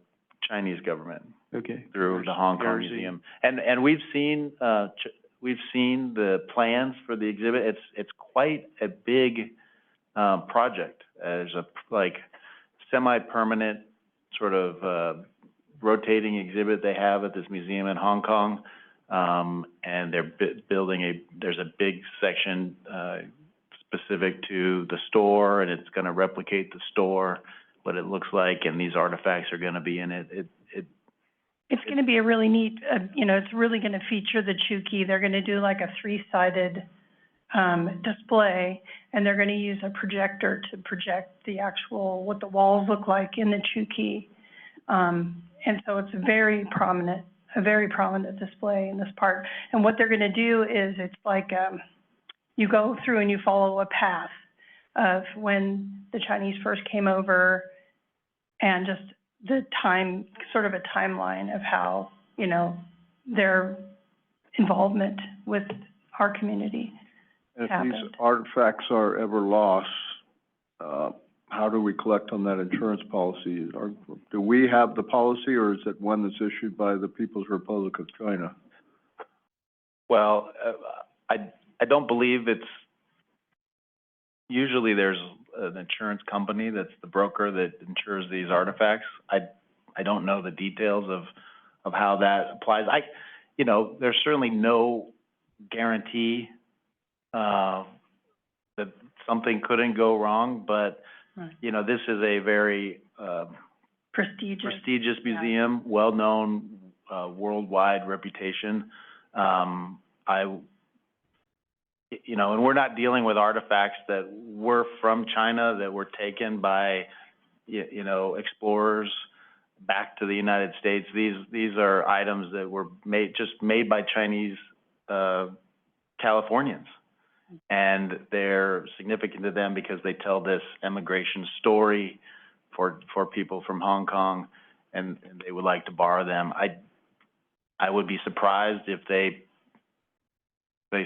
Chinese government. Okay. Through the Hong Kong PRC. Museum. And we've seen the plans for the exhibit. It's quite a big, project. There's a, semi-permanent sort of, rotating exhibit they have at this museum in Hong Kong. And they're there's a big section, specific to the store, and it's going to replicate the store, what it looks like, and these artifacts are going to be in it. It's going to be a really neat, it's really going to feature the Chukey. They're going to do like a 3-sided display, and they're going to use a projector to project the actual, what the walls look like in the Chukey. And so it's a very prominent display in this part. And what they're going to do is it's like you go through and you follow a path of when the Chinese first came over, and just the time, sort of a timeline of how, their involvement with our community happened. If these artifacts are ever lost, how do we collect on that insurance policy? Or do we have the policy, or is it one that's issued by the People's Republic of China? Well, I don't believe it's, usually there's an insurance company that's the broker that insures these artifacts. I don't know the details of how that applies. There's certainly no guarantee that something couldn't go wrong, but this is a very prestigious museum, well-known, worldwide reputation. you know, and we're not dealing with artifacts that were from China, that were taken by, you know, explorers back to the United States. These are items that were made by Chinese, Californians. And they're significant to them because they tell this immigration story for people from Hong Kong, and they would like to borrow them. I would be surprised if they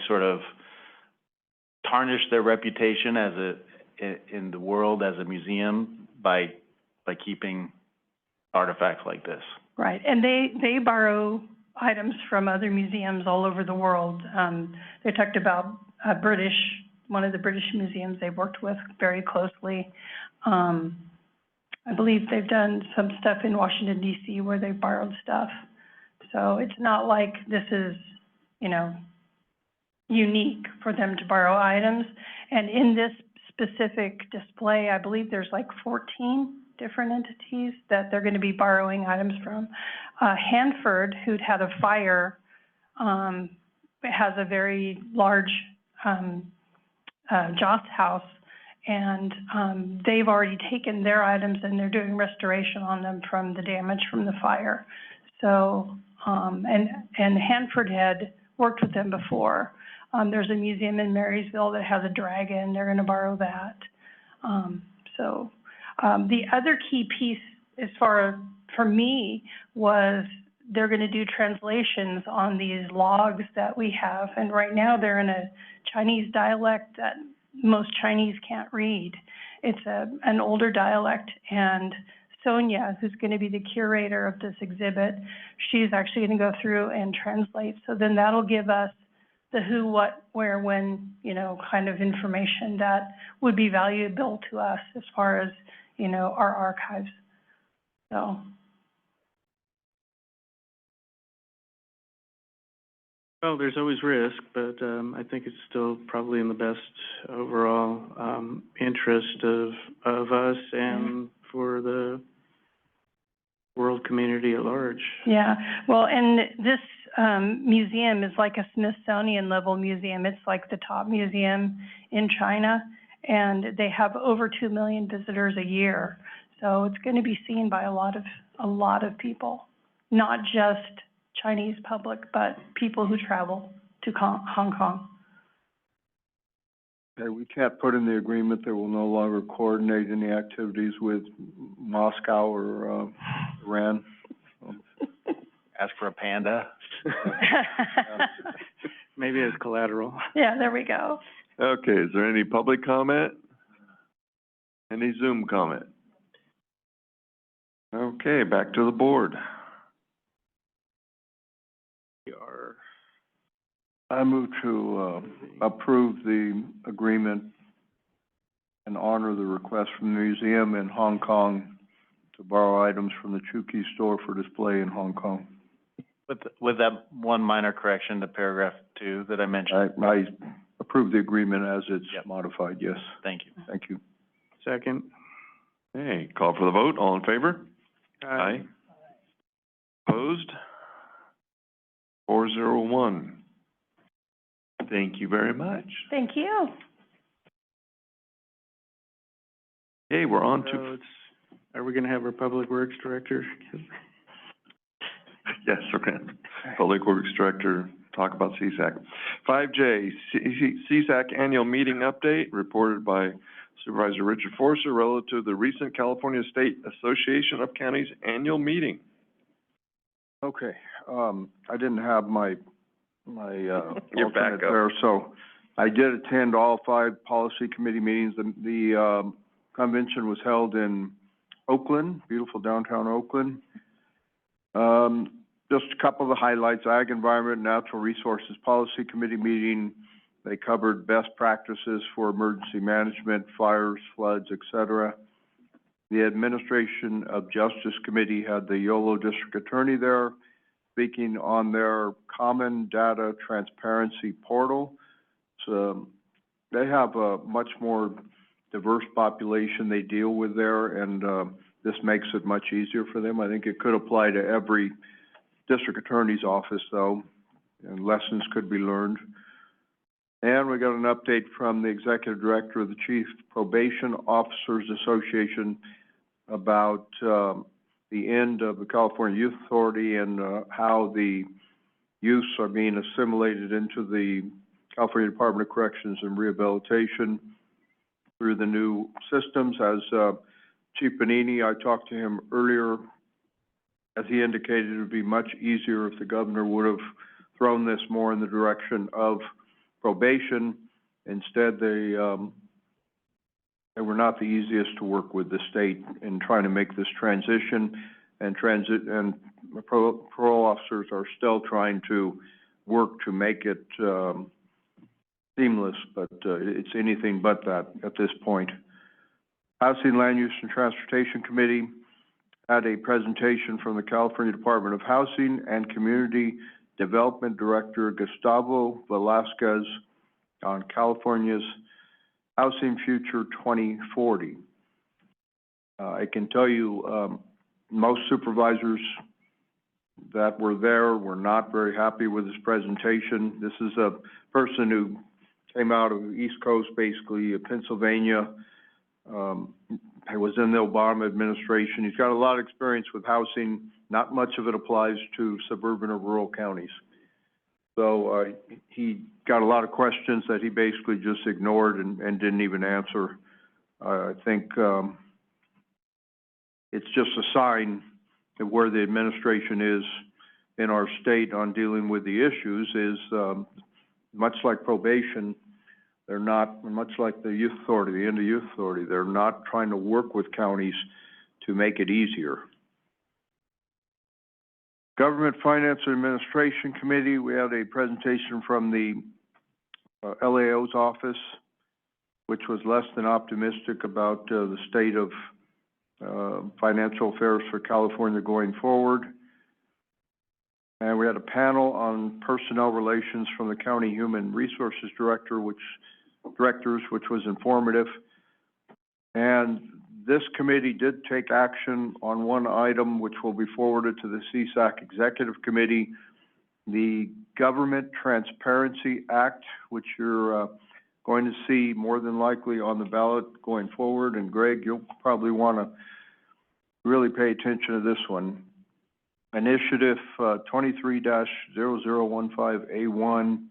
sort of tarnish their reputation in the world as a museum by keeping artifacts like this. Right, and they borrow items from other museums all over the world. They talked about one of the British museums they've worked with very closely. I believe they've done some stuff in Washington, D.C. where they've borrowed stuff. So it's not like this is, you know, unique for them to borrow items. And in this specific display, I believe there's like 14 different entities that they're going to be borrowing items from. Hanford, who'd had a fire, has a very large Joss house, and they've already taken their items and they're doing restoration on them from the damage from the fire. So, and Hanford had worked with them before. There's a museum in Marysville that has a dragon. They're going to borrow that. The other key piece, as far for me, was they're going to do translations on these logs that we have. And right now they're in a Chinese dialect that most Chinese can't read. It's an older dialect, and Sonia, who's going to be the curator of this exhibit, she's actually going to go through and translate. So then that'll give us the who, what, where, when, you know, kind of information that would be valuable to us as far as, you know, our archives. So. Well, there's always risk, but I think it's still probably in the best overall interest of us and for the world community at large. Yeah, well, and this museum is like a Smithsonian level museum. It's like the top museum in China, and they have over 2 million visitors a year. So it's going to be seen by a lot of people, not just Chinese public, but people who travel to Hong Kong. Okay, we can't put in the agreement that we'll no longer coordinate any activities with Moscow or Iran. Ask for a panda. Maybe as collateral. Yeah, there we go. Okay, is there any public comment? Any Zoom comment? Okay, back to the board. I move to approve the agreement and honor the request from the museum in Hong Kong to borrow items from the Chukey store for display in Hong Kong. With that one minor correction to paragraph 2 that I mentioned. I approve the agreement as it's modified, yes. Thank you. Thank you. Second. Okay, call for the vote. All in favor? Aye. Opposed? 401. Thank you very much. Thank you. Okay, we're on to... Are we going to have our Public Works Director? Yes, okay. Public Works Director, talk about CSAC. 5J, CSAC Annual Meeting Update, reported by Supervisor Richard Forster relative to the recent California State Association of Counties Annual Meeting. Okay, I didn't have my Your backup alternate there, so I did attend all 5 policy committee meetings. The convention was held in Oakland, beautiful downtown Oakland. Just a couple of the highlights: Ag, Environment, Natural Resources Policy Committee meeting. They covered best practices for emergency management, fires, floods, etc. The Administration of Justice Committee had the YOLO District Attorney there, speaking on their Common Data Transparency Portal. So they have a much more diverse population they deal with there, and this makes it much easier for them. I think it could apply to every district attorney's office, though, and lessons could be learned. And we got an update from the Executive Director of the Chief Probation Officers Association about, the end of the California Youth Authority and, how the youths are being assimilated into the California Department of Corrections and Rehabilitation through the new systems. As, Chief Benini, I talked to him earlier, as he indicated it would be much easier if the governor would have thrown this more in the direction of probation. Instead, they were not the easiest to work with the state in trying to make this transition, and parole officers are still trying to work to make it seamless, but it's anything but that at this point. Housing, Land Use, and Transportation Committee had a presentation from the California Department of Housing and Community Development Director Gustavo Velasquez on California's Housing Future 2040. I can tell you, most supervisors that were there were not very happy with this presentation. This is a person who came out of the East Coast, basically, Pennsylvania. He was in the Obama administration. He's got a lot of experience with housing. Not much of it applies to suburban or rural counties. So he got a lot of questions that he basically just ignored and didn't even answer. I think it's just a sign of where the administration is in our state on dealing with the issues. Is much like probation, they're not, much like the Youth Authority, the End of Youth Authority, they're not trying to work with counties to make it easier. Government Finance and Administration Committee, we had a presentation from the LAO's office, which was less than optimistic about the state of financial affairs for California going forward. And we had a panel on personnel relations from the County Human Resources Directors, which was informative. And this committee did take action on one item, which will be forwarded to the CSAC Executive Committee, the Government Transparency Act, which you're going to see more than likely on the ballot going forward. And Greg, you'll probably want to really pay attention to this one. Initiative 23-0015A1.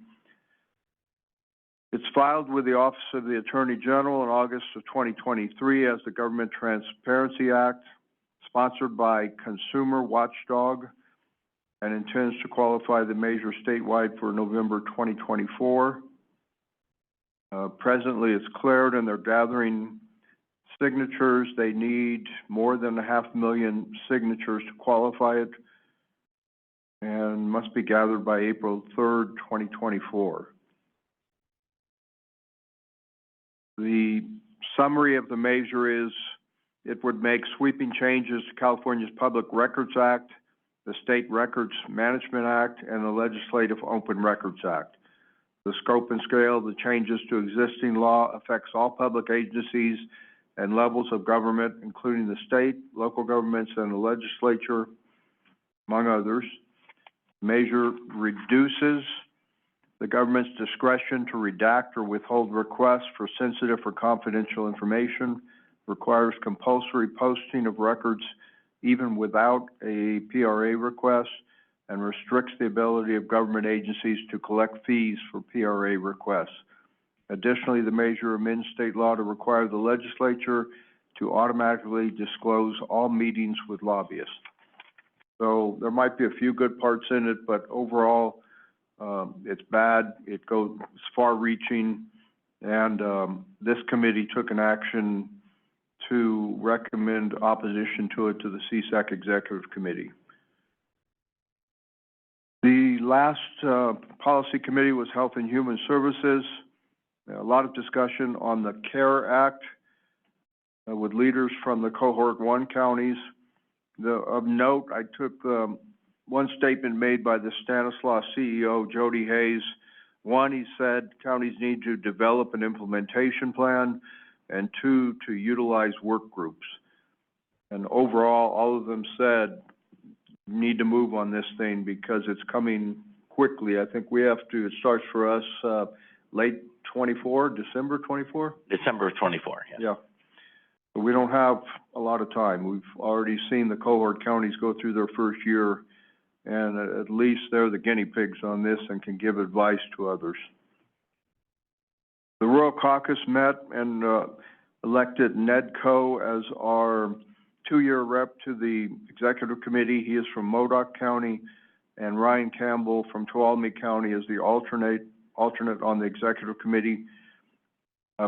It's filed with the Office of the Attorney General in August of 2023 as the Government Transparency Act, sponsored by Consumer Watchdog, and intends to qualify the measure statewide for November 2024. Presently, it's cleared and they're gathering signatures. They need more than 500,000 signatures to qualify it, and must be gathered by April 3rd, 2024. The summary of the measure is it would make sweeping changes to California's Public Records Act, the State Records Management Act, and the Legislative Open Records Act. The scope and scale of the changes to existing law affects all public agencies and levels of government, including the state, local governments, and the legislature, among others. The measure reduces the government's discretion to redact or withhold requests for sensitive or confidential information, requires compulsory posting of records even without a PRA request, and restricts the ability of government agencies to collect fees for PRA requests. Additionally, the measure amends state law to require the legislature to automatically disclose all meetings with lobbyists. So there might be a few good parts in it, but overall, it's bad. It goes far-reaching, and this committee took an action to recommend opposition to it to the CSAC Executive Committee. The last policy committee was Health and Human Services. A lot of discussion on the CARE Act with leaders from the Cohort 1 counties. Of note, I took one statement made by the Stanislaus CEO, Jody Hayes. One, he said counties need to develop an implementation plan, and two, to utilize work groups. And overall, all of them said, need to move on this thing because it's coming quickly. I think we have to, it starts for us, late '24, December '24? December of '24, yeah. Yeah. But we don't have a lot of time. We've already seen the cohort counties go through their first year, and at least they're the guinea pigs on this and can give advice to others. The Rural Caucus met and, elected Ned Coe as our two-year rep to the Executive Committee. He is from Modoc County, and Ryan Campbell from Tuolumne County is the alternate on the Executive Committee.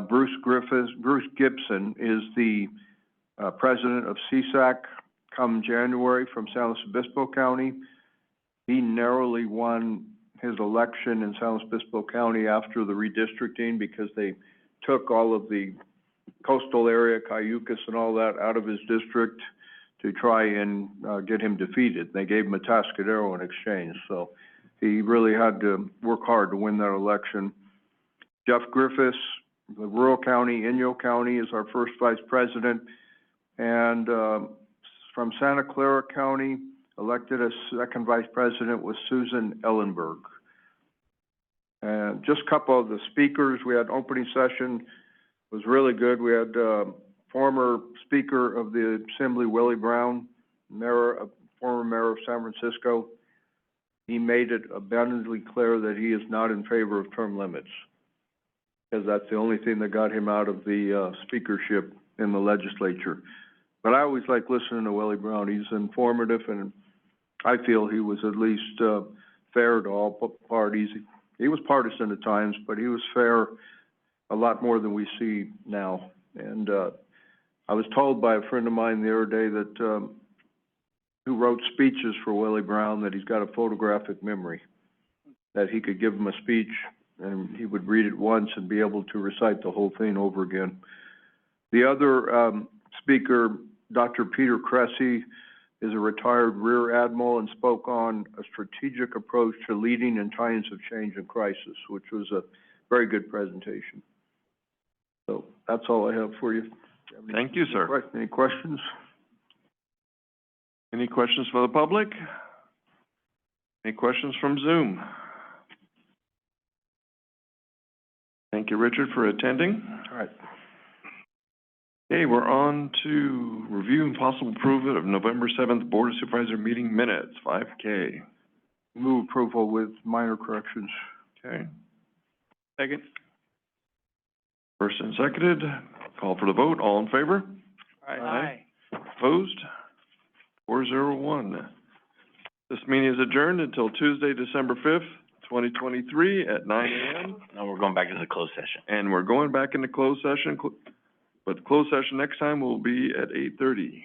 Bruce Gibson is the, president of CSAC come January from San Luis Obispo County. He narrowly won his election in San Luis Obispo County after the redistricting because they took all of the coastal area, Cayucas and all that, out of his district to try and get him defeated. They gave him a Atascadero in exchange, so he really had to work hard to win that election. Jeff Griffiths, the rural county, Inyo County, is our first vice president, and from Santa Clara County, elected as second vice president was Susan Ellenberg. And just a couple of the speakers, we had opening session, was really good. We had former Speaker of the Assembly, Willie Brown, former mayor of San Francisco. He made it abundantly clear that he is not in favor of term limits, because that's the only thing that got him out of the speakership in the legislature. But I always like listening to Willie Brown. He's informative, and I feel he was at least fair to all parties. He was partisan at times, but he was fair a lot more than we see now. And I was told by a friend of mine the other day that who wrote speeches for Willie Brown, that he's got a photographic memory, that he could give him a speech and he would read it once and be able to recite the whole thing over again. The other speaker, Dr. Peter Cressy, is a retired Rear Admiral and spoke on a strategic approach to leading in times of change and crisis, which was a very good presentation. So that's all I have for you. Thank you, sir. Any questions? Any questions for the public? Any questions from Zoom? Thank you, Richard, for attending. All right. Okay, we're on to review and possible approval of November 7th Board of Supervisor meeting minutes, 5K. Move approval with minor corrections. Okay. Second. First and seconded. Call for the vote. All in favor? Aye. Opposed? 401. This meeting is adjourned until Tuesday, December 5th, 2023 at 9 a.m. Now we're going back to the closed session. And we're going back into closed session, but the closed session next time will be at 8:30.